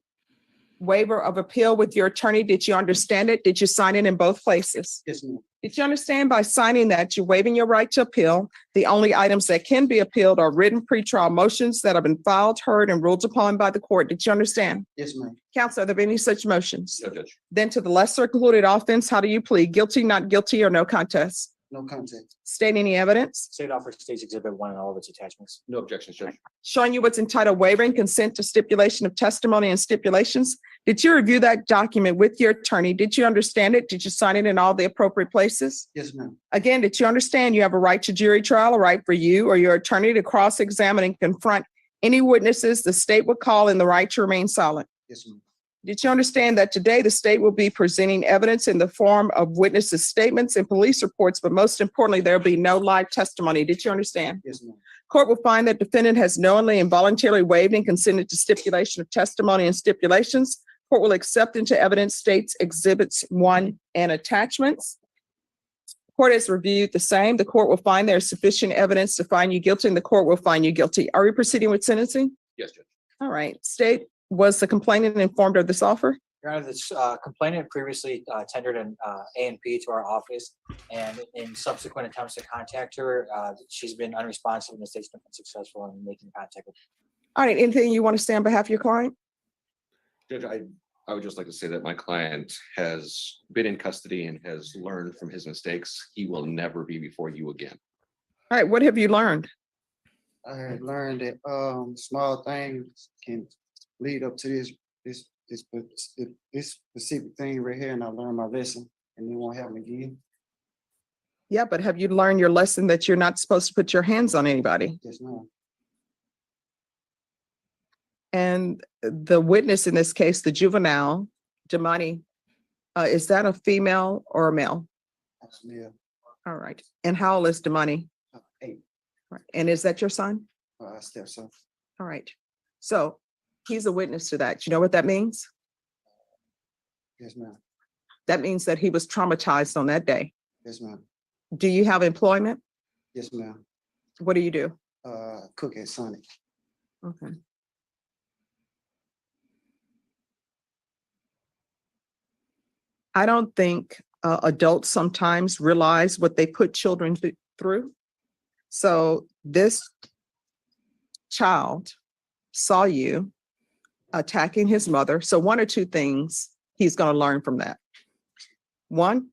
Speaker 2: waiver of appeal with your attorney? Did you understand it? Did you sign it in both places?
Speaker 9: Yes, ma'am.
Speaker 2: Did you understand by signing that you're waiving your right to appeal? The only items that can be appealed are written pretrial motions that have been filed, heard, and ruled upon by the court. Did you understand?
Speaker 9: Yes, ma'am.
Speaker 2: Counsel, are there any such motions?
Speaker 20: No, Judge.
Speaker 2: Then to the lesser included offense, how do you plead? Guilty, not guilty, or no contest?
Speaker 9: No contact.
Speaker 2: State any evidence?
Speaker 21: State offers states exhibit 1 and all of its attachments.
Speaker 20: No objections, Judge.
Speaker 2: Showing you what's entitled waiving consent to stipulation of testimony and stipulations. Did you review that document with your attorney? Did you understand it? Did you sign it in all the appropriate places?
Speaker 9: Yes, ma'am.
Speaker 2: Again, did you understand you have a right to jury trial, a right for you or your attorney to cross-examine and confront any witnesses the state would call and the right to remain silent?
Speaker 9: Yes, ma'am.
Speaker 2: Did you understand that today the state will be presenting evidence in the form of witnesses' statements and police reports, but most importantly, there'll be no live testimony? Did you understand?
Speaker 9: Yes, ma'am.
Speaker 2: Court will find that defendant has knowingly and voluntarily waived and consented to stipulation of testimony and stipulations. Court will accept into evidence states exhibits 1 and attachments. Court has reviewed the same. The court will find there is sufficient evidence to find you guilty, and the court will find you guilty. Are we proceeding with sentencing?
Speaker 20: Yes, Judge.
Speaker 2: All right. State, was the complainant informed of this offer?
Speaker 21: Your Honor, this complainant previously tendered an A&P to our office, and in subsequent attempts to contact her, she's been unresponsive, and the state's been unsuccessful in making contact with her.
Speaker 2: All right. Anything you want to say on behalf of your client?
Speaker 20: Judge, I would just like to say that my client has been in custody and has learned from his mistakes. He will never be before you again.
Speaker 2: All right. What have you learned?
Speaker 9: I had learned that small things can lead up to this specific thing right here, and I learned my lesson, and it won't happen again.
Speaker 2: Yeah, but have you learned your lesson that you're not supposed to put your hands on anybody?
Speaker 9: Yes, ma'am.
Speaker 2: And the witness in this case, the juvenile, Damani, is that a female or a male?
Speaker 9: That's male.
Speaker 2: All right. And how old is Damani?
Speaker 9: 8.
Speaker 2: Right. And is that your son?
Speaker 9: Stepson.
Speaker 2: All right. So he's a witness to that. You know what that means?
Speaker 9: Yes, ma'am.
Speaker 2: That means that he was traumatized on that day.
Speaker 9: Yes, ma'am.
Speaker 2: Do you have employment?
Speaker 9: Yes, ma'am.
Speaker 2: What do you do?
Speaker 9: Cook at Sonic.
Speaker 2: Okay. I don't think adults sometimes realize what they put children through. So this child saw you attacking his mother. So 1 or 2 things he's going to learn from that. 1,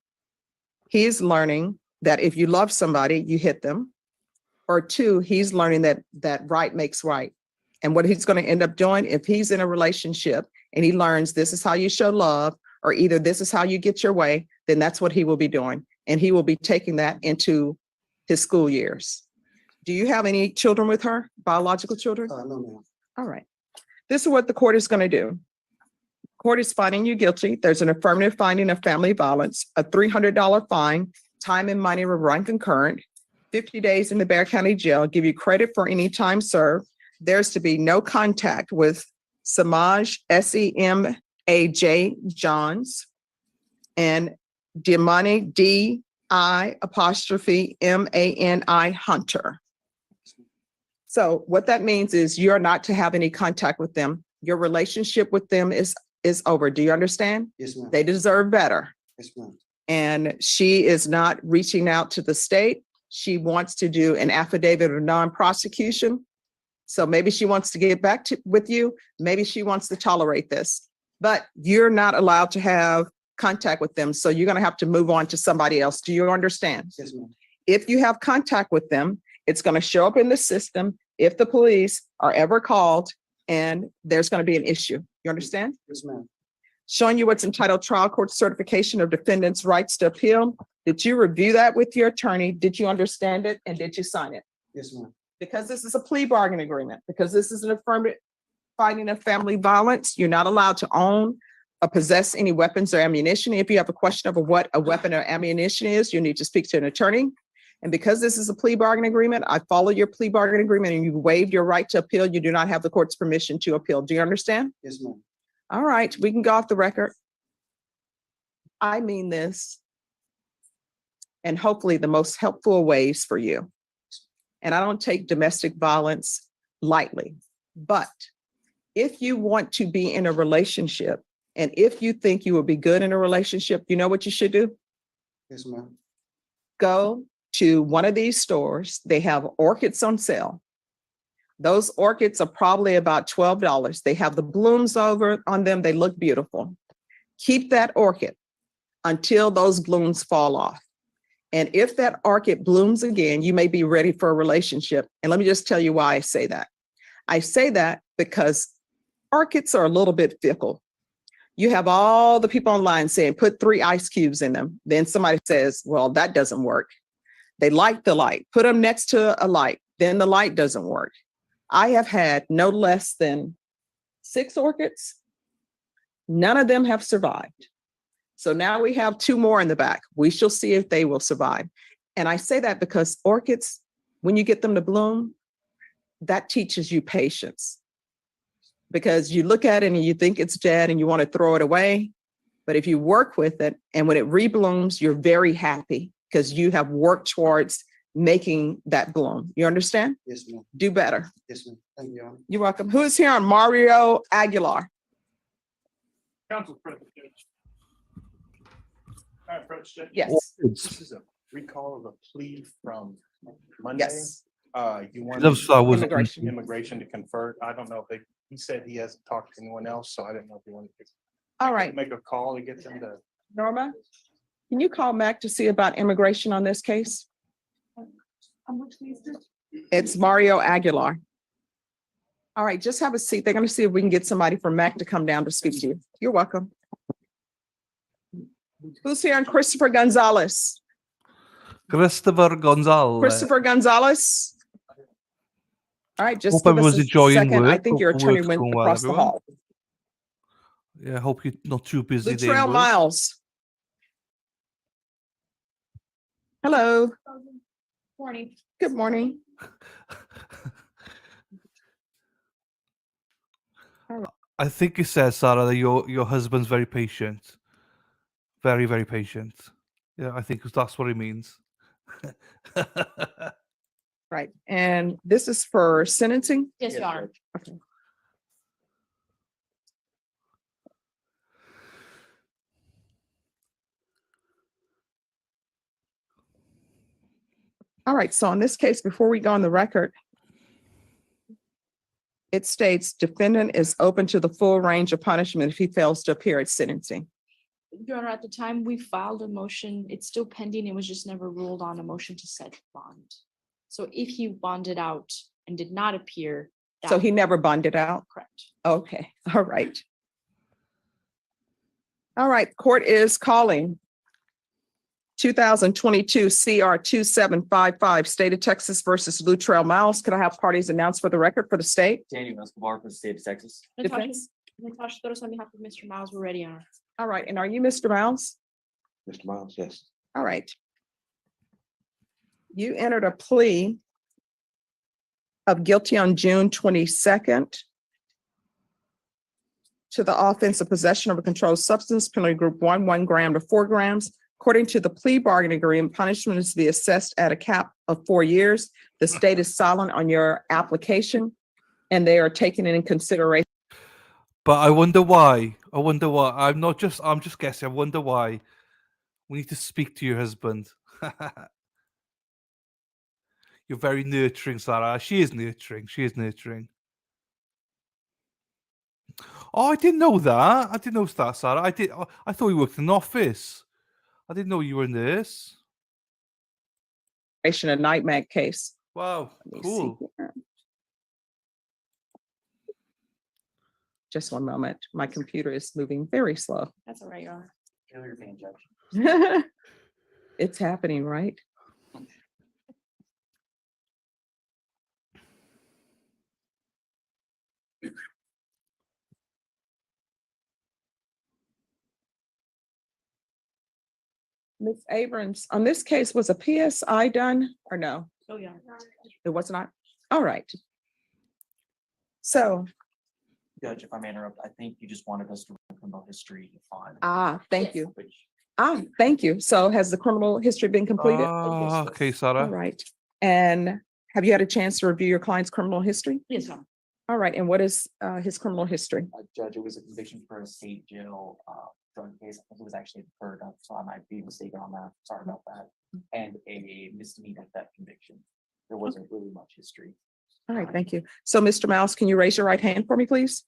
Speaker 2: he is learning that if you love somebody, you hit them. Or 2, he's learning that right makes right. And what he's going to end up doing, if he's in a relationship and he learns this is how you show love, or either this is how you get your way, then that's what he will be doing. And he will be taking that into his school years. Do you have any children with her, biological children?
Speaker 9: No, ma'am.
Speaker 2: All right. This is what the court is going to do. Court is finding you guilty. There's an affirmative finding of family violence, a $300 fine, time and money will run concurrent, 50 days in the Bexar County Jail, give you credit for any time served. There's to be no contact with Samaj, SEMAJ Johns, and Damani, DI''MANI Hunter. So what that means is you're not to have any contact with them. Your relationship with them is over. Do you understand?
Speaker 9: Yes, ma'am.
Speaker 2: They deserve better.
Speaker 9: Yes, ma'am.
Speaker 2: And she is not reaching out to the state. She wants to do an affidavit of non-prosecution. So maybe she wants to get back with you. Maybe she wants to tolerate this, but you're not allowed to have contact with them. So you're going to have to move on to somebody else. Do you understand?
Speaker 9: Yes, ma'am.
Speaker 2: If you have contact with them, it's going to show up in the system if the police are ever called and there's going to be an issue. You understand?
Speaker 9: Yes, ma'am.
Speaker 2: Showing you what's entitled trial court certification of defendant's rights to appeal. Did you review that with your attorney? Did you understand it? And did you sign it?
Speaker 9: Yes, ma'am.
Speaker 2: Because this is a plea bargain agreement, because this is an affirmative fighting of family violence, you're not allowed to own or possess any weapons or ammunition. If you have a question over what a weapon or ammunition is, you need to speak to an attorney. And because this is a plea bargain agreement, I follow your plea bargain agreement and you waived your right to appeal. You do not have the court's permission to appeal. Do you understand?
Speaker 9: Yes, ma'am.
Speaker 2: All right, we can go off the record. I mean this in hopefully the most helpful ways for you. And I don't take domestic violence lightly, but if you want to be in a relationship and if you think you will be good in a relationship, you know what you should do?
Speaker 9: Yes, ma'am.
Speaker 2: Go to one of these stores. They have orchids on sale. Those orchids are probably about $12. They have the blooms over on them. They look beautiful. Keep that orchid until those blooms fall off. And if that orchid blooms again, you may be ready for a relationship. And let me just tell you why I say that. I say that because orchids are a little bit fickle. You have all the people online saying, put 3 ice cubes in them. Then somebody says, well, that doesn't work. They like the light, put them next to a light. Then the light doesn't work. I have had no less than 6 orchids. None of them have survived. So now we have 2 more in the back. We shall see if they will survive. And I say that because orchids, when you get them to bloom, that teaches you patience. Because you look at it and you think it's dead and you want to throw it away. But if you work with it and when it reblooms, you're very happy because you have worked towards making that bloom. You understand?
Speaker 9: Yes, ma'am.
Speaker 2: Do better.
Speaker 9: Yes, ma'am. Thank you, Your Honor.
Speaker 2: You're welcome. Who is here on Mario Aguilar?
Speaker 4: Council President.
Speaker 2: Yes.
Speaker 4: This is a recall of a plea from Monday.
Speaker 2: Yes.
Speaker 4: You want
Speaker 1: Loves flowers.
Speaker 4: immigration to confer. I don't know if he said he hasn't talked to anyone else, so I didn't know if he wanted to
Speaker 2: All right.
Speaker 4: make a call to get them to.
Speaker 2: Norma, can you call Mac to see about immigration on this case? It's Mario Aguilar. All right, just have a seat. They're going to see if we can get somebody from Mac to come down to speak to you. You're welcome. Who's here on Christopher Gonzalez?
Speaker 1: Christopher Gonzalez.
Speaker 2: Christopher Gonzalez? All right, just
Speaker 1: Hope
Speaker 2: give us
Speaker 1: everyone's
Speaker 2: a
Speaker 1: enjoying
Speaker 2: second. I
Speaker 1: work.
Speaker 2: think your
Speaker 1: Hope
Speaker 2: attorney
Speaker 1: work's
Speaker 2: went
Speaker 1: going well,
Speaker 2: across the
Speaker 1: everyone.
Speaker 2: hall.
Speaker 1: Yeah, I hope you're not too busy. doing
Speaker 2: Lutrell
Speaker 1: work.
Speaker 2: Miles. Hello.
Speaker 16: Morning.
Speaker 2: Good morning.
Speaker 1: I think it says, Sarah, that your husband's very patient. Very, very patient. Yeah, I think that's what it means.
Speaker 2: Right, and this is for sentencing?
Speaker 16: Yes, Your Honor.
Speaker 2: Okay. All right, so in this case, before we go on the record, it states defendant is open to the full range of punishment if he fails to appear at sentencing.
Speaker 11: Your Honor, at the time we filed a motion, it's still pending. It was just never ruled on a motion to set bond. So if he bonded out and did not appear.
Speaker 2: So
Speaker 11: that-
Speaker 2: he never bonded out?
Speaker 11: Correct.
Speaker 2: Okay, all right. All right, court is calling 2022 CR 2755, State of Texas versus Lutrell Miles. Could I have parties announced for the record for the state?
Speaker 22: Daniel Escobar from the state of Texas.
Speaker 2: Defense?
Speaker 11: Natasha Torres on behalf of Mr. Miles, we're ready, Your Honor.
Speaker 2: All right, and are you Mr. Miles?
Speaker 22: Mr. Miles, yes.
Speaker 2: All right. You entered a plea of guilty on June 22nd to the offense of possession of a controlled substance, penalty group 1 gram to 4 grams. According to the plea bargaining agreement, punishment is to be assessed at a cap of 4 years. The state is silent on your application and they are taking it in consideration.
Speaker 1: But I wonder why. I'm just guessing. I wonder why. We need to speak to your husband. You're very nurturing, Sarah. She is nurturing. Oh, I didn't know that. I didn't know that, Sarah. I thought you worked in an office. I didn't know you were a nurse.
Speaker 2: A night mag case.
Speaker 1: Wow,
Speaker 2: Let me
Speaker 1: cool.
Speaker 2: see here. Just one moment. My computer is moving very slow.
Speaker 11: That's all right, Your Honor.
Speaker 21: Feel your pain, Judge.
Speaker 2: It's happening, right? Ms. Abrams, on this case, was a PSI done or no?
Speaker 11: Oh, yeah.
Speaker 2: It was not? All right. So,
Speaker 21: Judge, if I may interrupt, I think you just wanted us to run criminal history on.
Speaker 2: thank you.
Speaker 21: Which
Speaker 2: Thank you. So has the criminal history been completed?
Speaker 1: Okay,
Speaker 2: All
Speaker 1: Sarah.
Speaker 2: right. And have you had a chance to review your client's criminal history?
Speaker 11: Yes, Your Honor.
Speaker 2: All right. And what is his criminal history?
Speaker 21: Judge, it was a conviction for a state jail drug case. I think it was actually deferred, so I might be mistaken on that. Sorry about that. And a misdemeanor theft conviction. There wasn't really much history.
Speaker 2: All right. Thank you. So Mr. Mouse, can you raise your right hand for me, please?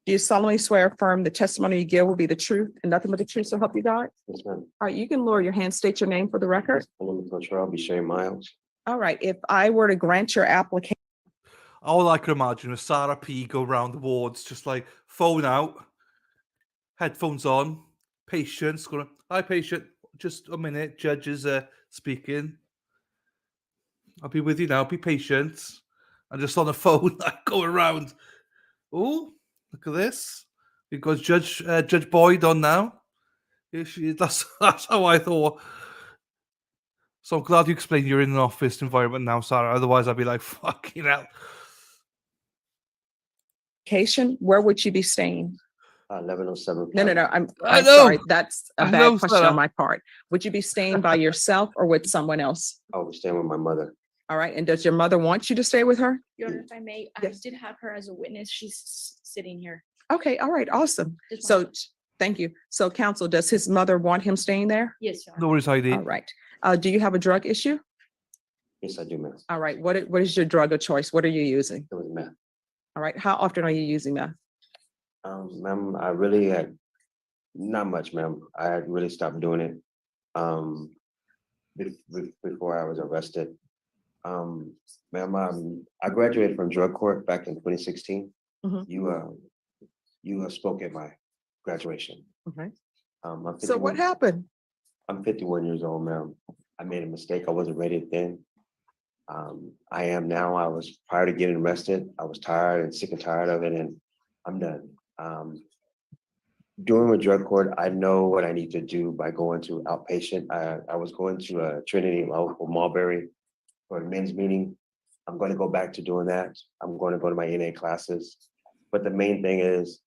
Speaker 2: Do you solemnly swear or affirm the testimony you give will be the truth and nothing but the truth, so help you God?
Speaker 22: Yes, ma'am.
Speaker 2: All right. You can lower your hand, state your name for the record.
Speaker 22: My name is Latrell. I'll be sharing Miles.
Speaker 2: All right. If I were to grant your application,
Speaker 1: All I could imagine is Sarah P go round the wards, just like phone out, headphones on, patients going, hi patient, just a minute, judge is speaking. I'll be with you now, be patient. And just on the phone, like going around. Oh, look at this. We've got Judge Boyd on now. Here she is. That's how I thought. So I'm glad you explained you're in an office environment now, Sarah. Otherwise, I'd be like, fucking hell.
Speaker 2: where would you be staying?
Speaker 22: 1107.
Speaker 2: No.
Speaker 1: I
Speaker 2: I'm
Speaker 1: know.
Speaker 2: sorry. That's a
Speaker 1: I
Speaker 2: bad
Speaker 1: know,
Speaker 2: question
Speaker 1: Sarah.
Speaker 2: on my part. Would you be staying by yourself or with someone else?
Speaker 22: I was staying with my mother.
Speaker 2: All right. And does your mother want you to stay with her?
Speaker 11: Your Honor, if I may, I did have her as a witness. She's sitting here.
Speaker 2: Okay. All right. Awesome.
Speaker 11: Just
Speaker 2: So
Speaker 11: wanted-
Speaker 2: thank you. So counsel, does his mother want him staying there?
Speaker 11: Yes, Your Honor.
Speaker 1: No worries, ID.
Speaker 2: All right. Do you have a drug issue?
Speaker 22: Yes, I do, ma'am.
Speaker 2: All right. What is your drug of choice? What are you using?
Speaker 22: It was meth.
Speaker 2: All right. How often are you using that?
Speaker 22: Ma'am, I really had not much, ma'am. I had really stopped doing it. Before I was arrested. Ma'am, I graduated from drug court back in 2016.
Speaker 2: Mhm.
Speaker 22: You spoke at my graduation.
Speaker 2: Okay.
Speaker 22: I'm
Speaker 2: So what
Speaker 22: 51
Speaker 2: happened?
Speaker 22: I'm 51 years old, ma'am. I made a mistake. I wasn't ready then. I am now. I was prior to getting arrested. I was tired and sick and tired of it, and I'm done. Doing with drug court, I know what I need to do by going to outpatient. I was going to Trinity Mulberry for a men's meeting. I'm going to go back to doing that. I'm going to go to my NA classes. But the main thing is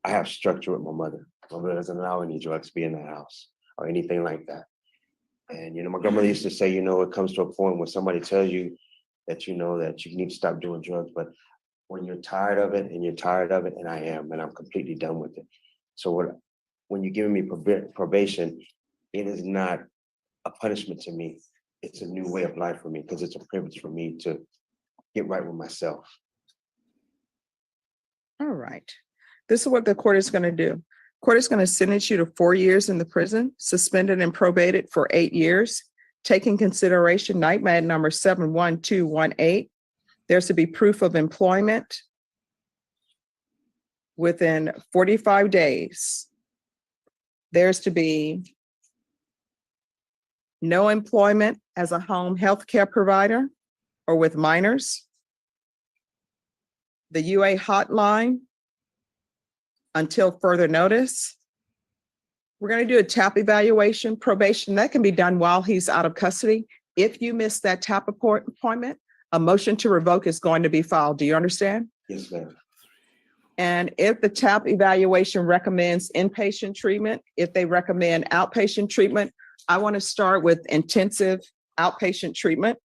Speaker 22: I have structure with my mother. My mother doesn't allow any drugs to be in the house or anything like that. And, my grandmother used to say, it comes to a point where somebody tells you that you know that you need to stop doing drugs. But when you're tired of it and I am, and I'm completely done with it. So when you're giving me probation, it is not a punishment to me. It's a new way of life for me because it's a privilege for me to get right with myself.
Speaker 2: All right. This is what the court is going to do. Court is going to sentence you to 4 years in the prison, suspended and probated for 8 years. Taking consideration nightmare number 71218. There's to be proof of employment within 45 days. There's to be no employment as a home health care provider or with minors. The UA hotline until further notice. We're going to do a TAP evaluation, probation. That can be done while he's out of custody. If you miss that TAP appointment, a motion to revoke is going to be filed. Do you understand?
Speaker 22: Yes, ma'am.
Speaker 2: And if the TAP evaluation recommends inpatient treatment, if they recommend outpatient treatment, I want to start with intensive outpatient treatment.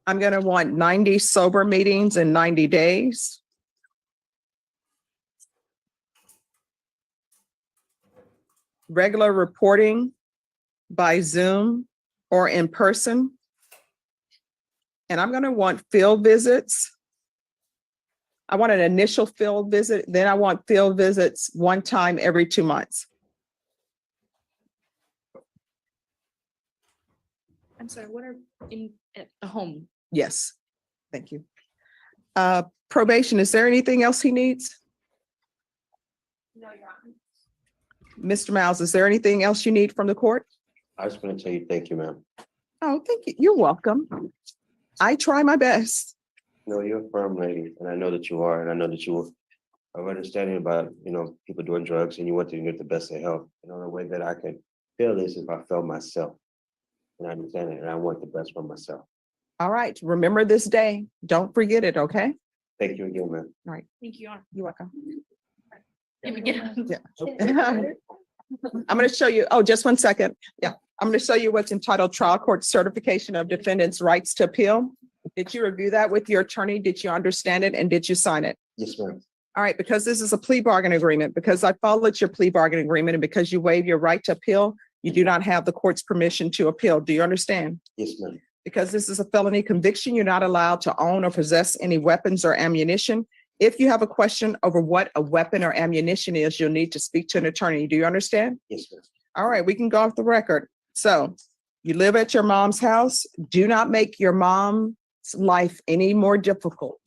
Speaker 2: I'm going to want 90 sober meetings in 90 days. Regular reporting by Zoom or in person. And I'm going to want field visits. I want an initial field visit, then I want field visits one time every 2 months.
Speaker 11: I'm sorry, what are in at the home?
Speaker 2: Yes, thank you. Probation, is there anything else he needs?
Speaker 3: No, Your Honor.
Speaker 2: Mr. Miles, is there anything else you need from the court?
Speaker 22: I just want to tell you, thank you, ma'am.
Speaker 2: Oh, thank you. You're welcome. I try my best.
Speaker 22: No, you're a firm lady, and I know that you are, and I know that you are understanding about, people doing drugs, and you want to get the best of help. And the only way that I can feel this is if I feel myself. And I understand it, and I want the best for myself.
Speaker 2: All right, remember this day. Don't forget it, okay?
Speaker 22: Thank you again, ma'am.
Speaker 2: All right,
Speaker 11: Thank you, Your Honor.
Speaker 2: you're welcome.
Speaker 11: Let me get-
Speaker 2: Yeah. I'm going to show you, just 1 second. Yeah, I'm going to show you what's entitled Trial Court Certification of Defendant's Rights to Appeal. Did you review that with your attorney? Did you understand it? And did you sign it?
Speaker 22: Yes, ma'am.
Speaker 2: All right, because this is a plea bargaining agreement, because I followed your plea bargaining agreement and because you waive your right to appeal, you do not have the court's permission to appeal. Do you understand?
Speaker 22: Yes, ma'am.
Speaker 2: Because this is a felony conviction, you're not allowed to own or possess any weapons or ammunition. If you have a question over what a weapon or ammunition is, you'll need to speak to an attorney. Do you understand?
Speaker 22: Yes, ma'am.
Speaker 2: All right, we can go off the record. So you live at your mom's house. Do not make your mom's life any more difficult.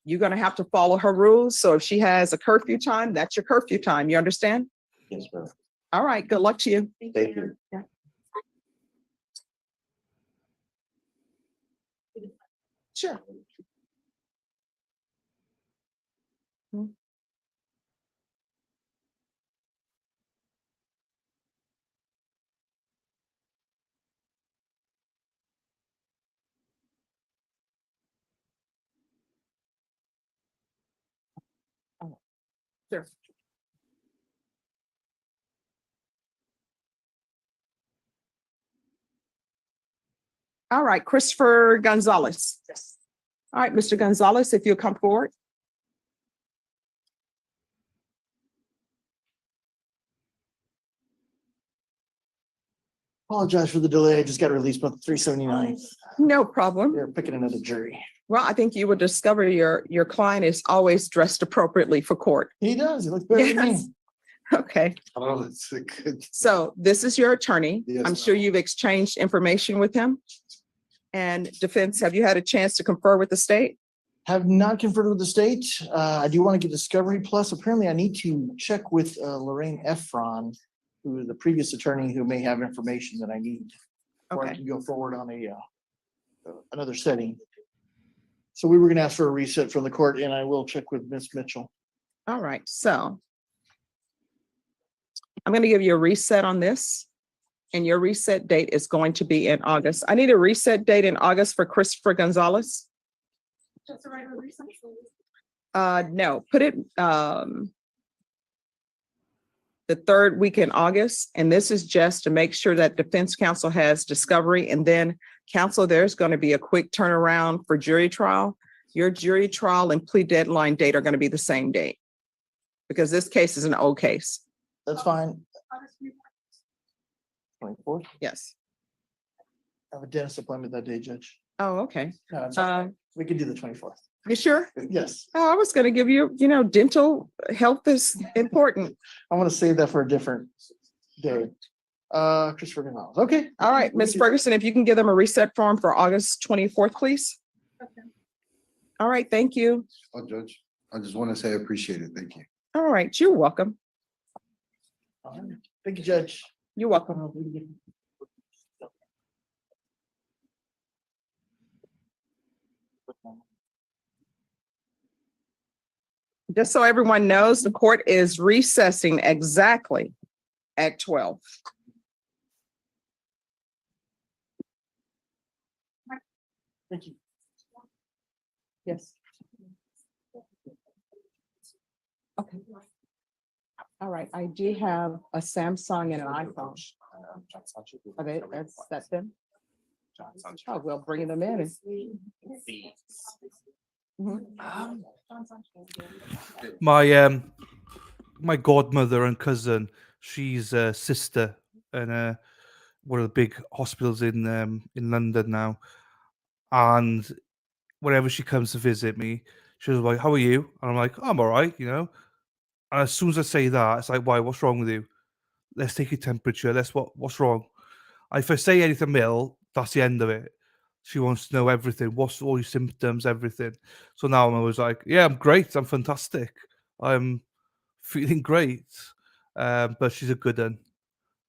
Speaker 2: You're going to have to follow her rules. So if she has a curfew time, that's your curfew time. You understand?
Speaker 22: Yes, ma'am.
Speaker 2: All right, good luck to you.
Speaker 22: Thank you.
Speaker 2: Yeah. Sure. Sure. All right, Christopher Gonzalez. All right, Mr. Gonzalez, if you'll come forward.
Speaker 10: Apologize for the delay. I just got released about 379.
Speaker 2: No problem.
Speaker 10: They're picking another jury.
Speaker 2: Well, I think you will discover your client is always dressed appropriately for court.
Speaker 10: He does. He looks better than me.
Speaker 2: Yes. Okay,
Speaker 10: Oh, that's good.
Speaker 2: so this is your attorney.
Speaker 10: Yes,
Speaker 2: I'm
Speaker 10: ma'am.
Speaker 2: sure you've exchanged information with him. And defense, have you had a chance to confer with the state?
Speaker 10: Have not conferred with the state. I do want to get discovery. Plus, apparently I need to check with Lorraine Efron, who is the previous attorney who may have information that I need. Or I
Speaker 2: Okay.
Speaker 10: can go forward on another setting. So we were gonna ask for a reset from the court and I will check with Ms. Mitchell.
Speaker 2: All right, so I'm going to give you a reset on this. And your reset date is going to be in August. I need a reset date in August for Christopher Gonzalez.
Speaker 3: Just a regular reason.
Speaker 2: No, put it the third week in August. And this is just to make sure that defense counsel has discovery. And then counsel, there's going to be a quick turnaround for jury trial. Your jury trial and plea deadline date are going to be the same date. Because this case is an old case.
Speaker 10: That's fine. 24th.
Speaker 2: Yes.
Speaker 10: I have a dentist appointment that day, Judge.
Speaker 2: Oh, okay.
Speaker 10: No, it's fine. We can do the 24th.
Speaker 2: You sure?
Speaker 10: Yes.
Speaker 2: Oh, I was going to give you, dental health is important.
Speaker 10: I want to save that for a different day. Christopher Gonzalez. Okay.
Speaker 2: All right, Ms. Ferguson, if you can give them a reset form for August 24th, please. All right, thank you.
Speaker 12: Oh, Judge, I just want to say I appreciate it. Thank you.
Speaker 2: All right, you're welcome.
Speaker 10: Thank you, Judge.
Speaker 2: You're welcome. Just so everyone knows, the court is recessing exactly at 12.
Speaker 10: Thank you.
Speaker 2: Yes. Okay. All right, I do have a Samsung and an iPhone. Are that's them? Oh, we'll bring them in. Mhm.
Speaker 1: My godmother and cousin, she's a sister in one of the big hospitals in London now. And whenever she comes to visit me, she's like, "How are you?" And I'm like, "I'm all right," And as soon as I say that, it's like, "Why? What's wrong with you? Let's take your temperature. What's wrong?" If I say anything ill, that's the end of it. She wants to know everything. What's all your symptoms, everything. So now I'm always like, yeah, I'm great. I'm fantastic. I'm feeling great. But she's a good one.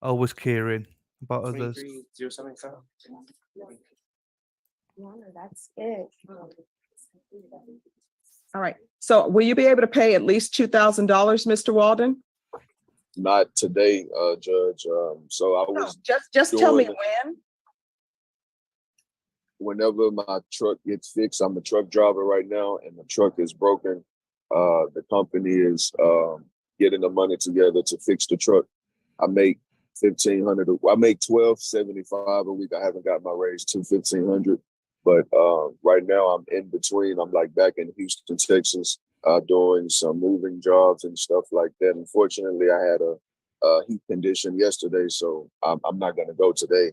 Speaker 1: Always caring about others.
Speaker 21: 23-075.
Speaker 3: That's it.
Speaker 2: All right. So will you be able to pay at least $2,000, Mr. Walden?
Speaker 6: Not today, Judge. So I
Speaker 2: No,
Speaker 6: was
Speaker 2: just tell me
Speaker 6: doing-
Speaker 2: when.
Speaker 6: whenever my truck gets fixed. I'm a truck driver right now, and the truck is broken. The company is getting the money together to fix the truck. I make $1,500. I make $1,275 a week. I haven't got my raise to $1,500, but right now I'm in between. I'm like back in Houston, Texas, doing some moving jobs and stuff like that. Unfortunately, I had a heat condition yesterday, so I'm not gonna go today.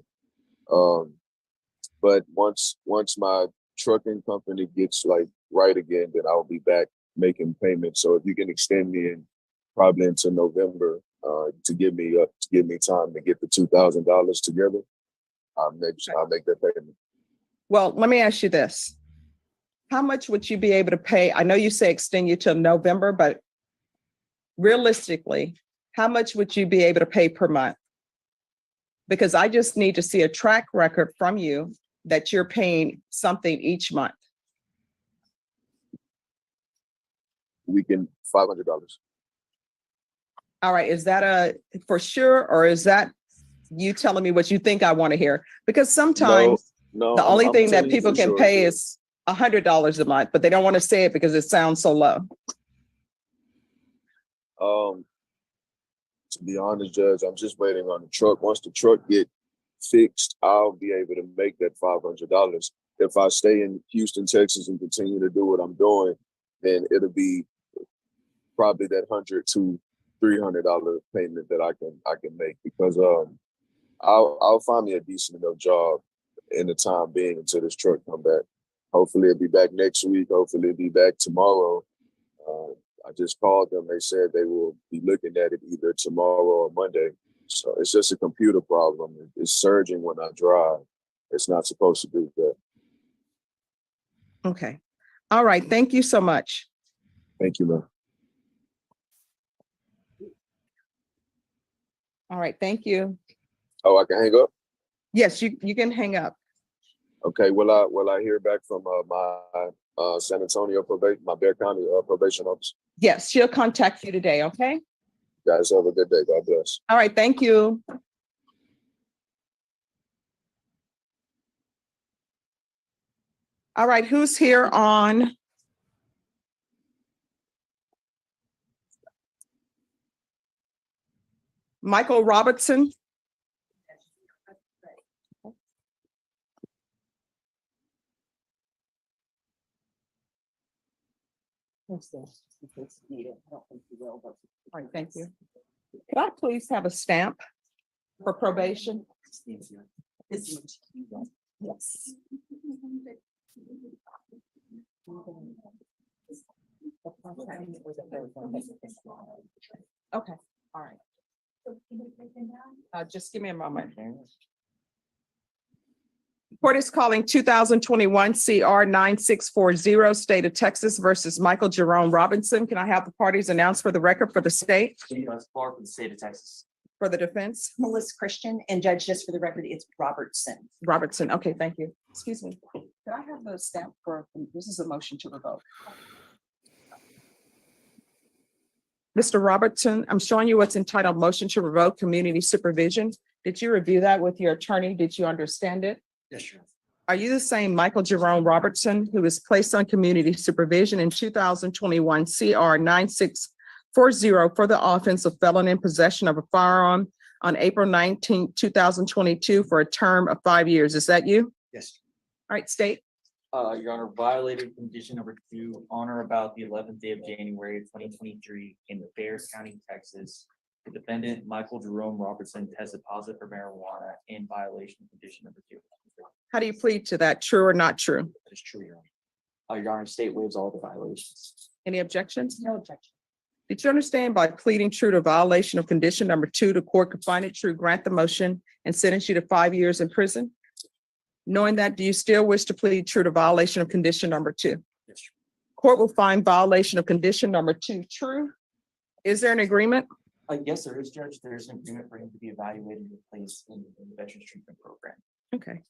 Speaker 6: But once my trucking company gets like right again, then I'll be back making payments. So if you can extend me in probably into November to give me time to get the $2,000 together, I'll make that payment.
Speaker 2: Well, let me ask you this. How much would you be able to pay? I know you say extend you till November, but realistically, how much would you be able to pay per month? Because I just need to see a track record from you that you're paying something each month.
Speaker 6: We can $500.
Speaker 2: All right, is that a for sure, or is that you telling me what you think I want to hear? Because sometimes
Speaker 6: No,
Speaker 2: the only
Speaker 6: I'm
Speaker 2: thing that
Speaker 6: telling you
Speaker 2: people
Speaker 6: for
Speaker 2: can
Speaker 6: sure,
Speaker 2: pay
Speaker 6: Judge.
Speaker 2: is $100 a month, but they don't want to say it because it sounds so low.
Speaker 6: To be honest, Judge, I'm just waiting on the truck. Once the truck get fixed, I'll be able to make that $500. If I stay in Houston, Texas, and continue to do what I'm doing, then it'll be probably that $100 to $300 payment that I can make, because I'll find me a decent enough job in the time being until this truck come back. Hopefully it'll be back next week. Hopefully it'll be back tomorrow. I just called them. They said they will be looking at it either tomorrow or Monday. So it's just a computer problem. It's surging when I drive. It's not supposed to do that.
Speaker 2: Okay. All right. Thank you so much.
Speaker 6: Thank you, man.
Speaker 2: All right. Thank you.
Speaker 6: Oh, I can hang up?
Speaker 2: Yes, you can hang up.
Speaker 6: Okay. Will I hear back from my San Antonio probation, my Bexar County probation officer?
Speaker 2: Yes, she'll contact you today. Okay.
Speaker 6: Guys, have a good day. God bless.
Speaker 2: All right. Thank you. All right. Who's here on? Michael Robertson. All right, thank you. Could I please have a stamp for probation? Yes. Okay, all right. Just give me a moment. Court is calling 2021 CR 9640, State of Texas versus Michael Jerome Robinson. Can I have the parties announced for the record for the state,
Speaker 5: Clark for the state of Texas.
Speaker 2: for the defense?
Speaker 13: Melissa Christian, and Judge, just for the record, it's Robertson.
Speaker 2: Robertson. Okay, thank you. Excuse me. Can I have the stamp for, this is a motion to revoke. Mr. Robertson, I'm showing you what's entitled motion to revoke community supervision. Did you review that with your attorney? Did you understand it?
Speaker 21: Yes, sure.
Speaker 2: Are you the same Michael Jerome Robertson who was placed on community supervision in 2021 CR 9640 for the offense of felon in possession of a firearm on April 19, 2022 for a term of 5 years? Is that you?
Speaker 21: Yes.
Speaker 2: All right, state.
Speaker 5: Your Honor, violated condition number 2 on or about the 11th day of January 2023 in Bexar County, Texas. The defendant, Michael Jerome Robertson, tested positive for marijuana in violation of condition number 2.
Speaker 2: How do you plead to that? True or not true?
Speaker 5: That is true, Your Honor. Your Honor, state waives all the violations.
Speaker 2: Any objections?
Speaker 13: No objection.
Speaker 2: Did you understand by pleading true to violation of condition number 2, the court could find it true, grant the motion, and sentence you to 5 years in prison? Knowing that, do you still wish to plead true to violation of condition number 2?
Speaker 19: Yes.
Speaker 2: Court will find violation of condition number 2 true. Is there an agreement?
Speaker 19: Yes, there is, Judge. There is an agreement for him to be evaluated and placed in the Veterans Treatment Program.
Speaker 2: Okay.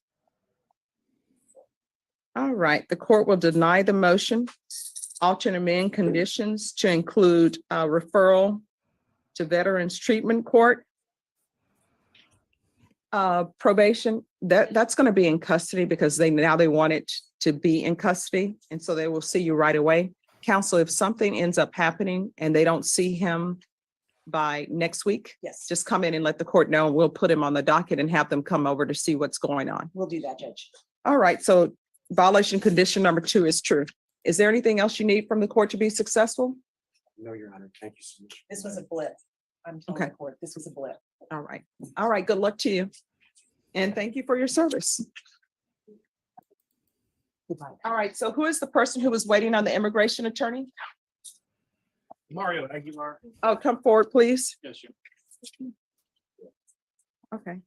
Speaker 2: All right, the court will deny the motion. Alter and amend conditions to include referral to Veterans Treatment Court. Probation, that's going to be in custody because they want it to be in custody. And so they will see you right away. Counsel, if something ends up happening and they don't see him by next week,
Speaker 13: Yes,
Speaker 2: just come in and let the court know. We'll put him on the docket and have them come over to see what's going on.
Speaker 13: we'll do that, Judge.
Speaker 2: All right, so violation condition number 2 is true. Is there anything else you need from the court to be successful?
Speaker 19: No, Your Honor. Thank you so much.
Speaker 13: This was a blip. I'm telling
Speaker 2: Okay.
Speaker 13: the court, this was a blip.
Speaker 2: All right. All right, good luck to you. And thank you for your service.
Speaker 13: Goodbye.
Speaker 2: All right, so who is the person who was waiting on the immigration attorney?
Speaker 5: Mario Aguilar.
Speaker 2: Oh, come forward, please.
Speaker 5: Yes, sir.
Speaker 2: Okay.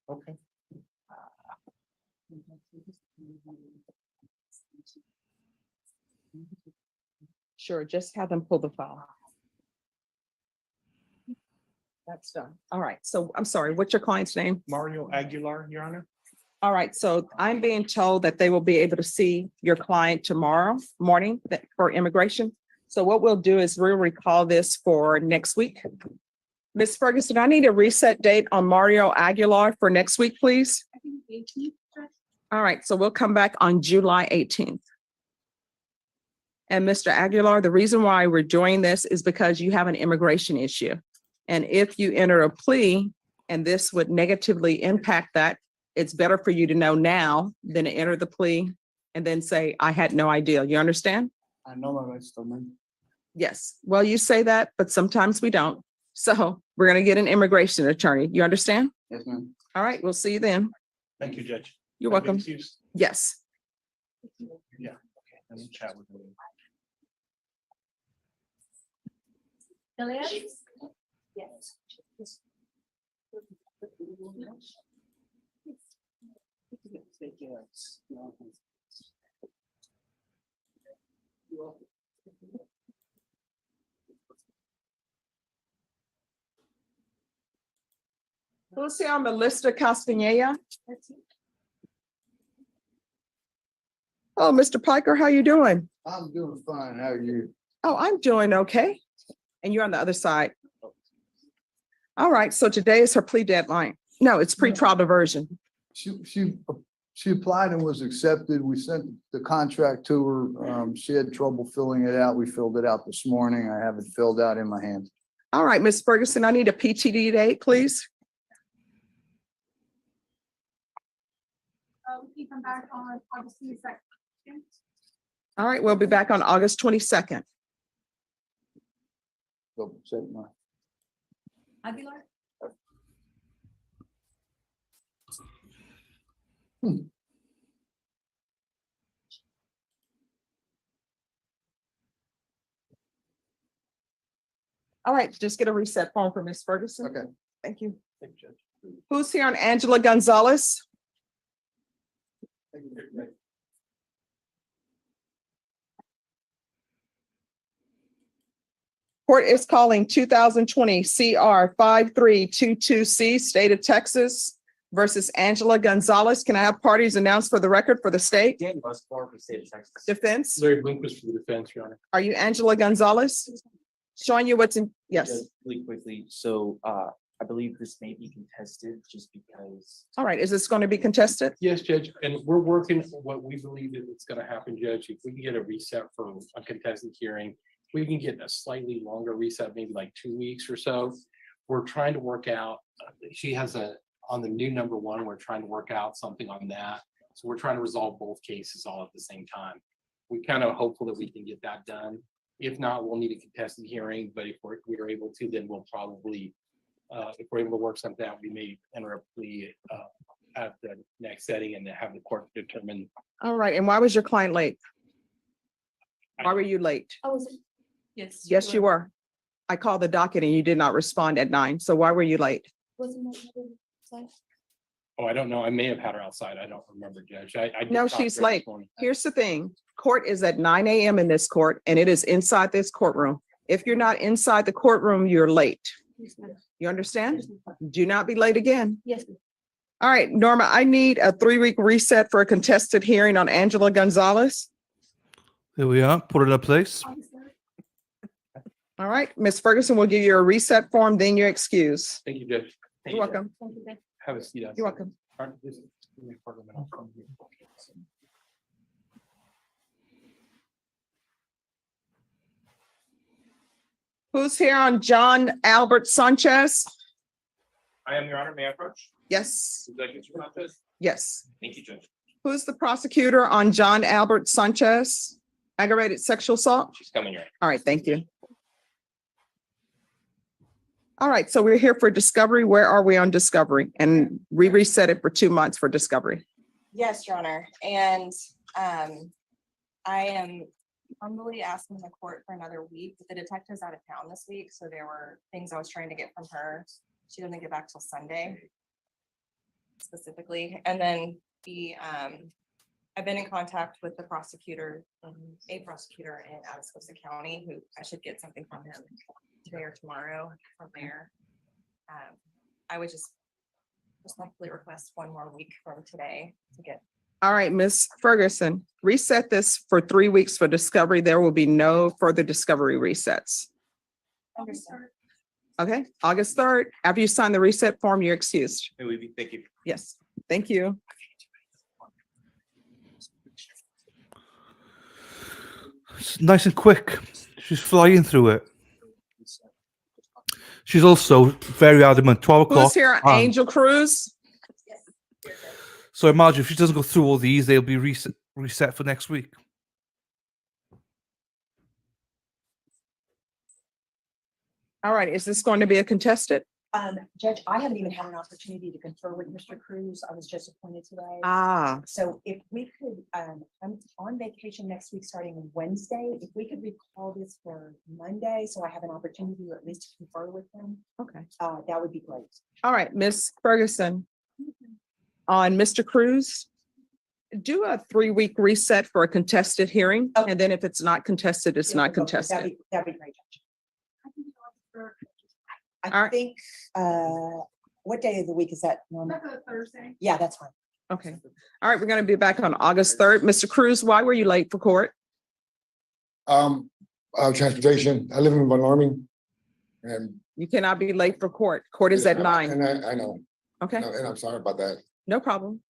Speaker 4: Okay.
Speaker 2: Sure, just have them pull the file. That's done. All right, so I'm sorry, what's your client's name?
Speaker 5: Mario Aguilar, Your Honor.
Speaker 2: All right, so I'm being told that they will be able to see your client tomorrow morning for immigration. So what we'll do is we'll recall this for next week. Ms. Ferguson, I need a reset date on Mario Aguilar for next week, please. All right, so we'll come back on July 18th. And Mr. Aguilar, the reason why we're doing this is because you have an immigration issue. And if you enter a plea and this would negatively impact that, it's better for you to know now than to enter the plea and then say, I had no idea. You understand?
Speaker 9: I know my rights, man.
Speaker 2: Yes. Well, you say that, but sometimes we don't. So we're going to get an immigration attorney. You understand?
Speaker 9: Yes, ma'am.
Speaker 2: All right, we'll see you then.
Speaker 5: Thank you, Judge.
Speaker 2: You're welcome. Yes.
Speaker 5: Yeah. Okay. Let me chat with him.
Speaker 3: Yes.
Speaker 2: Lucia Melissa Castaneda. Oh, Mr. Piker, how you doing?
Speaker 9: I'm doing fine. How are you?
Speaker 2: Oh, I'm doing okay. And you're on the other side. All right, so today is her plea deadline. No, it's pre-trial diversion.
Speaker 9: She applied and was accepted. We sent the contract to her. She had trouble filling it out. We filled it out this morning. I have it filled out in my hand.
Speaker 2: All right, Ms. Ferguson, I need a PTD date, please.
Speaker 16: We come back on August 22nd.
Speaker 2: All right, we'll be back on August 22nd.
Speaker 9: Double check my.
Speaker 13: Aguilar?
Speaker 2: All right, just get a reset form for Ms. Ferguson.
Speaker 9: Okay.
Speaker 2: Thank you.
Speaker 5: Thank you, Judge.
Speaker 2: Who's here on Angela Gonzalez? Court is calling 2020 CR 5322C, State of Texas versus Angela Gonzalez. Can I have parties announced for the record for the state?
Speaker 19: Dan Westmore from the state of Texas.
Speaker 2: Defense?
Speaker 5: Larry Bloomquist for the defense, Your Honor.
Speaker 2: Are you Angela Gonzalez? Showing you what's in, yes.
Speaker 19: Just really quickly, so I believe this may be contested just because.
Speaker 2: All right, is this going to be contested?
Speaker 5: Yes, Judge, and we're working what we believe that it's gonna happen, Judge. If we can get a reset for a contested hearing, we can get a slightly longer reset, maybe like 2 weeks or so. We're trying to work out, she has on the new number 1, we're trying to work out something on that. So we're trying to resolve both cases all at the same time. We kind of hopeful that we can get that done. If not, we'll need a contested hearing, but if we're able to, then we'll probably, if we're able to work something out, we may enter a plea at the next setting and have the court determine.
Speaker 2: All right, and why was your client late? Why were you late?
Speaker 3: Oh, was it? Yes.
Speaker 2: Yes, you were. I called the docket and you did not respond at 9. So why were you late?
Speaker 7: Oh, I don't know. I may have had her outside. I don't remember, Judge. I did
Speaker 2: No,
Speaker 7: talk to
Speaker 2: she's
Speaker 7: her this
Speaker 2: late.
Speaker 7: morning.
Speaker 2: Here's the thing. Court is at 9 a.m. in this court and it is inside this courtroom. If you're not inside the courtroom, you're late. You understand? Do not be late again.
Speaker 11: Yes.
Speaker 2: All right, Norma, I need a 3-week reset for a contested hearing on Angela Gonzalez.
Speaker 1: Here we are. Put it in place.
Speaker 2: All right, Ms. Ferguson will give you a reset form, then you're excused.
Speaker 7: Thank you, Judge.
Speaker 2: You're welcome.
Speaker 7: Have a seat.
Speaker 2: You're welcome. Who's here on John Albert Sanchez?
Speaker 5: I am, Your Honor. May I approach?
Speaker 2: Yes,
Speaker 5: Executive Sanchez?
Speaker 2: yes.
Speaker 5: Thank you, Judge.
Speaker 2: Who's the prosecutor on John Albert Sanchez? Aggravated sexual assault?
Speaker 5: She's coming, Your Honor.
Speaker 2: All right, thank you. All right, so we're here for discovery. Where are we on discovery? And we reset it for 2 months for discovery.
Speaker 3: Yes, Your Honor, and I am humbly asking the court for another week. The detective's out of town this week, so there were things I was trying to get from her. She doesn't get back till Sunday specifically, and then I've been in contact with the prosecutor, a prosecutor in Atascosa County, who I should get something from him today or tomorrow from there. I would just respectfully request one more week from today to get.
Speaker 2: All right, Ms. Ferguson, reset this for 3 weeks for discovery. There will be no further discovery resets.
Speaker 3: Understood.
Speaker 2: Okay, August 3rd, after you sign the reset form, you're excused.
Speaker 5: May we be, thank you.
Speaker 2: Yes, thank you.
Speaker 1: It's nice and quick. She's flying through it. She's also very adamant. 12 o'clock.
Speaker 2: Who's here?
Speaker 1: and-
Speaker 2: Angel Cruz?
Speaker 1: So imagine if she doesn't go through all these, they'll be reset for next week.
Speaker 2: All right, is this going to be a contested?
Speaker 13: Judge, I haven't even had an opportunity to confer with Mr. Cruz. I was just appointed today.
Speaker 2: Ah,
Speaker 13: So if we could, I'm on vacation next week, starting Wednesday. If we could recall this for Monday, so I have an opportunity to at least confer with him,
Speaker 2: okay.
Speaker 13: that would be great.
Speaker 2: All right, Ms. Ferguson. On Mr. Cruz, do a 3-week reset for a contested hearing. And then if it's not contested, it's not contested.
Speaker 13: That'd be great, Judge.
Speaker 2: All
Speaker 13: I
Speaker 2: right.
Speaker 13: think, what day of the week is that, Norma?
Speaker 3: Thursday.
Speaker 13: Yeah, that's fine.
Speaker 2: Okay. All right, we're going to be back on August 3rd. Mr. Cruz, why were you late for court?
Speaker 15: Transportation. I live in Van Arming. And
Speaker 2: You cannot be late for court. Court is at 9.
Speaker 15: And I know,
Speaker 2: Okay,
Speaker 15: and I'm sorry about that.
Speaker 2: no problem.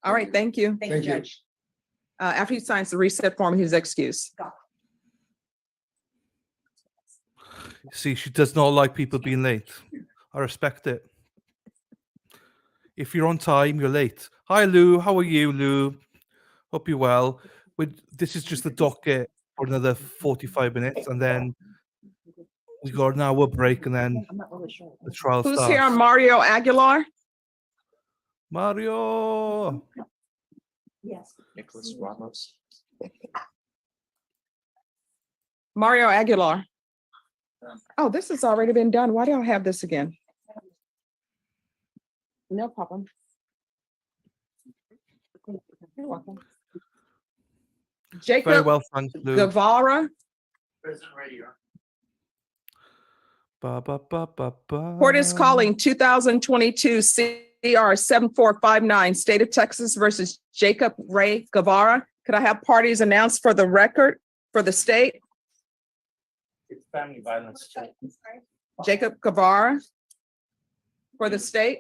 Speaker 2: All right, thank you.
Speaker 13: Thank you, Judge.
Speaker 2: After he signs the reset form, he's excused.
Speaker 1: See, she does not like people being late. I respect it. If you're on time, you're late. Hi, Lou. How are you, Lou? Hope you're well. This is just the docket for another 45 minutes, and then we got an hour break, and then
Speaker 13: I'm not really sure.
Speaker 1: the trial
Speaker 2: Who's
Speaker 1: starts.
Speaker 2: here on Mario Aguilar?
Speaker 1: Mario.
Speaker 13: Yes.
Speaker 20: Nicholas Ramos.
Speaker 2: Mario Aguilar. Oh, this has already been done. Why do I have this again? No problem. You're welcome.
Speaker 1: Very
Speaker 2: Jacob
Speaker 1: well, thanks, Lou.
Speaker 2: Guevara,
Speaker 1: Ba, ba, ba, ba, ba.
Speaker 2: court is calling 2022 CR 7459, State of Texas versus Jacob Ray Guevara. Could I have parties announced for the record for the state?
Speaker 5: It's family violence.
Speaker 2: Jacob Guevara for the state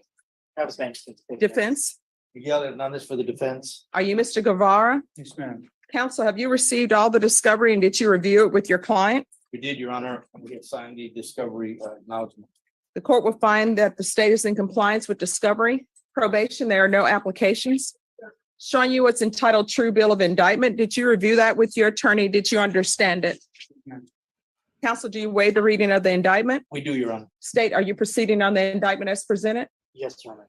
Speaker 8: Travis Banks.
Speaker 2: defense.
Speaker 10: Miguel Hernandez for the defense.
Speaker 2: Are you Mr. Guevara?
Speaker 10: Yes, ma'am.
Speaker 2: Counsel, have you received all the discovery and did you review it with your client?
Speaker 10: We did, Your Honor. We have signed the discovery acknowledgement.
Speaker 2: The court will find that the state is in compliance with discovery, probation. There are no applications. Showing you what's entitled True Bill of Indictment. Did you review that with your attorney? Did you understand it? Counsel, do you waive the reading of the indictment?
Speaker 10: We do, Your Honor.
Speaker 2: State, are you proceeding on the indictment as presented?
Speaker 8: Yes, Your Honor.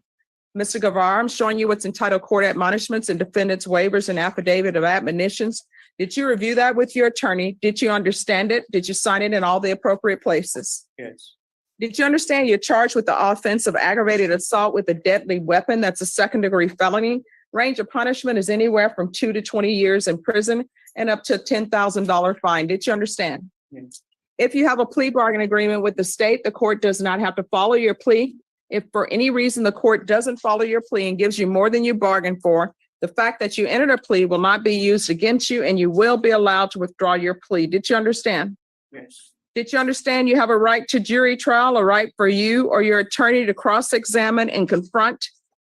Speaker 2: Mr. Guevara, I'm showing you what's entitled Court Admonishments and Defendants Waivers and Affidavit of Admonitions. Did you review that with your attorney? Did you understand it? Did you sign it in all the appropriate places?
Speaker 5: Yes.
Speaker 2: Did you understand you're charged with the offense of aggravated assault with a deadly weapon? That's a second-degree felony. Range of punishment is anywhere from 2 to 20 years in prison and up to a $10,000 fine. Did you understand?
Speaker 5: Yes.
Speaker 2: If you have a plea bargain agreement with the state, the court does not have to follow your plea. If for any reason the court doesn't follow your plea and gives you more than you bargained for, the fact that you entered a plea will not be used against you and you will be allowed to withdraw your plea. Did you understand?
Speaker 5: Yes.
Speaker 2: Did you understand you have a right to jury trial, a right for you or your attorney to cross-examine and confront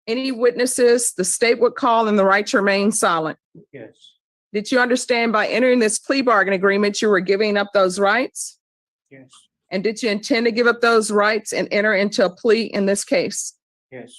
Speaker 2: any witnesses the state would call, and the right to remain silent?
Speaker 5: Yes.
Speaker 2: Did you understand by entering this plea bargain agreement, you were giving up those rights?
Speaker 5: Yes.
Speaker 2: And did you intend to give up those rights and enter into a plea in this case?
Speaker 5: Yes.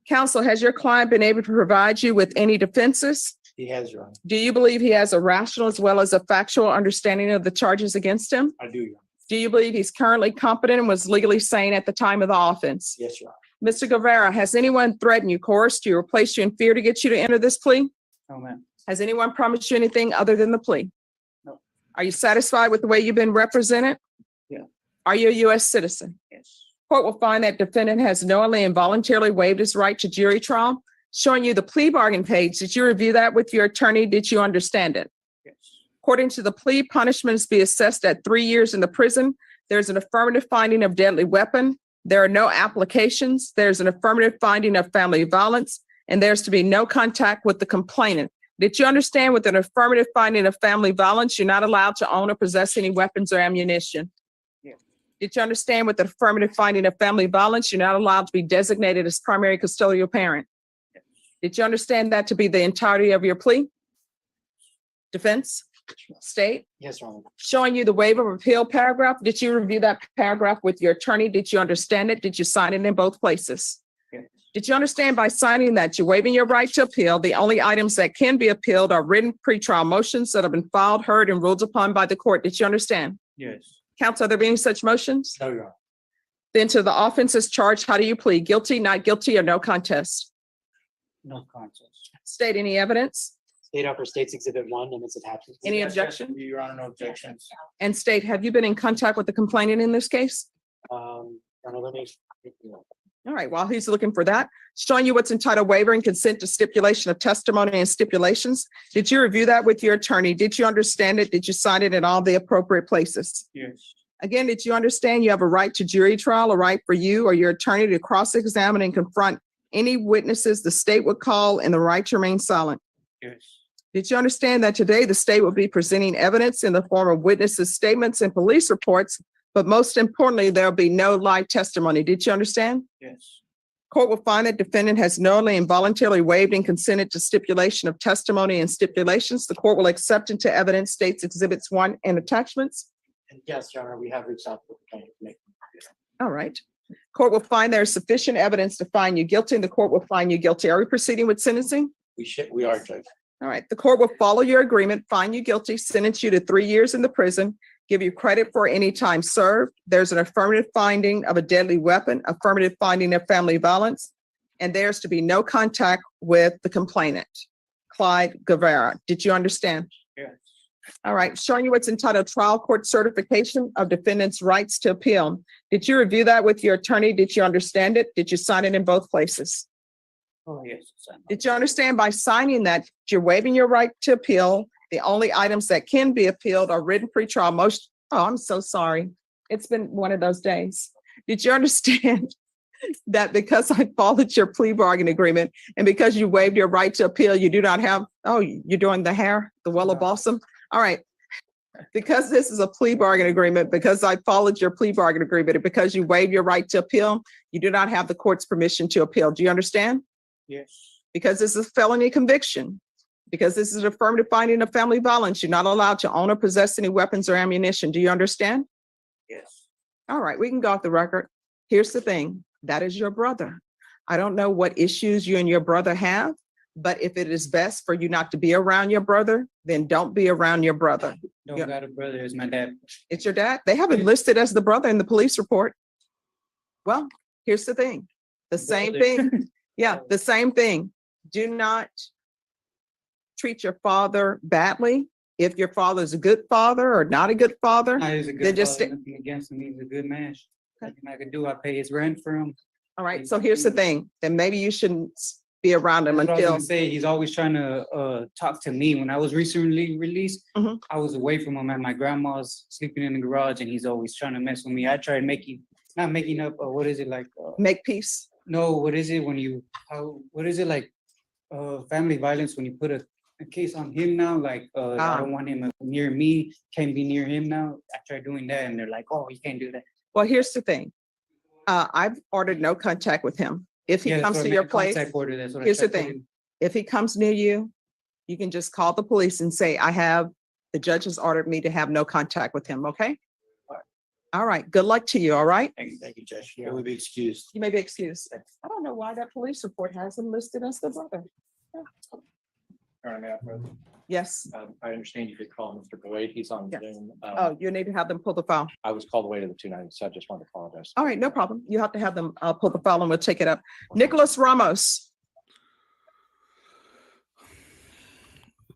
Speaker 2: Counsel, has your client been able to provide you with any defenses?
Speaker 5: He has, Your Honor.
Speaker 2: Do you believe he has a rational as well as a factual understanding of the charges against him?
Speaker 5: I do, Your Honor.
Speaker 2: Do you believe he's currently competent and was legally sane at the time of the offense?
Speaker 5: Yes, Your Honor.
Speaker 2: Mr. Guevara, has anyone threatened you, coerced you, or placed you in fear to get you to enter this plea?
Speaker 5: No, ma'am.
Speaker 2: Has anyone promised you anything other than the plea?
Speaker 5: No.
Speaker 2: Are you satisfied with the way you've been represented?
Speaker 5: Yeah.
Speaker 2: Are you a U.S. citizen?
Speaker 5: Yes.
Speaker 2: Court will find that defendant has knowingly and voluntarily waived his right to jury trial. Showing you the plea bargain page, did you review that with your attorney? Did you understand it?
Speaker 5: Yes.
Speaker 2: According to the plea, punishments be assessed at 3 years in the prison. There's an affirmative finding of deadly weapon. There are no applications. There's an affirmative finding of family violence, and there's to be no contact with the complainant. Did you understand with an affirmative finding of family violence, you're not allowed to own or possess any weapons or ammunition?
Speaker 5: Yeah.
Speaker 2: Did you understand with the affirmative finding of family violence, you're not allowed to be designated as primary custodial parent?
Speaker 5: Yes.
Speaker 2: Did you understand that to be the entirety of your plea? Defense? State?
Speaker 8: Yes, Your Honor.
Speaker 2: Showing you the waiver of appeal paragraph. Did you review that paragraph with your attorney? Did you understand it? Did you sign it in both places?
Speaker 5: Yes.
Speaker 2: Did you understand by signing that you're waiving your right to appeal? The only items that can be appealed are written pretrial motions that have been filed, heard, and ruled upon by the court. Did you understand?
Speaker 5: Yes.
Speaker 2: Counsel, are there any such motions?
Speaker 5: No, Your Honor.
Speaker 2: Then to the offenses charged, how do you plead? Guilty, not guilty, or no contest?
Speaker 5: No contest.
Speaker 2: State any evidence?
Speaker 8: State Upper States Exhibit 1 and its attachments.
Speaker 2: Any
Speaker 5: Yes,
Speaker 2: objection?
Speaker 5: Your Honor, no objections.
Speaker 2: And state, have you been in contact with the complainant in this case?
Speaker 8: Your Honor, let me.
Speaker 2: All right, while he's looking for that, showing you what's entitled waiver and consent to stipulation of testimony and stipulations. Did you review that with your attorney? Did you understand it? Did you sign it in all the appropriate places?
Speaker 5: Yes.
Speaker 2: Again, did you understand you have a right to jury trial, a right for you or your attorney to cross-examine and confront any witnesses the state would call, and the right to remain silent?
Speaker 5: Yes.
Speaker 2: Did you understand that today the state will be presenting evidence in the form of witnesses' statements and police reports, but most importantly, there'll be no live testimony? Did you understand?
Speaker 5: Yes.
Speaker 2: Court will find that defendant has knowingly and voluntarily waived and consented to stipulation of testimony and stipulations. The court will accept into evidence states exhibits 1 and attachments.
Speaker 8: And yes, Your Honor, we have reached out to the plaintiff to make.
Speaker 2: All right. Court will find there is sufficient evidence to find you guilty, and the court will find you guilty. Are we proceeding with sentencing?
Speaker 5: We are, Judge.
Speaker 2: All right. The court will follow your agreement, find you guilty, sentence you to 3 years in the prison, give you credit for any time served. There's an affirmative finding of a deadly weapon, affirmative finding of family violence, and there's to be no contact with the complainant, Clyde Guevara. Did you understand?
Speaker 5: Yes.
Speaker 2: All right. Showing you what's entitled trial court certification of defendant's rights to appeal. Did you review that with your attorney? Did you understand it? Did you sign it in both places?
Speaker 5: Oh, yes.
Speaker 2: Did you understand by signing that you're waiving your right to appeal? The only items that can be appealed are written pretrial motion. Oh, I'm so sorry. It's been one of those days. Did you understand that because I followed your plea bargain agreement and because you waived your right to appeal, you do not have, oh, you're doing the hair, the Willow Balsam? All right. Because this is a plea bargain agreement, because I followed your plea bargain agreement, and because you waived your right to appeal, you do not have the court's permission to appeal. Do you understand?
Speaker 5: Yes.
Speaker 2: Because this is a felony conviction, because this is an affirmative finding of family violence, you're not allowed to own or possess any weapons or ammunition. Do you understand?
Speaker 5: Yes.
Speaker 2: All right, we can go off the record. Here's the thing, that is your brother. I don't know what issues you and your brother have, but if it is best for you not to be around your brother, then don't be around your brother.
Speaker 5: Don't got a brother, it's my dad.
Speaker 2: It's your dad? They have it listed as the brother in the police report. Well, here's the thing, the same thing. Yeah, the same thing. Do not treat your father badly. if your father is a good father or not a good father,
Speaker 14: He's a
Speaker 2: then
Speaker 14: good
Speaker 2: just,
Speaker 14: father, nothing against him. He's a good man. Nothing I could do. I pay his rent for him.
Speaker 2: all right, so here's the thing, then maybe you shouldn't be around him
Speaker 14: That's what I was
Speaker 2: until,
Speaker 14: gonna say. He's always trying to talk to me. When I was recently released,
Speaker 2: Mhm.
Speaker 14: I was away from him at my grandma's, sleeping in the garage, and he's always trying to mess with me. I tried making, not making up, what is it like?
Speaker 2: make peace.
Speaker 14: No, what is it when you, what is it like? Family violence, when you put a case on him now, like, I don't want him near me, can't be near him now. I tried doing that and they're like, oh, you can't do that.
Speaker 2: Well, here's the thing. I've ordered no contact with him. If he
Speaker 14: Yeah, that's
Speaker 2: comes
Speaker 14: what I
Speaker 2: to your
Speaker 14: meant,
Speaker 2: place,
Speaker 14: contact order, that's what I
Speaker 2: here's the
Speaker 14: tried to
Speaker 2: thing.
Speaker 14: do.
Speaker 2: If he comes near you, you can just call the police and say, the judge has ordered me to have no contact with him, okay? All right, good luck to you, all right?
Speaker 5: Thank you, Judge. You will be excused.
Speaker 2: You may be excused. I don't know why that police report has him listed as the brother.
Speaker 7: All right, Madam President.
Speaker 2: Yes.
Speaker 7: I understand you could call Mr. Boyd. He's on
Speaker 2: Yes.
Speaker 7: Zoom.
Speaker 2: Oh, you need to have them pull the file.
Speaker 7: I was called away to the 290, so I just wanted to apologize.
Speaker 2: All right, no problem. You have to have them pull the file and we'll take it up. Nicholas Ramos.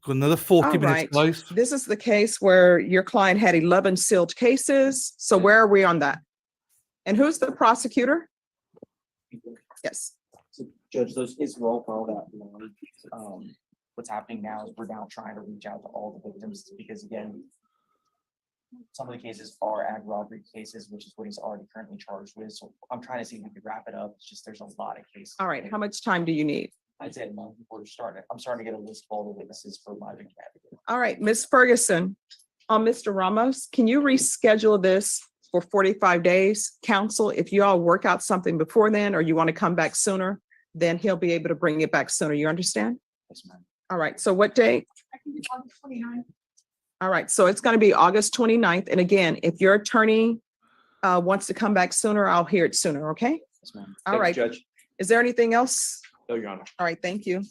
Speaker 1: Got another 40
Speaker 2: All
Speaker 1: minutes,
Speaker 2: right.
Speaker 1: guys.
Speaker 2: This is the case where your client had 11 sealed cases. So where are we on that? And who's the prosecutor? Yes.
Speaker 5: So Judge, those cases were all called out. What's happening now is we're now trying to reach out to all the victims because again, some of the cases are ag robbery cases, which is what he's already currently charged with. So I'm trying to see if we could wrap it up. It's just there's a lot of cases.
Speaker 2: All right. How much time do you need?
Speaker 5: I'd say a month before we start it. I'm starting to get a list of all the witnesses for my victim advocate.
Speaker 2: All right, Ms. Ferguson, Mr. Ramos, can you reschedule this for 45 days? Counsel, if you all work out something before then, or you want to come back sooner, then he'll be able to bring it back sooner. You understand?
Speaker 5: Yes, ma'am.
Speaker 2: All right, so what date?
Speaker 16: I can do August 29th.
Speaker 2: All right, so it's going to be August 29th. And again, if your attorney wants to come back sooner, I'll hear it sooner, okay?
Speaker 5: Yes, ma'am.
Speaker 2: All right.
Speaker 7: Judge.
Speaker 2: Is there anything else?
Speaker 7: No, Your Honor.
Speaker 2: All right, thank you.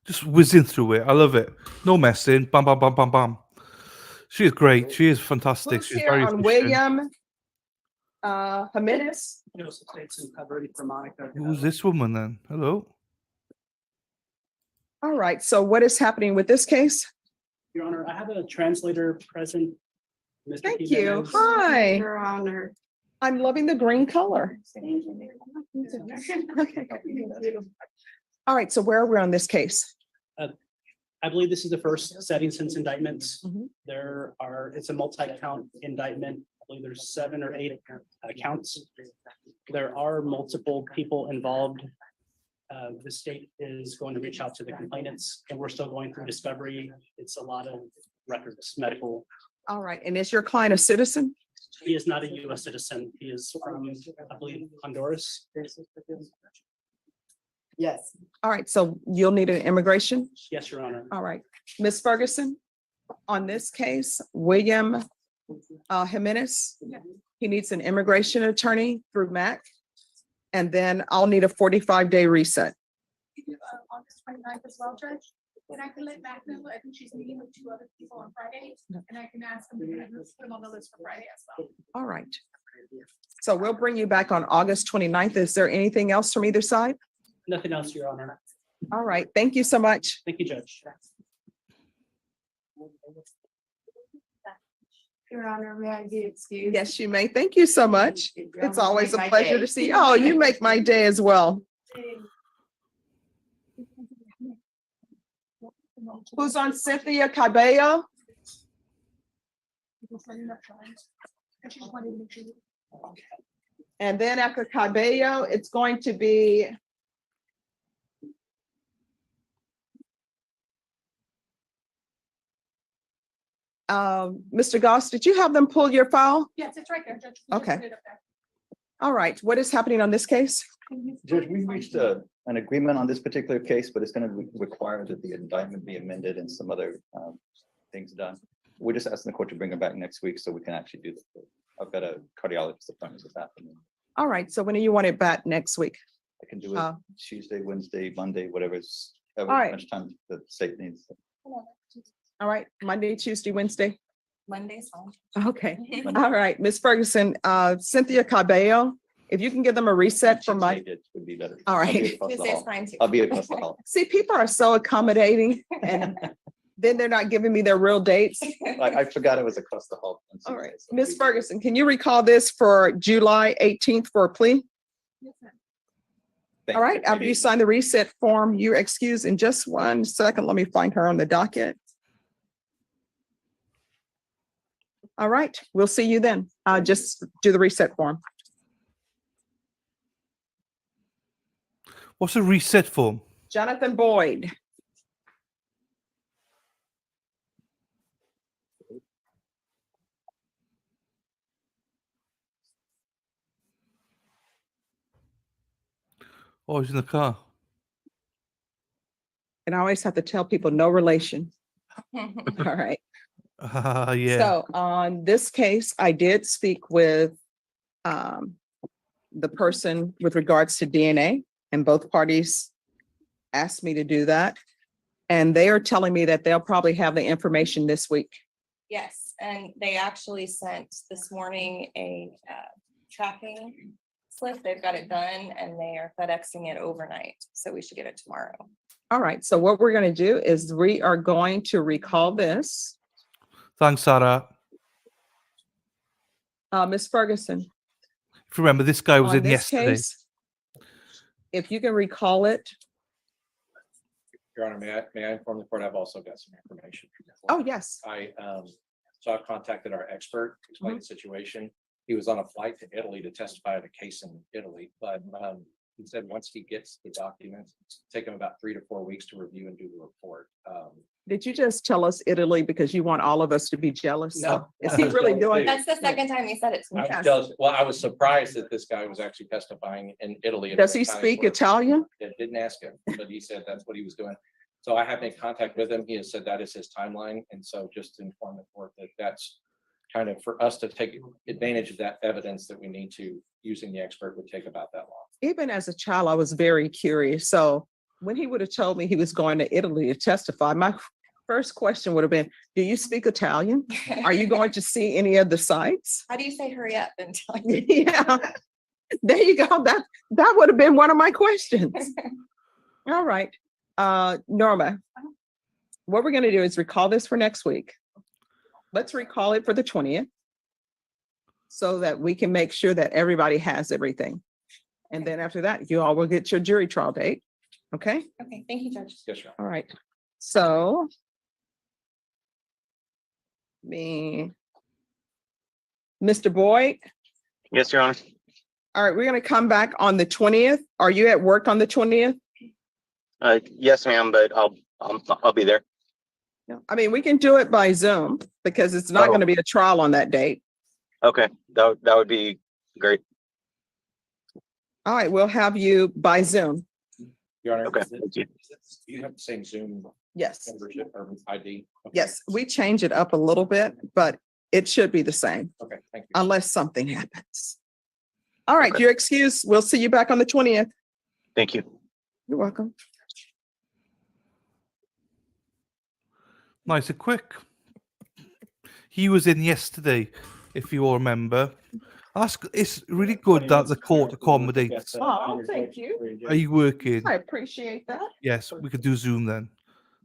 Speaker 1: Just whizzing through it. I love it. No messing. Bam, bam, bam, bam, bam. She is great. She is fantastic.
Speaker 2: Who's
Speaker 1: She's
Speaker 2: here
Speaker 1: very
Speaker 2: on
Speaker 1: efficient.
Speaker 2: William Jimenez?
Speaker 1: Who's this woman then? Hello.
Speaker 2: All right, so what is happening with this case?
Speaker 17: Your Honor, I have a translator present. Mr.
Speaker 2: Thank you.
Speaker 17: Jimenez.
Speaker 2: Hi.
Speaker 3: Your Honor.
Speaker 2: I'm loving the green color. Okay. All right, so where are we on this case?
Speaker 17: I believe this is the first setting since indictments.
Speaker 2: Mhm.
Speaker 17: It's a multi-count indictment. I believe there's 7 or 8 counts. There are multiple people involved. The state is going to reach out to the complainants and we're still going through discovery. It's a lot of records, medical.
Speaker 2: All right, and is your client a citizen?
Speaker 17: He is not a US citizen. He is from, I believe, Honduras.
Speaker 2: Yes. All right, so you'll need an immigration?
Speaker 17: Yes, Your Honor.
Speaker 2: All right, Ms. Ferguson, on this case, William Jimenez, he needs an immigration attorney through MAC. And then I'll need a 45-day reset.
Speaker 16: August 29th as well, Judge. And I can let Mac know, I think she's meeting with 2 other people on Friday, and I can ask them to put them on the list for Friday as well.
Speaker 2: All right. So we'll bring you back on August 29th. Is there anything else from either side?
Speaker 17: Nothing else, Your Honor.
Speaker 2: All right, thank you so much.
Speaker 17: Thank you, Judge.
Speaker 3: Your Honor, may I be excused?
Speaker 2: Yes, you may. Thank you so much. It's always a
Speaker 3: Make my
Speaker 2: pleasure
Speaker 3: day.
Speaker 2: to see you. Oh, you make my day as well. Who's on Cynthia Cabello? And then after Cabello, it's going to be Mr. Goss, did you have them pull your file?
Speaker 16: Yes, it's right there, Judge.
Speaker 2: Okay. All right, what is happening on this case?
Speaker 23: Judge, we reached an agreement on this particular case, but it's going to require that the indictment be amended and some other things done. We're just asking the court to bring it back next week so we can actually do this. I've got a cardiologist appointment this afternoon.
Speaker 2: All right, so when do you want it back next week?
Speaker 23: I can do it Tuesday, Wednesday, Monday, whatever's,
Speaker 2: All right.
Speaker 23: much time the state needs.
Speaker 2: All right, Monday, Tuesday, Wednesday?
Speaker 3: Monday's fine.
Speaker 2: Okay, all right, Ms. Ferguson, Cynthia Cabello, If you can give them a reset for my,
Speaker 23: It would be better.
Speaker 2: all
Speaker 23: I'll be
Speaker 2: right.
Speaker 23: across the
Speaker 3: Tuesday's
Speaker 23: hall.
Speaker 3: fine too.
Speaker 23: I'll be across the hall.
Speaker 2: See, people are so accommodating and then they're not giving me their real dates.
Speaker 23: I forgot it was across the hall. on
Speaker 2: All
Speaker 23: Tuesday,
Speaker 2: right,
Speaker 23: so
Speaker 2: Ms. Ferguson, can you recall this for July 18th for a plea?
Speaker 23: thank
Speaker 2: All
Speaker 23: you.
Speaker 2: right, after you sign the reset form, you're excused in just 1 second. Let me find her on the docket. All right, we'll see you then. Just do the reset form.
Speaker 1: What's a reset form?
Speaker 2: Jonathan Boyd.
Speaker 1: Oh, he's in the car.
Speaker 2: And I always have to tell people no relation. All right.
Speaker 1: Yeah.
Speaker 2: So on this case, I did speak with the person with regards to DNA, and both parties asked me to do that. And they are telling me that they'll probably have the information this week.
Speaker 3: Yes, and they actually sent this morning a tracking slip. They've got it done and they are FedExing it overnight. So we should get it tomorrow.
Speaker 2: All right, so what we're going to do is we are going to recall this.
Speaker 1: Thanks, Sarah.
Speaker 2: Ms. Ferguson,
Speaker 1: If you remember, this guy was
Speaker 2: on
Speaker 1: in
Speaker 2: this
Speaker 1: yesterday.
Speaker 2: case, if you can recall it.
Speaker 7: Your Honor, may I inform the court, I've also got some information.
Speaker 2: Oh, yes.
Speaker 7: So I've contacted our expert, explained the situation. He was on a flight to Italy to testify at a case in Italy, but he said once he gets the documents, it's take him about 3 to 4 weeks to review and do the report.
Speaker 2: Did you just tell us Italy because you want all of us to be jealous?
Speaker 7: No.
Speaker 2: Is he really doing?
Speaker 3: That's the second time he said it to me.
Speaker 7: I was jealous. Well, I was surprised that this guy was actually testifying in Italy.
Speaker 2: Does he speak Italian?
Speaker 7: I didn't ask him, but he said that's what he was doing. So I have made contact with him. He has said that is his timeline. And so just to inform the court that that's kind of for us to take advantage of that evidence that we need to, using the expert would take about that long.
Speaker 2: Even as a child, I was very curious. So when he would have told me he was going to Italy to testify, my first question would have been, do you speak Italian? Are you going to see any of the sites?
Speaker 3: How do you say hurry up and tell you?
Speaker 2: Yeah, there you go. That would have been one of my questions. All right. Norma, what we're going to do is recall this for next week. Let's recall it for the 20th so that we can make sure that everybody has everything. And then after that, you all will get your jury trial date. Okay?
Speaker 3: Okay, thank you, Judge.
Speaker 7: Yes, Your
Speaker 2: All right. So Mr. Boyd.
Speaker 12: Yes, Your Honor.
Speaker 2: All right, we're going to come back on the 20th. Are you at work on the 20th?
Speaker 12: Yes, ma'am, but I'll be there.
Speaker 2: No, I mean, we can do it by Zoom because it's not going to be a trial on that date.
Speaker 12: Okay, that would be great.
Speaker 2: All right, we'll have you by Zoom.
Speaker 7: Your Honor.
Speaker 12: Okay,
Speaker 7: Do
Speaker 12: thank you.
Speaker 7: you have the same Zoom
Speaker 2: Yes.
Speaker 7: membership or ID? Okay.
Speaker 2: Yes, we change it up a little bit, but it should be the same
Speaker 7: Okay, thank you.
Speaker 2: unless something happens. All right, you're excused. We'll see you back on the 20th.
Speaker 12: Thank you.
Speaker 2: You're welcome.
Speaker 1: Nice and quick. He was in yesterday, if you all remember. It's really good that the court accommodates.
Speaker 2: Oh, thank you.
Speaker 1: Are you working?
Speaker 2: I appreciate that.
Speaker 1: Yes, we could do Zoom then.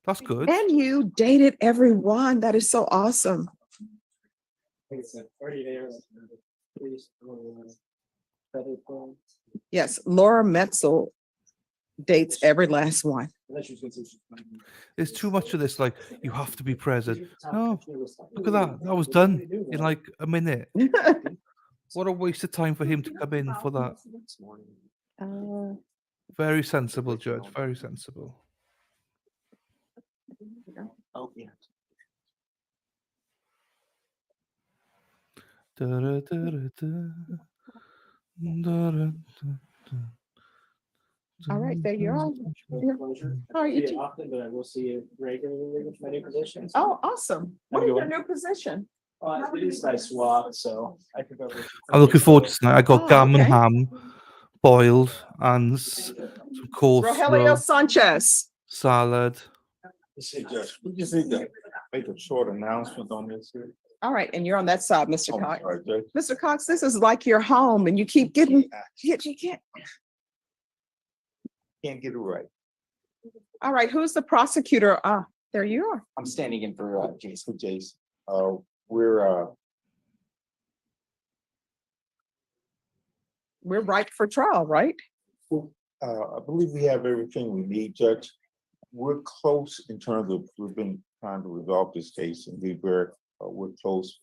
Speaker 1: That's good.
Speaker 2: And you dated everyone. That is so awesome. Yes, Laura Metzel dates every last one.
Speaker 1: There's too much of this, like, you have to be present. No, look at that. That was done in like a minute. What a waste of time for him to come in for that. Very sensible, Judge. Very sensible.
Speaker 12: Oh, yeah.
Speaker 2: All right, there you are. How are you?
Speaker 5: Often, but I will see you regularly with my new positions.
Speaker 2: Oh, awesome. What is your new position?
Speaker 5: It is I swapped, so I could go.
Speaker 1: I'm looking forward to tonight. I got
Speaker 2: Oh,
Speaker 1: gammon
Speaker 2: okay.
Speaker 1: ham, boiled, and some
Speaker 2: Rogelio
Speaker 1: coleslaw,
Speaker 2: Sanchez.
Speaker 1: salad.
Speaker 4: We just need to make a short announcement on this.
Speaker 2: All right, and you're on that side, Mr.
Speaker 15: Oh,
Speaker 2: Cox.
Speaker 15: sorry, Judge.
Speaker 2: Mr. Cox, this is like your home and you keep getting, you can't.
Speaker 15: Can't get it right.
Speaker 2: All right, who's the prosecutor? Ah, there you are.
Speaker 8: I'm standing in for Jason.
Speaker 15: Jason,
Speaker 2: We're ripe for trial, right?
Speaker 15: I believe we have everything we need, Judge. We're close in terms of, we've been trying to resolve this case and we're close.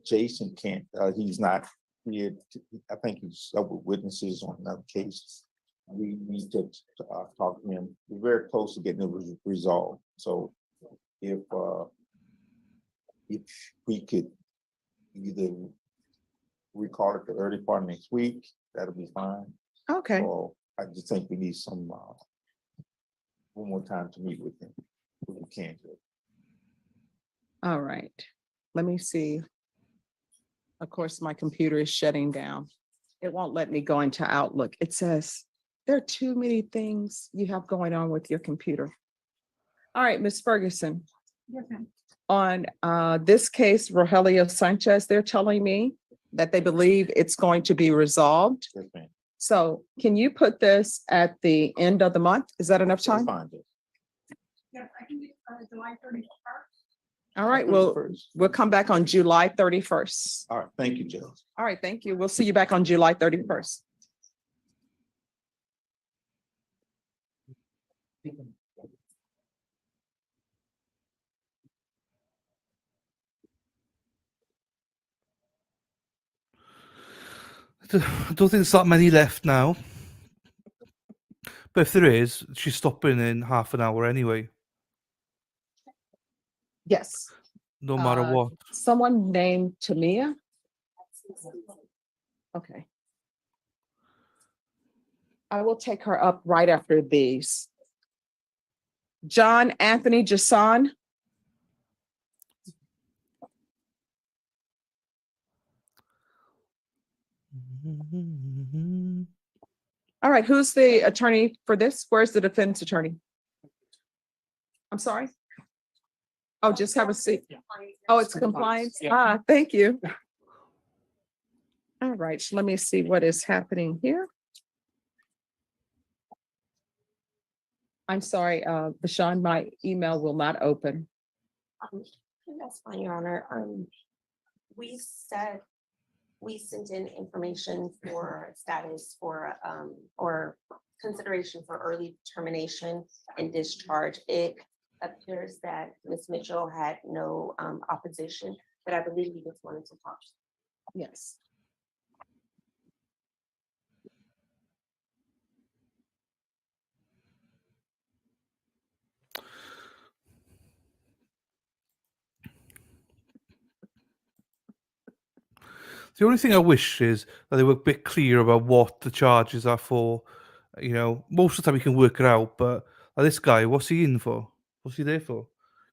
Speaker 15: Jason can't, he's not here. I think he's up with witnesses on another case. We need to talk to him. We're very close to getting it resolved. So if we could either recall it the early part of next week, that'll be fine.
Speaker 2: Okay.
Speaker 15: Or I just think we need some one more time to meet with him. If we can do it.
Speaker 2: All right, let me see. Of course, my computer is shutting down. It won't let me go into Outlook. It says there are too many things you have going on with your computer. All right, Ms. Ferguson,
Speaker 16: Yes, ma'am.
Speaker 2: on this case, Rogelio Sanchez, they're telling me that they believe it's going to be resolved.
Speaker 15: Yes, ma'am.
Speaker 2: So can you put this at the end of the month? Is that enough time?
Speaker 15: Fine, Judge.
Speaker 16: Yes, I can do July 31st.
Speaker 2: All right, we'll come back on July 31st.
Speaker 15: All right, thank you, Judge.
Speaker 2: All right, thank you. We'll see you back on July 31st.
Speaker 1: I don't think there's that many left now. But if there is, she's stopping in half an hour anyway,
Speaker 2: Yes.
Speaker 1: no matter what.
Speaker 2: Someone named Tamia? Okay. I will take her up right after these. John Anthony Jason. All right, who's the attorney for this? Where's the defense attorney? I'm sorry? Oh, just have a seat. Oh, it's compliance. Ah, thank you. All right, so let me see what is happening here. I'm sorry, Bashan, my email will not open.
Speaker 3: That's fine, Your Honor. We sent in information for status for, or consideration for early termination and discharge. It appears that Ms. Mitchell had no opposition, but I believe you just wanted to talk.
Speaker 2: Yes.
Speaker 1: The only thing I wish is that they were a bit clear about what the charges are for. You know, most of the time you can work it out, but this guy, what's he in for? What's he there for?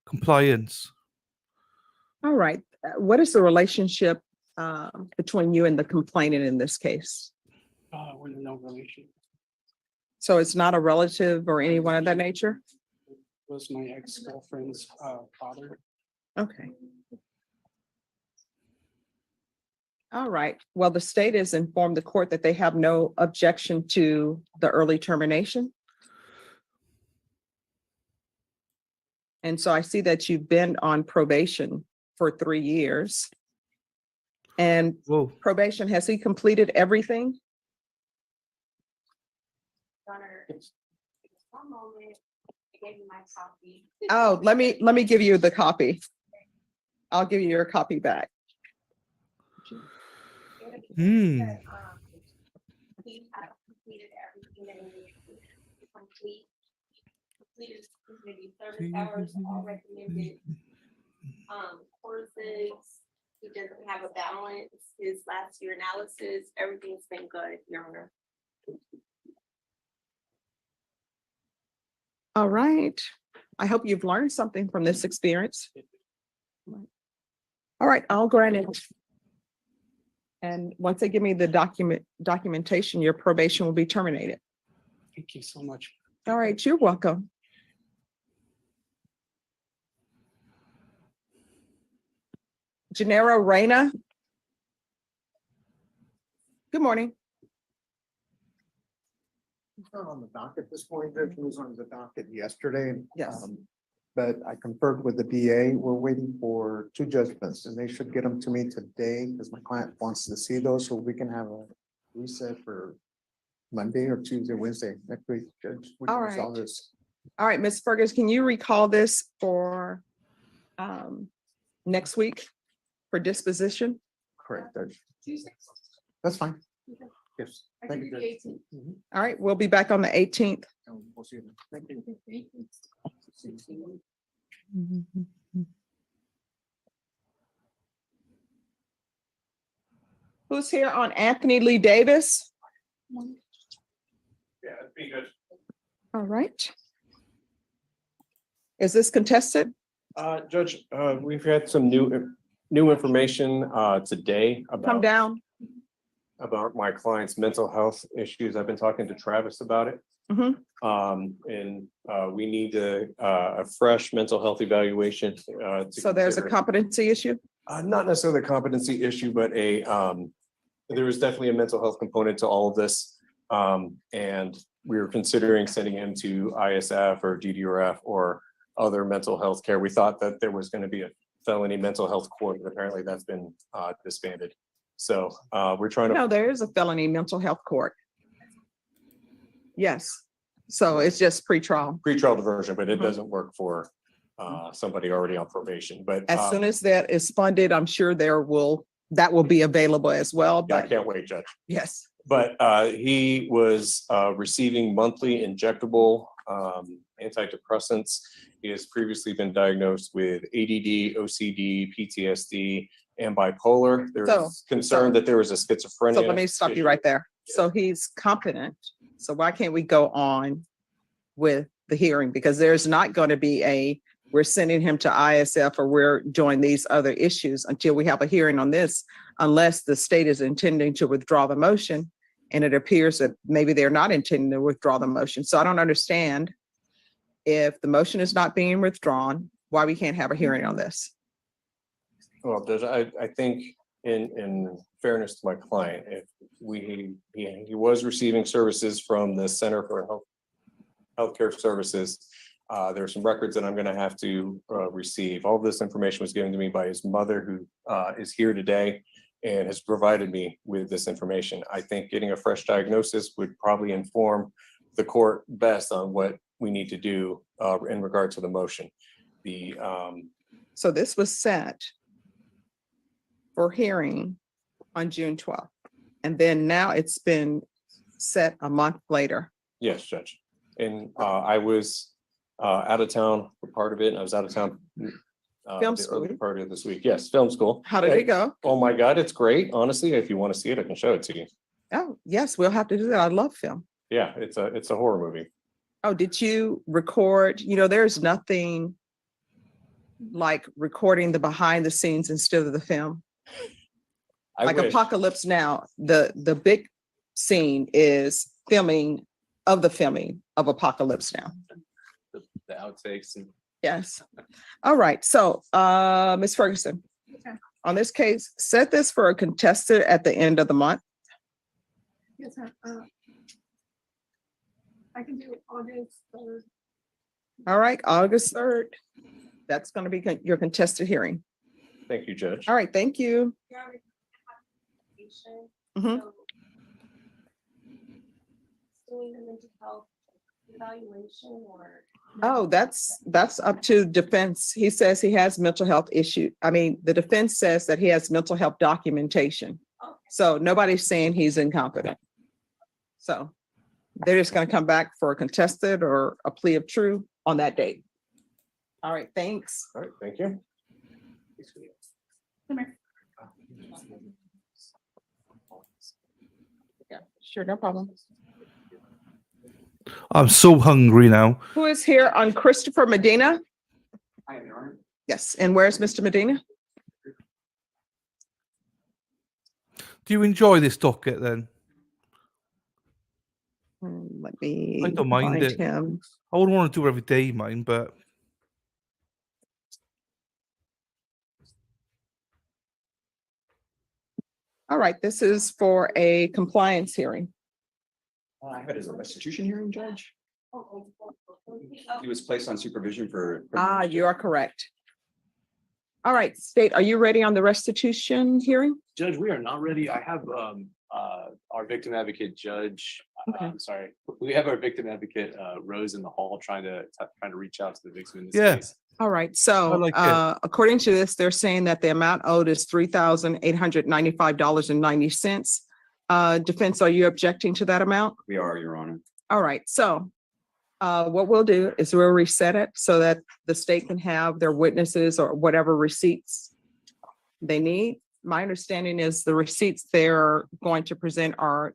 Speaker 1: Compliance.
Speaker 2: All right, what is the relationship between you and the complainant in this case?
Speaker 17: We're in no relation.
Speaker 2: So it's not a relative or anyone of that nature?
Speaker 17: Was my ex-girlfriend's father.
Speaker 2: Okay. All right, well, the state has informed the court that they have no objection to the early termination. And so I see that you've been on probation for 3 years. And probation, has he completed everything?
Speaker 3: One moment, I gave you my copy.
Speaker 2: Oh, let me give you the copy. I'll give you your copy back.
Speaker 3: He had completed everything that he needed to complete. Completed community service hours, all recommended courses. He doesn't have a balance. His last year analysis, everything's been good, Your Honor.
Speaker 2: All right. I hope you've learned something from this experience. All right, I'll grant it. And once they give me the documentation, your probation will be terminated.
Speaker 17: Thank you so much.
Speaker 2: All right, you're welcome. Gennaro Reyna. Good morning.
Speaker 6: He's not on the docket this morning, Judge. He was on the docket yesterday.
Speaker 2: Yes.
Speaker 6: But I conferred with the DA. We're waiting for two judgments and they should get them to me today because my client wants to see those so we can have a reset for Monday or Tuesday, Wednesday next week, Judge. We can
Speaker 2: All
Speaker 6: resolve
Speaker 2: right.
Speaker 6: this.
Speaker 2: All right, Ms. Fergus, can you recall this for next week for disposition?
Speaker 6: Correct, Judge.
Speaker 16: Tuesday.
Speaker 6: That's fine.
Speaker 16: Okay.
Speaker 6: Yes.
Speaker 16: I
Speaker 6: Thank
Speaker 16: can
Speaker 6: you,
Speaker 16: do
Speaker 6: Judge.
Speaker 16: the 18th.
Speaker 2: All right, we'll be back on the 18th.
Speaker 6: We'll see you then. Thank you.
Speaker 2: Who's here on Anthony Lee Davis?
Speaker 18: Yeah, that'd be good.
Speaker 2: All right. Is this contested?
Speaker 18: Judge, we've had some new information today
Speaker 2: Come
Speaker 18: about
Speaker 2: down.
Speaker 18: my client's mental health issues. I've been talking to Travis about it.
Speaker 2: Mhm.
Speaker 18: And we need a fresh mental health evaluation.
Speaker 2: So there's a competency issue?
Speaker 18: Not necessarily a competency issue, but there is definitely a mental health component to all of this. And we were considering sending him to ISF or DDRF or other mental health care. We thought that there was going to be a felony mental health court, but apparently that's been disbanded. So we're trying to.
Speaker 2: No, there is a felony mental health court. Yes. So it's just pretrial.
Speaker 18: Pretrial diversion, but it
Speaker 2: Mhm.
Speaker 18: doesn't work for somebody already on probation. But
Speaker 2: As soon as that is funded, I'm sure that will be available as well.
Speaker 18: yeah, I
Speaker 2: But
Speaker 18: can't wait, Judge.
Speaker 2: yes.
Speaker 18: But he was receiving monthly injectable antidepressants. He has previously been diagnosed with ADD, OCD, PTSD, and bipolar.
Speaker 2: So-
Speaker 18: There's concern that there was a schizophrenia.
Speaker 2: So let me stop you right there. So he's competent. So why can't we go on with the hearing? Because there's not going to be we're sending him to ISF or we're doing these other issues until we have a hearing on this, unless the state is intending to withdraw the motion. And it appears that maybe they're not intending to withdraw the motion. So I don't understand if the motion is not being withdrawn, why we can't have a hearing on this.
Speaker 18: Well, Judge, I think in fairness to my client, if he was receiving services from the Center for Healthcare Services. There are some records that I'm going to have to receive. All this information was given to me by his mother, who is here today and has provided me with this information. I think getting a fresh diagnosis would probably inform the court best on what we need to do in regard to the motion.
Speaker 2: So this was set for hearing on June 12th. And then now it's been set a month later.
Speaker 18: Yes, Judge. And I was out of town for part of it, and I was out of town
Speaker 2: Film
Speaker 18: the
Speaker 2: school.
Speaker 18: early part of this week. Yes, film school.
Speaker 2: How did it go?
Speaker 18: Oh my God, it's great. Honestly, if you want to see it, I can show it to you.
Speaker 2: Oh, yes, we'll have to do that. I love film.
Speaker 18: Yeah, it's a horror movie.
Speaker 2: Oh, did you record? There's nothing like recording the behind the scenes instead of the film.
Speaker 18: I
Speaker 2: Like
Speaker 18: wish.
Speaker 2: Apocalypse Now, the big scene is filming of Apocalypse Now.
Speaker 18: The outtakes and
Speaker 2: Yes. All right. So, Ms. Ferguson,
Speaker 16: Okay.
Speaker 2: on this case, set this for a contested at the end of the month.
Speaker 16: Yes, sir. I can do August 3rd.
Speaker 2: All right, August 3rd. That's going to be your contested hearing.
Speaker 18: Thank you, Judge.
Speaker 2: All right, thank you. Mhm.
Speaker 3: So, doing the mental health evaluation or?
Speaker 2: Oh, that's up to defense. He says he has mental health issue. I mean, the defense says that he has mental health documentation. So nobody's saying he's incompetent. So they're just going to come back for a contested or a plea of true on that date. All right, thanks.
Speaker 18: All right, thank you.
Speaker 16: Come here.
Speaker 2: Yeah, sure, no problem.
Speaker 1: I'm so hungry now.
Speaker 2: Who is here on Christopher Medina? Yes, and where's Mr. Medina?
Speaker 1: Do you enjoy this docket then?
Speaker 2: Let me
Speaker 1: I don't mind
Speaker 2: find
Speaker 1: it.
Speaker 2: him.
Speaker 1: I wouldn't want to do it every day, mine, but
Speaker 2: All right, this is for a compliance hearing.
Speaker 9: I had it as a restitution hearing, Judge. He was placed on supervision for.
Speaker 2: Ah, you are correct. All right, State, are you ready on the restitution hearing?
Speaker 21: Judge, we are not ready. I have our victim advocate judge,
Speaker 2: Okay.
Speaker 21: I'm sorry, we have our victim advocate Rose in the hall trying to reach out to the victim in this
Speaker 1: Yeah.
Speaker 21: case.
Speaker 2: All right,
Speaker 1: I
Speaker 2: so
Speaker 1: like it.
Speaker 2: according to this, they're saying that the amount owed is $3,895.90. Defense, are you objecting to that amount?
Speaker 9: We are, Your Honor.
Speaker 2: All right, so what we'll do is we'll reset it so that the state can have their witnesses or whatever receipts they need. My understanding is the receipts they're going to present are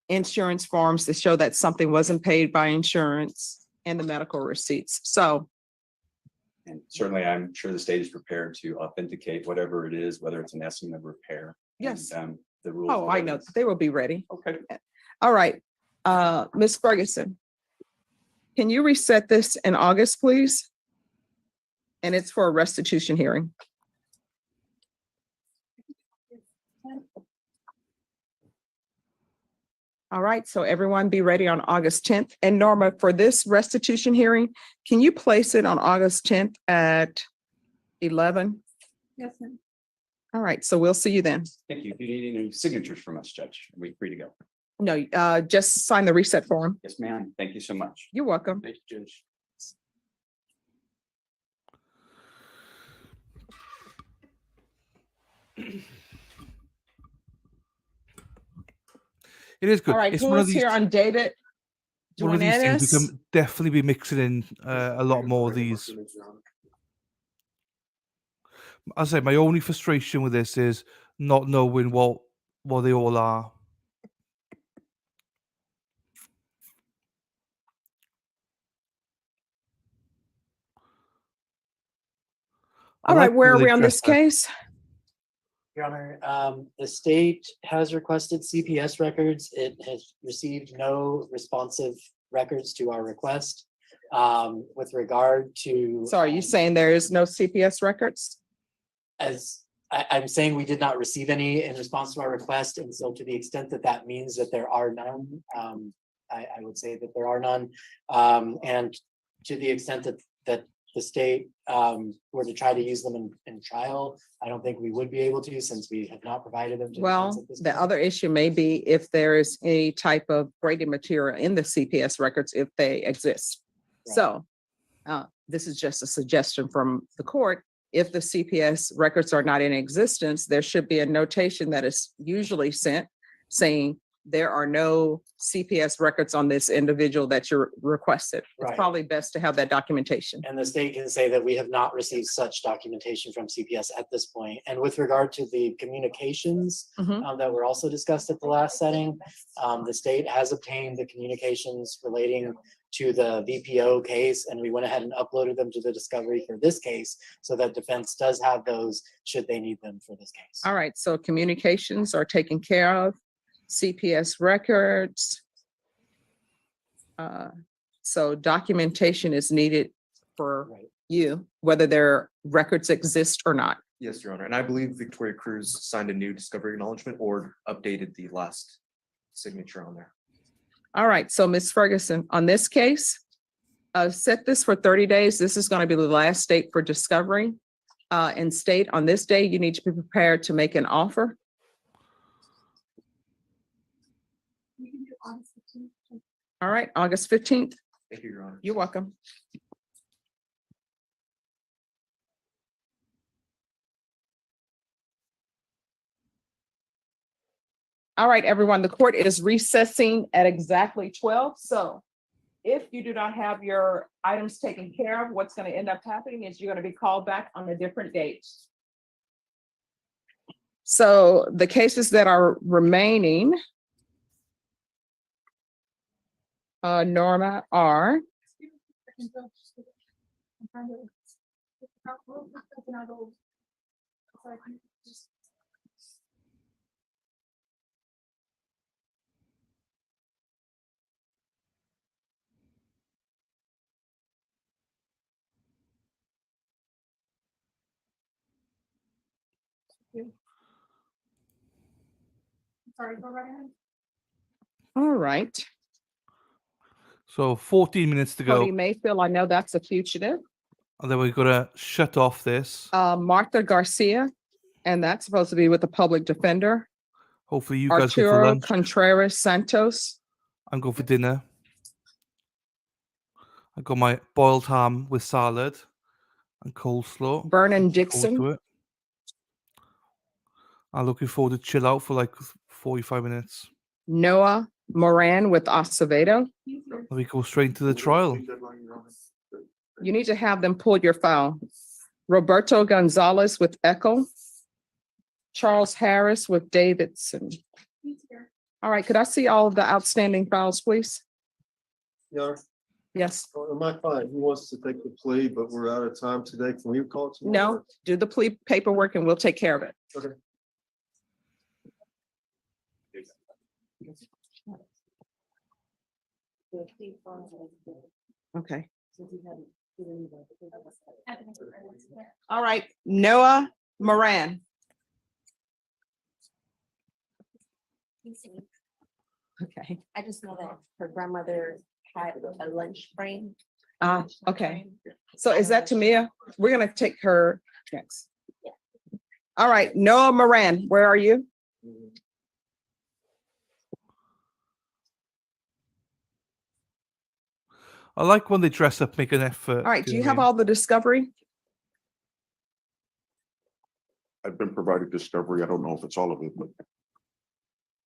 Speaker 2: insurance forms to show that something wasn't paid by insurance and the medical receipts. So
Speaker 9: And certainly, I'm sure the state is prepared to authenticate whatever it is, whether it's an estimate of repair.
Speaker 2: Yes.
Speaker 9: And, the rules.
Speaker 2: oh, I know, they will be ready.
Speaker 9: Okay.
Speaker 2: All right, Ms. Ferguson, can you reset this in August, please? And it's for a restitution hearing. All right, so everyone be ready on August 10th. And Norma, for this restitution hearing, can you place it on August 10th at 11?
Speaker 16: Yes, ma'am.
Speaker 2: All right, so we'll see you then.
Speaker 9: Thank you. Do you need any signatures from us, Judge? Are we free to go?
Speaker 2: No, just sign the reset form.
Speaker 9: Yes, ma'am. Thank you so much.
Speaker 2: You're welcome.
Speaker 21: Thank you, Judge.
Speaker 1: It is good.
Speaker 2: All right,
Speaker 1: It's
Speaker 2: who
Speaker 1: one of
Speaker 2: is
Speaker 1: these
Speaker 2: here on David?
Speaker 1: one of these things we
Speaker 2: Duenas?
Speaker 1: can definitely be mixing in a lot more of these. I say my only frustration with this is not knowing what they all are.
Speaker 2: All right, where are we on this case?
Speaker 8: Your Honor, the state has requested CPS records. It has received no responsive records to our request. With regard to.
Speaker 2: So are you saying there is no CPS records?
Speaker 8: As I'm saying, we did not receive any in response to our request, and so to the extent that that means that there are none, I would say that there are none. And to the extent that the state were to try to use them in trial, I don't think we would be able to, since we have not provided them to defense
Speaker 2: Well,
Speaker 8: at this
Speaker 2: the
Speaker 8: point.
Speaker 2: other issue may be if there is any type of grading material in the CPS records, if they exist.
Speaker 8: Right.
Speaker 2: So this is just a suggestion from the court. If the CPS records are not in existence, there should be a notation that is usually sent saying there are no CPS records on this individual that you're requested. It's
Speaker 8: Right.
Speaker 2: probably best to have that documentation.
Speaker 8: And the state can say that we have not received such documentation from CPS at this point. And with regard to the communications
Speaker 2: Mhm.
Speaker 8: that were also discussed at the last setting, the state has obtained the communications relating to the VPO case, and we went ahead and uploaded them to the discovery for this case, so that defense does have those should they need them for this case.
Speaker 2: All right, so communications are taken care of, CPS records. So documentation is needed for you, whether their records exist or not.
Speaker 22: Yes, Your Honor. And I believe Victoria Cruz signed a new discovery acknowledgement or updated the last signature on there.
Speaker 2: All right, so Ms. Ferguson, on this case, set this for 30 days. This is going to be the last date for discovery. And state on this day, you need to be prepared to make an offer.
Speaker 16: We can do August 15th.
Speaker 2: All right, August 15th.
Speaker 22: Thank you, Your Honor.
Speaker 2: You're welcome. All right, everyone, the court is recessing at exactly 12. So if you do not have your items taken care of, what's going to end up happening is you're going to be called back on a different date. So the cases that are remaining, Norma, are
Speaker 16: Sorry, go right ahead.
Speaker 2: All right.
Speaker 1: So 14 minutes to go.
Speaker 2: Cody Mayfield, I know that's a fugitive.
Speaker 1: And then we've got to shut off this.
Speaker 2: Martha Garcia, and that's supposed to be with the public defender.
Speaker 1: Hopefully you guys go for
Speaker 2: Arturo
Speaker 1: lunch.
Speaker 2: Contreras Santos.
Speaker 1: I'm going for dinner. I got my boiled ham with salad and coleslaw.
Speaker 2: Vernon
Speaker 1: Looking forward
Speaker 2: Dixon.
Speaker 1: to it. I'm looking forward to chill out for like 45 minutes.
Speaker 2: Noah Moran with Acevedo.
Speaker 1: And we go straight into the trial.
Speaker 2: You need to have them pull your file. Roberto Gonzalez with Echo. Charles Harris with Davidson. All right, could I see all of the outstanding files, please?
Speaker 11: Yeah,
Speaker 2: Yes.
Speaker 11: my client, he wants to take the plea, but we're out of time today. Can we call it tomorrow?
Speaker 2: No, do the plea paperwork and we'll take care of it.
Speaker 11: Okay.
Speaker 2: Okay. All right, Noah Moran. Okay.
Speaker 3: I just know that her grandmother had a lunch frame.
Speaker 2: Okay. So is that Tamia? We're gonna take her next. All right, Noah Moran, where are you?
Speaker 1: I like when they dress up, make an effort.
Speaker 2: All right, do you
Speaker 1: know
Speaker 2: have
Speaker 1: what I mean?
Speaker 2: all the discovery?
Speaker 4: I've been provided discovery. I don't know if it's all of it, but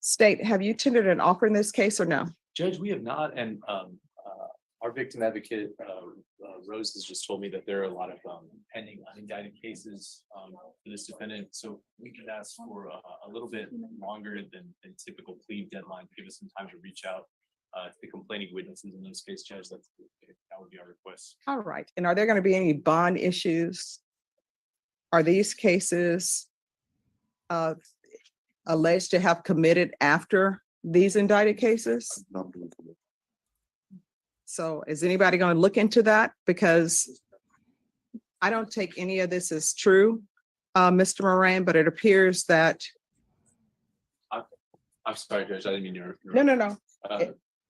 Speaker 2: State, have you tendered an offer in this case or no?
Speaker 21: Judge, we have not, and our victim advocate, Rose has just told me that there are a lot of pending unindicted cases for this defendant, so we could ask for a little bit longer than typical plea deadline, to give us some time to reach out to the complaining witnesses in this case, Judge. That would be our request.
Speaker 2: All right, and are there gonna be any bond issues? Are these cases alleged to have committed after these indicted cases? So is anybody going to look into that? Because I don't take any of this as true, Mr. Moran, but it appears that,
Speaker 21: I'm sorry, Judge, I didn't mean to.
Speaker 2: no.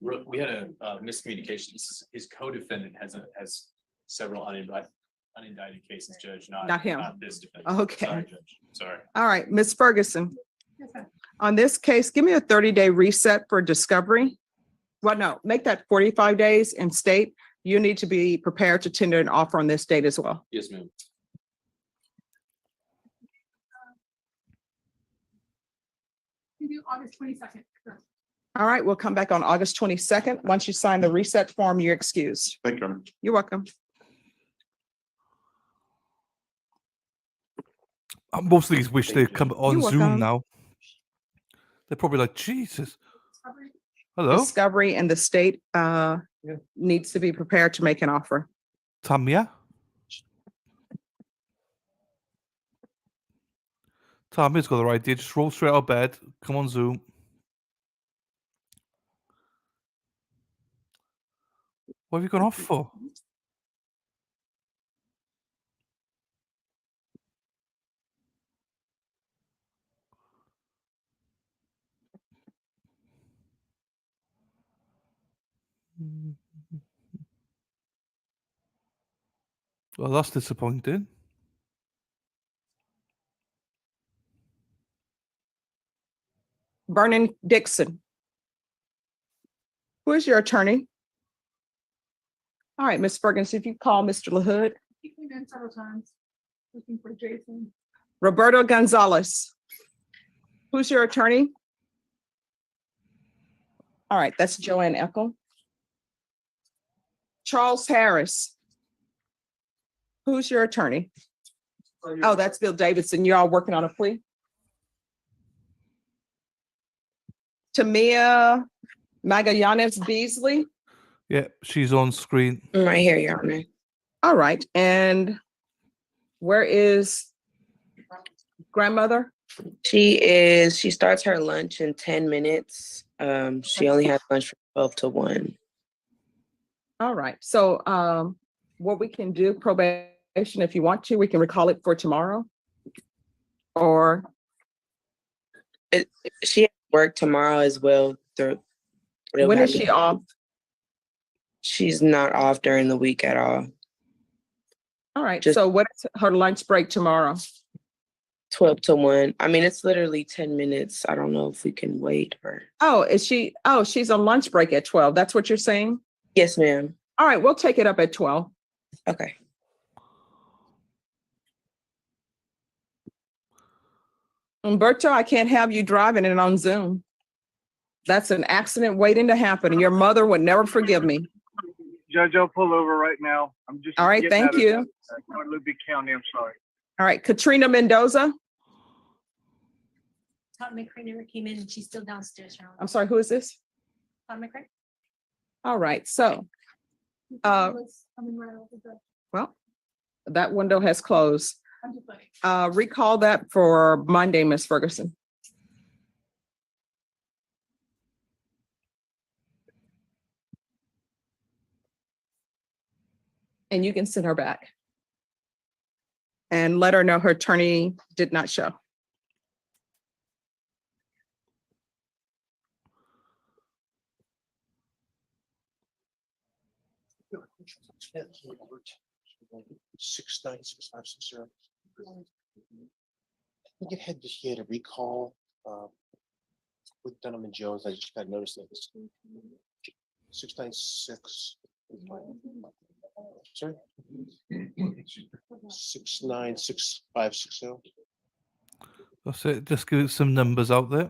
Speaker 21: We had a miscommunication. His co-defendant has several unindicted cases, Judge,
Speaker 2: Not him.
Speaker 21: Not this defendant.
Speaker 2: Okay.
Speaker 21: Sorry, Judge. Sorry.
Speaker 2: All right, Ms. Ferguson. On this case, give me a 30-day reset for discovery. Well, no, make that 45 days and state you need to be prepared to tender an offer on this date as well.
Speaker 21: Yes, ma'am.
Speaker 16: You do August 22nd.
Speaker 2: All right, we'll come back on August 22nd. Once you sign the reset form, you're excused.
Speaker 4: thank you.
Speaker 2: You're welcome.
Speaker 1: Most of these wish they'd come on
Speaker 2: You're
Speaker 1: Zoom
Speaker 2: welcome.
Speaker 1: now. They're probably like, Jesus. Hello,
Speaker 2: Discovery and the state needs to be prepared to make an offer.
Speaker 1: Tamia. Tamia's got the right idea. Just roll straight out of bed. Come on Zoom. What have you gone off for? Well, that's disappointing.
Speaker 2: Vernon Dixon. Who is your attorney? All right, Ms. Ferguson, if you call Mr. LaHood.
Speaker 16: He came in several times looking for Jason.
Speaker 2: Roberto Gonzalez. Who's your attorney? All right, that's Joanne Eckel. Charles Harris. Who's your attorney? Oh, that's Bill Davidson. You're all working on a plea? Tamia Magallanes Beasley.
Speaker 1: Yeah, she's on screen.
Speaker 13: Right here, Your Honor.
Speaker 2: All right, and where is grandmother?
Speaker 13: She starts her lunch in 10 minutes. She only has lunch from 12 to 1.
Speaker 2: All right, so what we can do, probation, if you want to, we can recall it for tomorrow. Or
Speaker 13: She has work tomorrow as well. They'll
Speaker 2: When
Speaker 13: have
Speaker 2: is
Speaker 13: me-
Speaker 2: she off?
Speaker 13: She's not off during the week at all.
Speaker 2: All right,
Speaker 13: Just-
Speaker 2: so what's her lunch break tomorrow?
Speaker 13: 12 to 1. I mean, it's literally 10 minutes. I don't know if we can wait or.
Speaker 2: Oh, she's on lunch break at 12. That's what you're saying?
Speaker 13: Yes, ma'am.
Speaker 2: All right, we'll take it up at 12.
Speaker 13: Okay.
Speaker 2: Umberto, I can't have you driving it on Zoom. That's an accident waiting to happen, and your mother would never forgive me.
Speaker 10: Judge, I'll pull over right now. I'm just.
Speaker 2: All right,
Speaker 10: getting
Speaker 2: thank
Speaker 10: out of
Speaker 2: you.
Speaker 10: Guadalupe County, I'm sorry.
Speaker 2: All right, Katrina Mendoza.
Speaker 19: Todd McCray never came in and she's still downstairs. Your Honor.
Speaker 2: I'm sorry, who is this?
Speaker 19: Todd McCray.
Speaker 2: All right, so, well, that window has closed. Recall that for Monday, Ms. Ferguson. And you can send her back. And let her know her attorney did not show.
Speaker 4: Six nine six five six zero. I think it had just had a recall with Dunham and Jones. I just got noticed that it's 696. Sorry. 696560.
Speaker 1: That's it. Just give some numbers out there.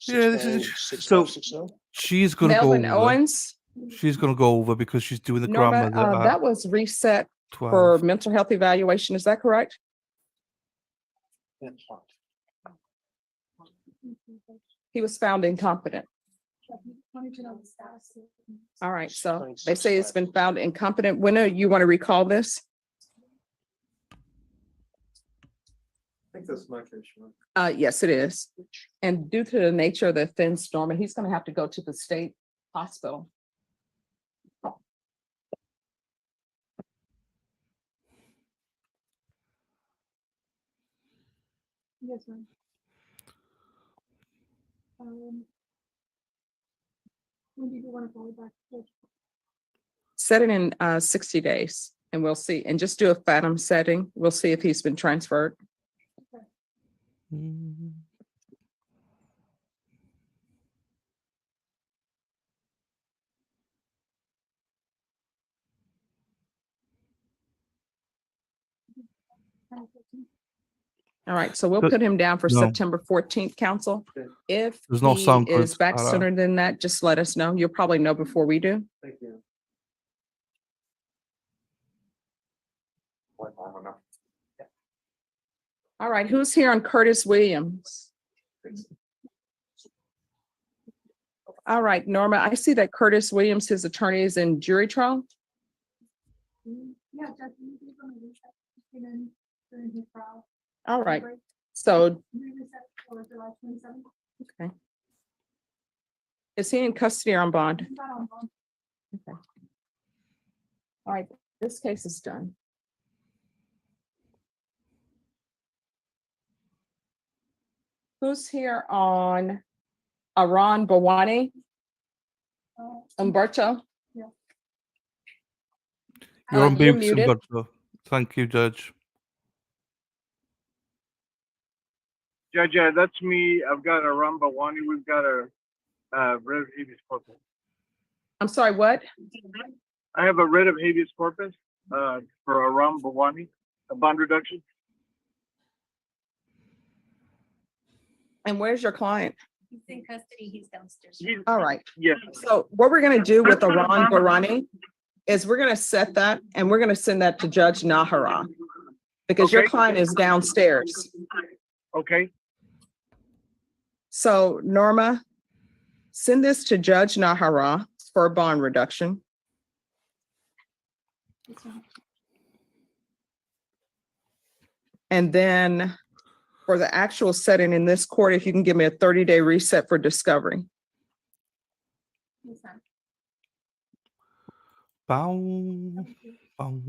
Speaker 1: Yeah, this is so. She's gonna
Speaker 2: Melvin
Speaker 1: go over.
Speaker 2: Owens.
Speaker 1: She's gonna go over because she's doing the
Speaker 2: Norma,
Speaker 1: grandmother. at
Speaker 2: that was reset
Speaker 1: 12.
Speaker 2: for mental health evaluation. Is that correct? He was found incompetent. All right, so they say it's been found incompetent. When do you want to recall this?
Speaker 11: I think that's my case. Right?
Speaker 2: Yes, it is. And due to the nature of the offense, Norma, he's going to have to go to the state hospital.
Speaker 16: Yes, ma'am. When do you want to call back?
Speaker 2: Set it in 60 days and we'll see. And just do a Fathom setting. We'll see if he's been transferred. All right, so we'll
Speaker 1: But-
Speaker 2: put him down for
Speaker 1: no.
Speaker 2: September 14th, council. If
Speaker 1: Does not
Speaker 2: he
Speaker 1: sound good,
Speaker 2: is back
Speaker 1: Ara.
Speaker 2: sooner than that, just let us know. You'll probably know before we do.
Speaker 11: Thank you.
Speaker 2: All right, who's here on Curtis Williams? All right, Norma, I see that Curtis Williams, his attorney, is in jury trial.
Speaker 16: Yeah, Judge, we gave him a reset. He came in during his trial.
Speaker 2: All right, so,
Speaker 16: We reset for July 27th.
Speaker 2: okay. Is he in custody or on bond?
Speaker 16: He's not on bond.
Speaker 2: Okay. All right, this case is done. Who's here on Aran Bawani? Umberto?
Speaker 16: Yeah.
Speaker 1: You're on
Speaker 2: You're
Speaker 1: mute,
Speaker 2: muted.
Speaker 1: Umberto. Thank you, Judge.
Speaker 10: Judge, that's me. I've got a Rambawani. We've got a writ of habeas corpus.
Speaker 2: I'm sorry, what?
Speaker 10: I have a writ of habeas corpus for a Rambawani, a bond reduction.
Speaker 2: And where's your client?
Speaker 19: He's in custody. He's downstairs.
Speaker 2: All right.
Speaker 10: Yes.
Speaker 2: So what we're gonna do with Aran Barani is we're gonna set that and we're gonna send that to Judge Nahara. Because your
Speaker 10: Okay.
Speaker 2: client is downstairs.
Speaker 10: Okay.
Speaker 2: So Norma, send this to Judge Nahara for a bond reduction. And then for the actual setting in this court, if you can give me a 30-day reset for discovery.
Speaker 16: Yes, ma'am.
Speaker 1: Bow. Bow.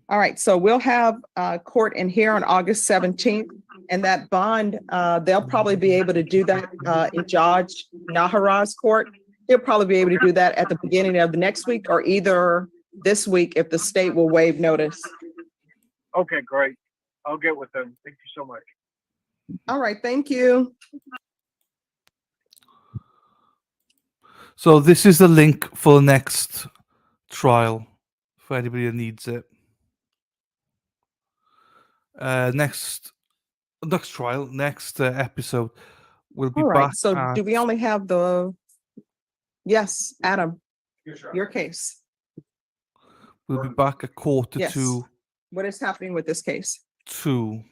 Speaker 2: All right, so we'll have court in here on August 17th. And that bond, they'll probably be able to do that in Judge Nahara's court. He'll probably be able to do that at the beginning of the next week or either this week if the state will waive notice.
Speaker 10: Okay, great. I'll get with them. Thank you so much.
Speaker 2: All right, thank you.
Speaker 1: So this is the link for the next trial for anybody that needs it. Next trial, next episode, we'll be
Speaker 2: All right,
Speaker 1: back.
Speaker 2: so do we only have yes, Adam, your case.
Speaker 1: We'll be back at quarter
Speaker 2: Yes.
Speaker 1: to
Speaker 2: What is happening with this case?
Speaker 1: 2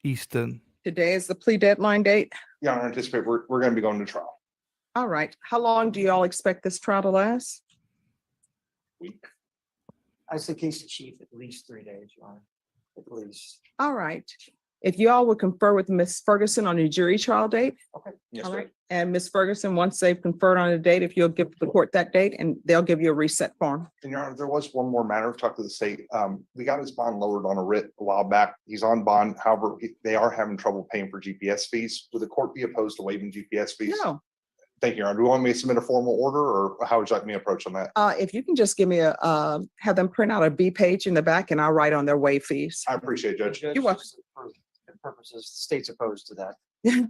Speaker 1: Eastern.
Speaker 2: Today is the plea deadline date.
Speaker 4: Yeah, I anticipate we're going to be going to trial.
Speaker 2: All right, how long do you all expect this trial to last?
Speaker 8: I suggest the chief at least 3 days, Your Honor, at least.
Speaker 2: All right, if you all would confer with Ms. Ferguson on the jury trial date.
Speaker 8: Okay.
Speaker 4: Yes,
Speaker 2: All
Speaker 4: sir.
Speaker 2: right, and Ms. Ferguson, once they've conferred on a date, if you'll give the court that date and they'll give you a reset form.
Speaker 4: And Your Honor, there was one more matter. I've talked to the state. We got his bond lowered on a writ a while back. He's on bond. However, they are having trouble paying for GPS fees. Would the court be opposed to waiving GPS fees?
Speaker 2: No,
Speaker 4: Thank you, Your Honor. Do you want me to submit a formal order or how would you like me to approach on that?
Speaker 2: if you can just give me have them print out a B page in the back and I'll write on their waive fees.
Speaker 4: I appreciate it, Judge.
Speaker 2: You're welcome.
Speaker 8: For purposes, the state's opposed to that.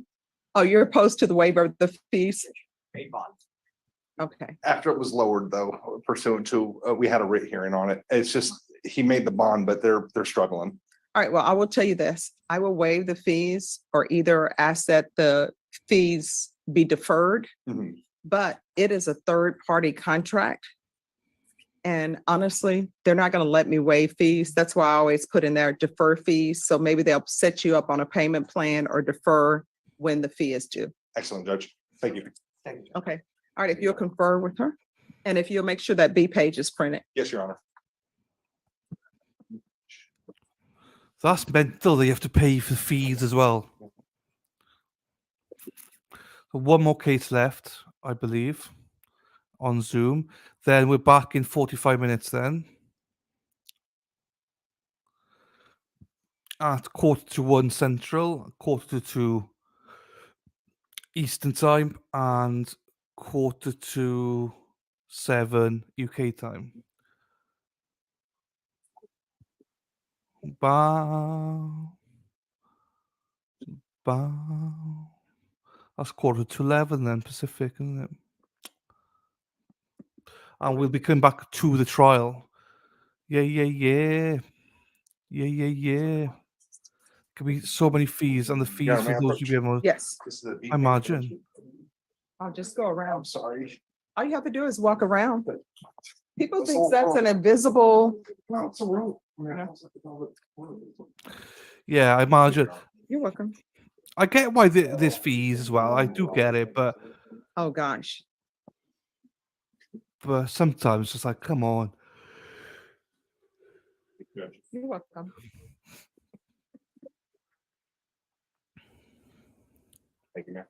Speaker 2: Oh, you're opposed to the waiver of the fees?
Speaker 8: Pay bond.
Speaker 2: Okay,
Speaker 4: After it was lowered though, pursuant to, we had a writ hearing on it. It's just, he made the bond, but they're struggling.
Speaker 2: all right, well, I will tell you this, I will waive the fees or either ask that the fees be deferred,
Speaker 4: Mhm.
Speaker 2: but it is a third-party contract. And honestly, they're not gonna let me waive fees. That's why I always put in there defer fees. So maybe they'll set you up on a payment plan or defer when the fee is due.
Speaker 4: Excellent, Judge. Thank you.
Speaker 8: Thank you.
Speaker 2: Okay, all right, if you'll confer with her and if you'll make sure that B page is printed.
Speaker 4: Yes, Your Honor.
Speaker 1: That's mental. They have to pay for fees as well. So one more case left, I believe, on Zoom. Then we're back in 45 minutes then. At 1:45 Central, 1:45 Eastern Time, and 7:15 UK time. Bow. Bow. That's 11:45 then Pacific, isn't it? And we'll be coming back to the trial. Yeah. Could be so many fees, and the fees
Speaker 4: Yeah,
Speaker 1: for
Speaker 4: may I
Speaker 1: those you be able.
Speaker 2: Yes,
Speaker 4: This is the B
Speaker 1: I imagine.
Speaker 2: I'll just go around.
Speaker 4: I'm sorry.
Speaker 2: All you have to do is walk around. People
Speaker 4: That's
Speaker 2: think
Speaker 4: all
Speaker 2: that's an
Speaker 4: wrong.
Speaker 2: invisible.
Speaker 4: No, it's a road.
Speaker 1: Yeah, I imagine.
Speaker 2: You're welcome.
Speaker 1: I get why there's fees as well. I do get it, but
Speaker 2: Oh, gosh.
Speaker 1: sometimes it's like, come on.
Speaker 2: You're welcome.
Speaker 4: Thank you, Mayor.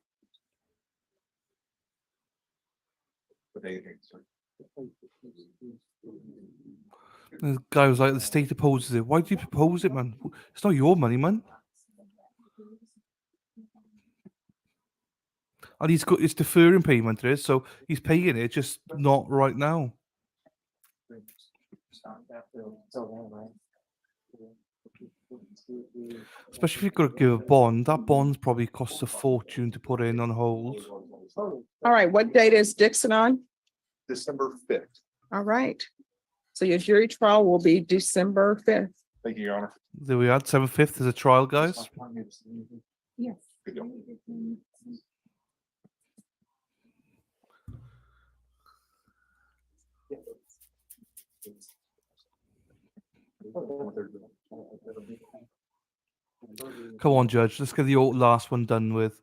Speaker 1: The guy was like, the state opposes it. Why do you propose it, man? It's not your money, man. And it's deferring payment, it is, so he's paying it, just not right now. Especially if you've got to give a bond. That bond probably costs a fortune to put in on hold.
Speaker 2: All right, what date is Dixon on?
Speaker 4: December 5th.
Speaker 2: All right. So your jury trial will be December 5th.
Speaker 4: Thank you, Your Honor.
Speaker 1: There we are, 7/5 is a trial, guys.
Speaker 2: Yes.
Speaker 4: Good deal.
Speaker 1: Come on, Judge. Let's get the last one done with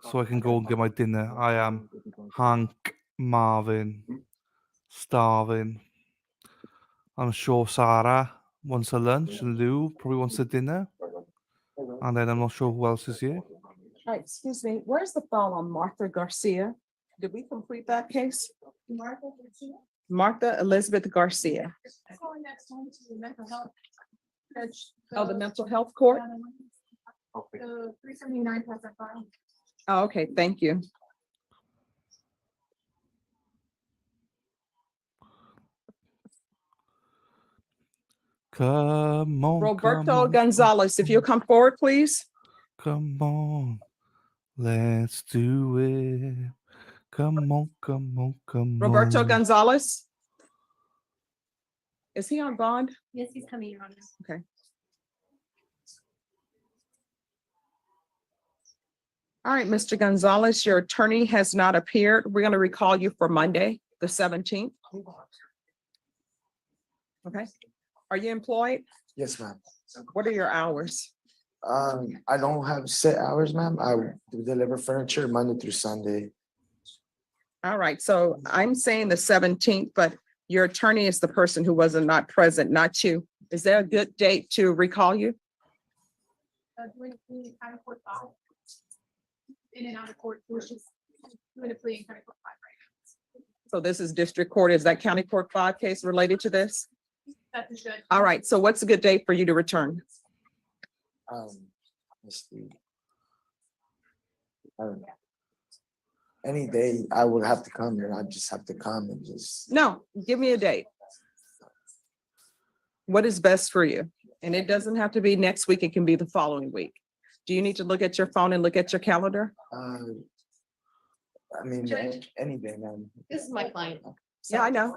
Speaker 1: so I can go and get my dinner. I am Hank Marvin, starving. I'm sure Sarah wants her lunch and Lou probably wants her dinner. And then I'm not sure who else is here.
Speaker 2: All right, excuse me, where's the file on Martha Garcia? Did we complete that case? Martha Elizabeth Garcia.
Speaker 16: Going next one to mental health. Judge,
Speaker 2: Oh, the mental health court?
Speaker 16: The 379 has that file.
Speaker 2: Oh, okay, thank you.
Speaker 1: Come on,
Speaker 2: Roberto
Speaker 1: come on,
Speaker 2: Gonzalez, if you'll come forward, please.
Speaker 1: come on. Let's do it. Come on, come on, come
Speaker 2: Roberto
Speaker 1: on.
Speaker 2: Gonzalez. Is he on bond?
Speaker 19: Yes, he's coming, Your Honor.
Speaker 2: Okay. All right, Mr. Gonzalez, your attorney has not appeared. We're going to recall you for Monday, the 17th. Okay. Are you employed?
Speaker 14: Yes, ma'am.
Speaker 2: What are your hours?
Speaker 14: I don't have set hours, ma'am. I deliver furniture Monday through Sunday.
Speaker 2: All right, so I'm saying the 17th, but your attorney is the person who was not present, not you. Is there a good date to recall you?
Speaker 16: Doing the kind of court file. In and out of court, so it's just doing a plea in kind of court file right
Speaker 2: So this is district court. Is that county court 5 case related to this?
Speaker 16: now. That's the judge.
Speaker 2: All right, so what's a good date for you to return?
Speaker 14: Let's see. Any day I would have to come here. I just have to come and just.
Speaker 2: No, give me a date. What is best for you? And it doesn't have to be next week. It can be the following week. Do you need to look at your phone and look at your calendar?
Speaker 14: I mean, any day, ma'am.
Speaker 19: This is my client.
Speaker 2: Yeah, I know.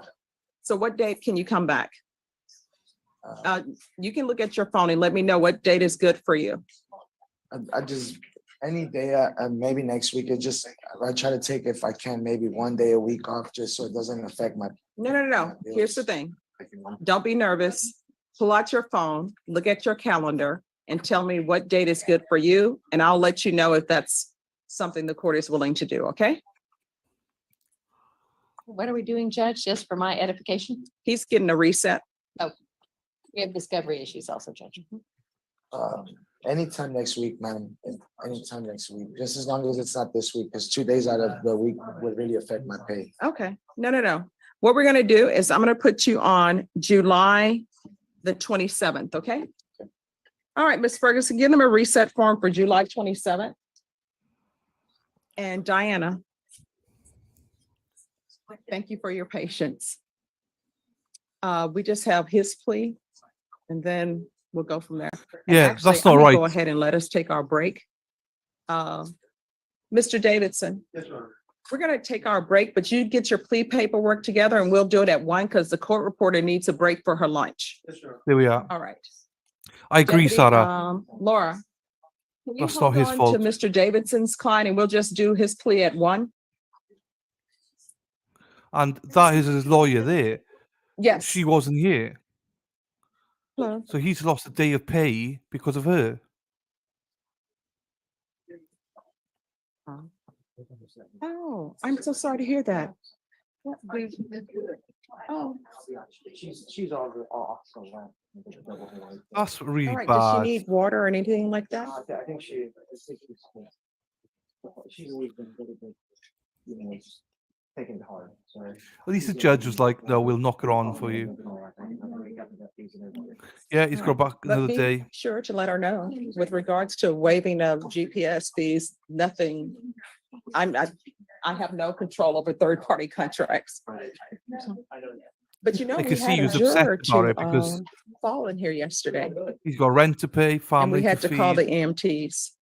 Speaker 2: So what date can you come back? You can look at your phone and let me know what date is good for you.
Speaker 14: I just, any day, maybe next week, I try to take, if I can, maybe one day a week off, just so it doesn't affect my.
Speaker 2: No. Here's the thing. Don't be nervous. Pull out your phone, look at your calendar and tell me what date is good for you. And I'll let you know if that's something the court is willing to do, okay?
Speaker 19: What are we doing, Judge? Just for my edification?
Speaker 2: He's getting a reset.
Speaker 19: Oh, we have discovery issues also, Judge.
Speaker 14: Anytime next week, ma'am, anytime next week, just as long as it's not this week, because 2 days out of the week would really affect my pay.
Speaker 2: Okay, no. What we're gonna do is I'm gonna put you on July the 27th, okay? All right, Ms. Ferguson, give them a reset form for July 27th. And Diana. Thank you for your patience. We just have his plea and then we'll go from there. And
Speaker 1: Yeah,
Speaker 2: actually,
Speaker 1: that's not
Speaker 2: I'm gonna
Speaker 1: right.
Speaker 2: Go ahead and let us take our break. Mr. Davidson.
Speaker 11: Yes, sir.
Speaker 2: We're gonna take our break, but you get your plea paperwork together and we'll do it at 1 because the court reporter needs a break for her lunch.
Speaker 11: Yes, sir.
Speaker 1: There we are.
Speaker 2: All right.
Speaker 1: I agree,
Speaker 2: Deputy,
Speaker 1: Sarah.
Speaker 2: Laura. Can you
Speaker 1: That's
Speaker 2: hold
Speaker 1: not his
Speaker 2: on
Speaker 1: fault.
Speaker 2: to Mr. Davidson's client and we'll just do his plea at 1?
Speaker 1: And that is his lawyer there.
Speaker 2: Yes.
Speaker 1: She wasn't here.
Speaker 2: Hello.
Speaker 1: So he's lost a day of pay because of her.
Speaker 2: Oh, I'm so sorry to hear that. Oh,
Speaker 6: She's all off, so that.
Speaker 1: That's really
Speaker 2: all right. Does she
Speaker 1: bad.
Speaker 2: need water or anything like that?
Speaker 6: I think she's always been a little bit, taking it hard, sorry.
Speaker 1: At least the judge was like, no, we'll knock it on for you. Yeah, he's got back
Speaker 2: But
Speaker 1: another
Speaker 2: be
Speaker 1: day.
Speaker 2: sure to let her know with regards to waiving of GPS fees, nothing. I have no control over third-party contracts. But you know,
Speaker 1: I
Speaker 2: we
Speaker 1: could see
Speaker 2: had
Speaker 1: he
Speaker 2: a
Speaker 1: was upset
Speaker 2: juror
Speaker 1: about
Speaker 2: to
Speaker 1: it because
Speaker 2: fall in here yesterday
Speaker 1: he's got rent to pay,
Speaker 2: and
Speaker 1: family
Speaker 2: we had to
Speaker 1: to
Speaker 2: call
Speaker 1: feed.
Speaker 2: the EMTs.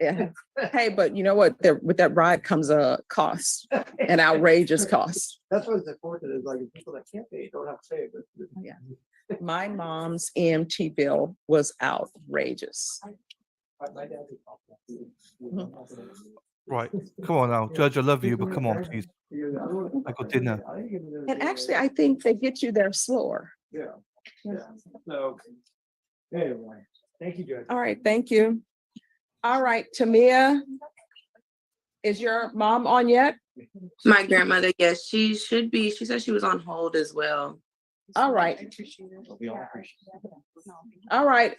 Speaker 2: Yeah. Hey, but you know what? With that ride comes a cost, an outrageous cost.
Speaker 6: That's what it's important, is like, people that can't pay, don't have to pay, but.
Speaker 2: Yeah. My mom's EMT bill was outrageous.
Speaker 6: My dad.
Speaker 1: Right. Come on now. Judge, I love you, but come on, please. I got dinner.
Speaker 2: And actually, I think they get you there slower.
Speaker 6: Yeah. So, anyway, thank you, Judge.
Speaker 2: All right, thank you. All right, Tamia. Is your mom on yet?
Speaker 13: My grandmother, yes, she should be. She said she was on hold as well.
Speaker 2: All right. All right,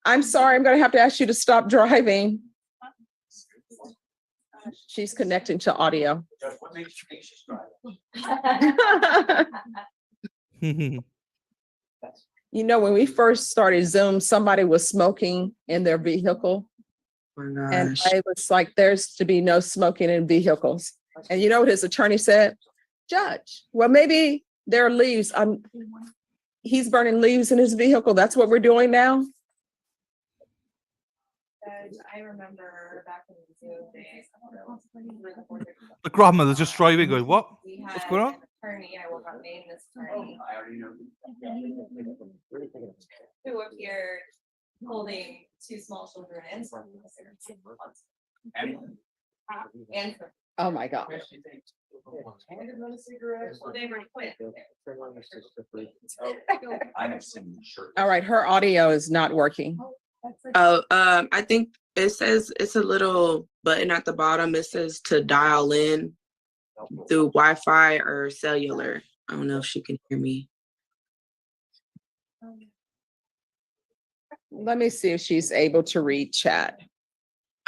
Speaker 2: I'm sorry, I'm gonna have to ask you to stop driving. She's connecting to audio. You know, when we first started Zoom, somebody was smoking in their vehicle. And I was like, there's to be no smoking in vehicles. And you know what his attorney said? Judge, well, maybe there are leaves. He's burning leaves in his vehicle. That's what we're doing now.
Speaker 3: I remember back in the Zoom days.
Speaker 1: The grandmother's just driving, going, "What?
Speaker 3: We
Speaker 1: What's
Speaker 3: had
Speaker 1: going on?"
Speaker 3: an attorney, I will not name this attorney. Who appeared holding two small children and some. And.
Speaker 2: Oh, my God.
Speaker 3: Well, they were quit.
Speaker 2: All right, her audio is not working.
Speaker 13: Oh, I think it says it's a little button at the bottom. It says to dial in through Wi-Fi or cellular. I don't know if she can hear me.
Speaker 2: Let me see if she's able to read chat.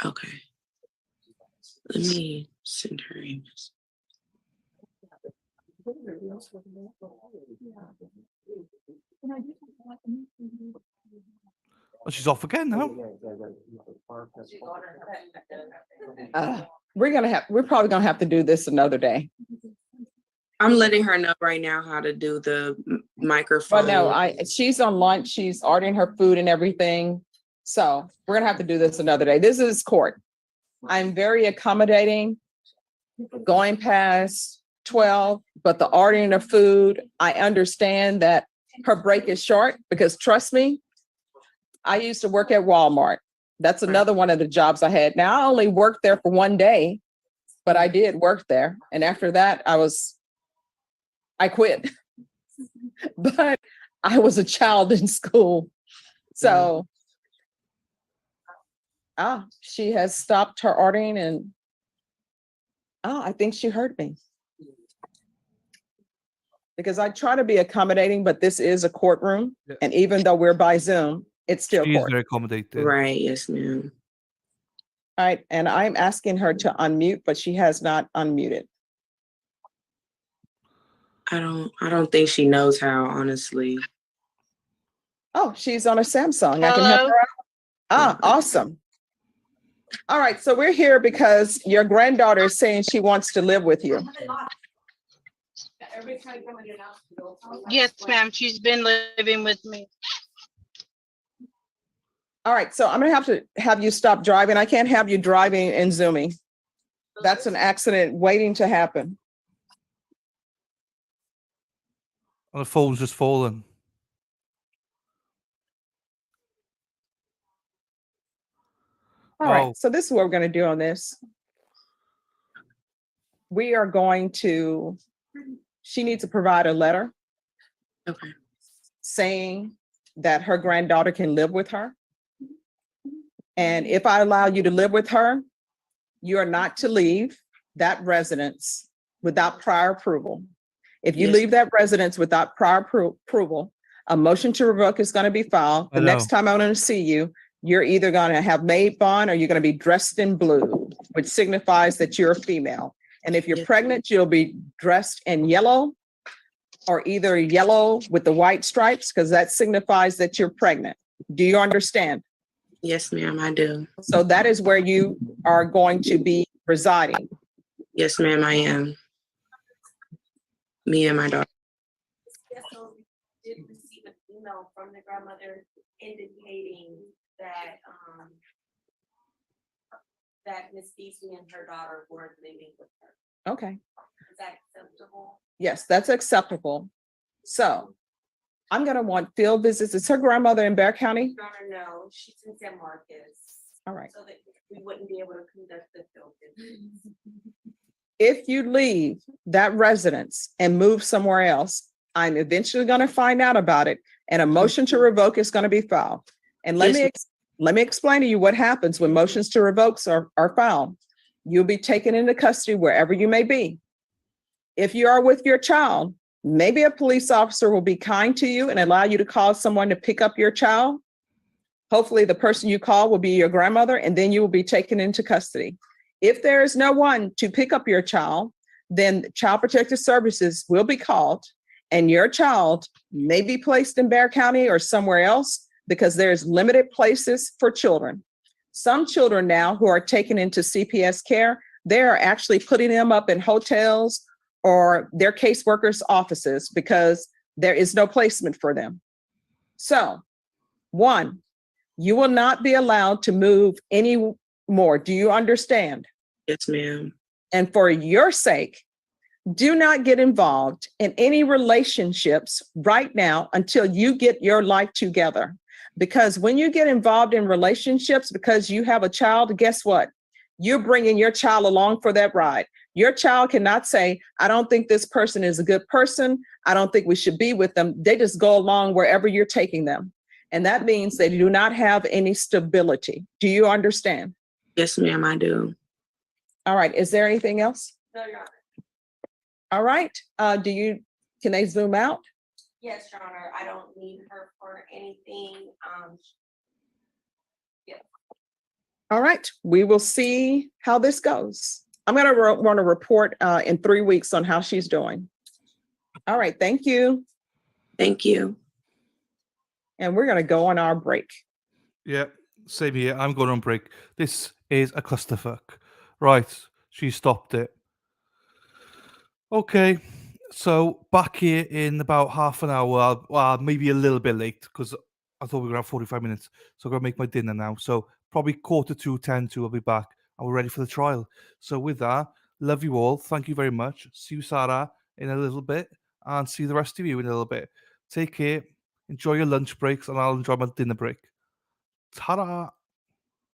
Speaker 13: Okay. Let me send her a message.
Speaker 1: Oh, she's off again now.
Speaker 2: We're probably gonna have to do this another day.
Speaker 13: I'm letting her know right now how to do the microphone.
Speaker 2: But no, she's on lunch, she's ordering her food and everything. So we're gonna have to do this another day. This is court. I'm very accommodating, going past 12, but the ordering of food, I understand that her break is short because trust me, I used to work at Walmart. That's another one of the jobs I had. Now I only worked there for one day, but I did work there. And after that, I quit. But I was a child in school. So she has stopped her ordering and I think she heard me. Because I try to be accommodating, but this is a courtroom.
Speaker 1: Yeah.
Speaker 2: And even though we're by Zoom, it's still
Speaker 1: She is
Speaker 2: court.
Speaker 1: very accommodating.
Speaker 13: Right, yes, ma'am.
Speaker 2: All right, and I'm asking her to unmute, but she has not unmuted.
Speaker 13: I don't think she knows how, honestly.
Speaker 2: Oh, she's on a Samsung. I can help her out. Awesome. All right, so we're here because your granddaughter is saying she wants to live with you.
Speaker 7: Yes, ma'am. She's been living with me.
Speaker 2: All right, so I'm gonna have you stop driving. I can't have you driving and Zooming. That's an accident waiting to happen.
Speaker 1: And the phone's just fallen.
Speaker 2: All right, so this is what we're gonna do on this. We are going to, she needs to provide a letter.
Speaker 13: Okay.
Speaker 2: Saying that her granddaughter can live with her. And if I allow you to live with her, you are not to leave that residence without prior approval. If you leave that residence without prior approval, a motion to revoke is going to be filed. The next time I'm going to see you, you're either going to have maid bond or you're going to be dressed in blue, which signifies that you're a female. And if you're pregnant, you'll be dressed in yellow or either yellow with the white stripes, because that signifies that you're pregnant. Do you understand?
Speaker 13: Yes, ma'am, I do.
Speaker 2: So that is where you are going to be residing.
Speaker 13: Yes, ma'am, I am. Me and my daughter.
Speaker 3: Yes, so we did receive an email from the grandmother indicating that, that Miss Beasley and her daughter were living with her.
Speaker 2: Okay.
Speaker 3: Is that acceptable?
Speaker 2: Yes, that's acceptable. So I'm going to want field visits. Is her grandmother in Bear County?
Speaker 3: No, she's in San Marcos.
Speaker 2: All right.
Speaker 3: So that we wouldn't be able to conduct the field visits.
Speaker 2: If you leave that residence and move somewhere else, I'm eventually going to find out about it and a motion to revoke is going to be filed. And let me explain to you what happens when motions to revoke are filed. You'll be taken into custody wherever you may be. If you are with your child, maybe a police officer will be kind to you and allow you to call someone to pick up your child. Hopefully the person you call will be your grandmother and then you will be taken into custody. If there is no one to pick up your child, then Child Protective Services will be called and your child may be placed in Bear County or somewhere else because there's limited places for children. Some children now who are taken into CPS care, they are actually putting them up in hotels or their caseworkers' offices because there is no placement for them. So, one, you will not be allowed to move any more. Do you understand?
Speaker 13: Yes, ma'am.
Speaker 2: And for your sake, do not get involved in any relationships right now until you get your life together. Because when you get involved in relationships because you have a child, guess what? You're bringing your child along for that ride. Your child cannot say, I don't think this person is a good person. I don't think we should be with them. They just go along wherever you're taking them. And that means they do not have any stability. Do you understand?
Speaker 13: Yes, ma'am, I do.
Speaker 2: All right. Is there anything else?
Speaker 3: No, Your Honor.
Speaker 2: All right. Can they zoom out?
Speaker 3: Yes, Your Honor. I don't need her for anything.
Speaker 2: All right. We will see how this goes. I'm going to run a report in 3 weeks on how she's doing. All right. Thank you.
Speaker 13: Thank you.
Speaker 2: And we're going to go on our break.
Speaker 1: Yeah, same here. I'm going on break. This is a clusterfuck. Right, she stopped it. Okay, so back here in about half an hour, well, maybe a little bit late because I thought we were going to have 45 minutes. So I'm going to make my dinner now. So probably 1:45, 10 to, I'll be back and we're ready for the trial. So with that, love you all. Thank you very much. See you, Sarah, in a little bit and see the rest of you in a little bit. Take care. Enjoy your lunch breaks and I'll enjoy my dinner break. Ta-da!